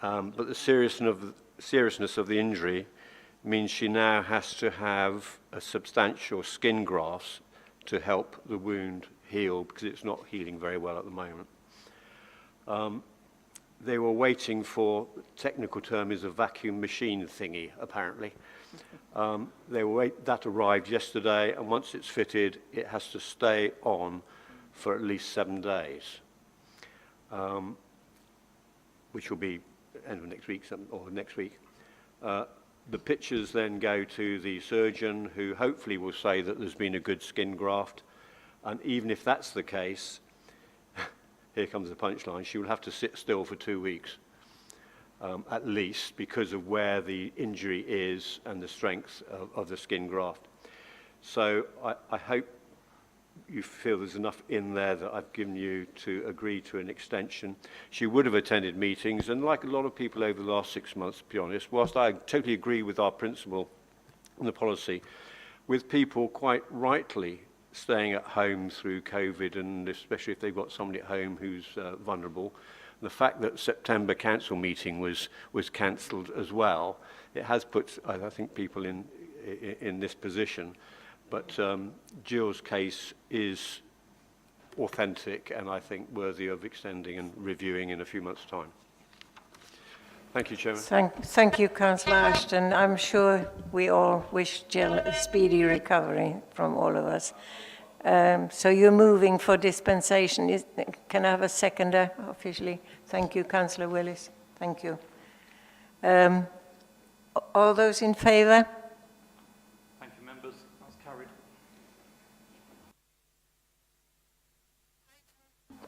Speaker 9: But the seriousness of the injury means she now has to have a substantial skin graft to help the wound heal, because it's not healing very well at the moment. They were waiting for, the technical term is a vacuum machine thingy, apparently. That arrived yesterday, and once it's fitted, it has to stay on for at least 7 days, which will be end of next week or next week. The pictures then go to the surgeon, who hopefully will say that there's been a good skin graft, and even if that's the case, here comes the punchline, she will have to sit still for 2 weeks. At least, because of where the injury is and the strength of the skin graft. So I hope you feel there's enough in there that I've given you to agree to an extension. She would have attended meetings, and like a lot of people over the last 6 months, to be honest, whilst I totally agree with our principle and the policy, with people quite rightly staying at home through COVID, and especially if they've got somebody at home who's vulnerable, the fact that September council meeting was cancelled as well, it has put, I think, people in this position. But Jill's case is authentic and I think worthy of extending and reviewing in a few months' time. Thank you, Chairman.
Speaker 1: Thank you, Councillor Ashton. I'm sure we all wish Jill a speedy recovery from all of us. So you're moving for dispensation. Can I have a seconder officially? Thank you, Councillor Willis. Thank you. All those in favour?
Speaker 4: Thank you, members. That's carried.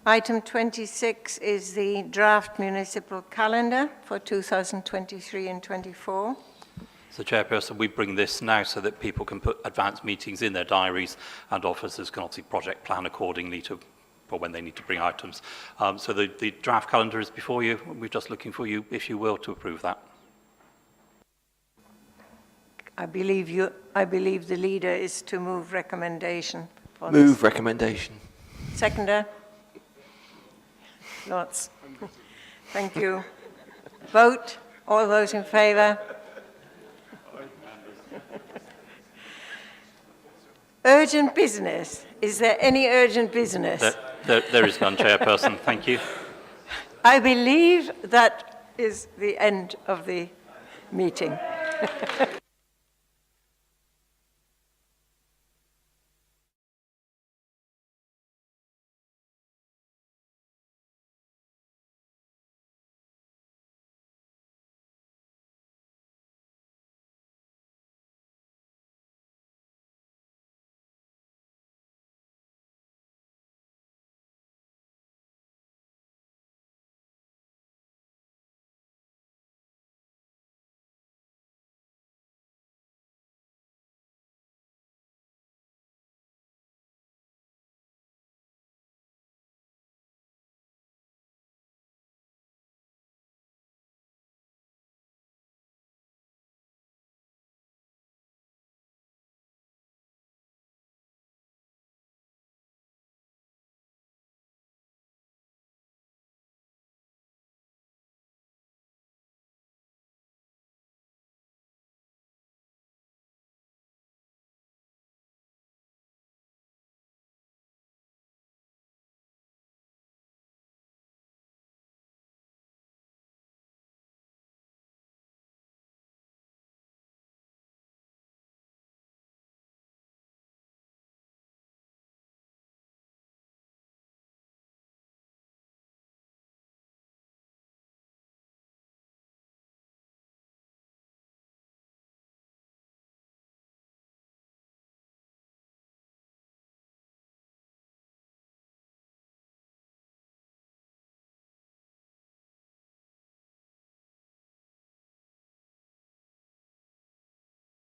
Speaker 1: Item 26 is the draft municipal calendar for 2023 and 24.
Speaker 4: So, Chairperson, we bring this now so that people can put advanced meetings in their diaries, and officers can obviously project plan accordingly for when they need to bring items. So the draft calendar is before you. We're just looking for you, if you will, to approve that.
Speaker 1: I believe the leader is to move recommendation.
Speaker 18: Move recommendation.
Speaker 1: Seconder? Lots. Thank you. Vote. All those in favour? Urgent business. Is there any urgent business?
Speaker 4: There is none, Chairperson. Thank you.
Speaker 1: I believe that is the end of the meeting.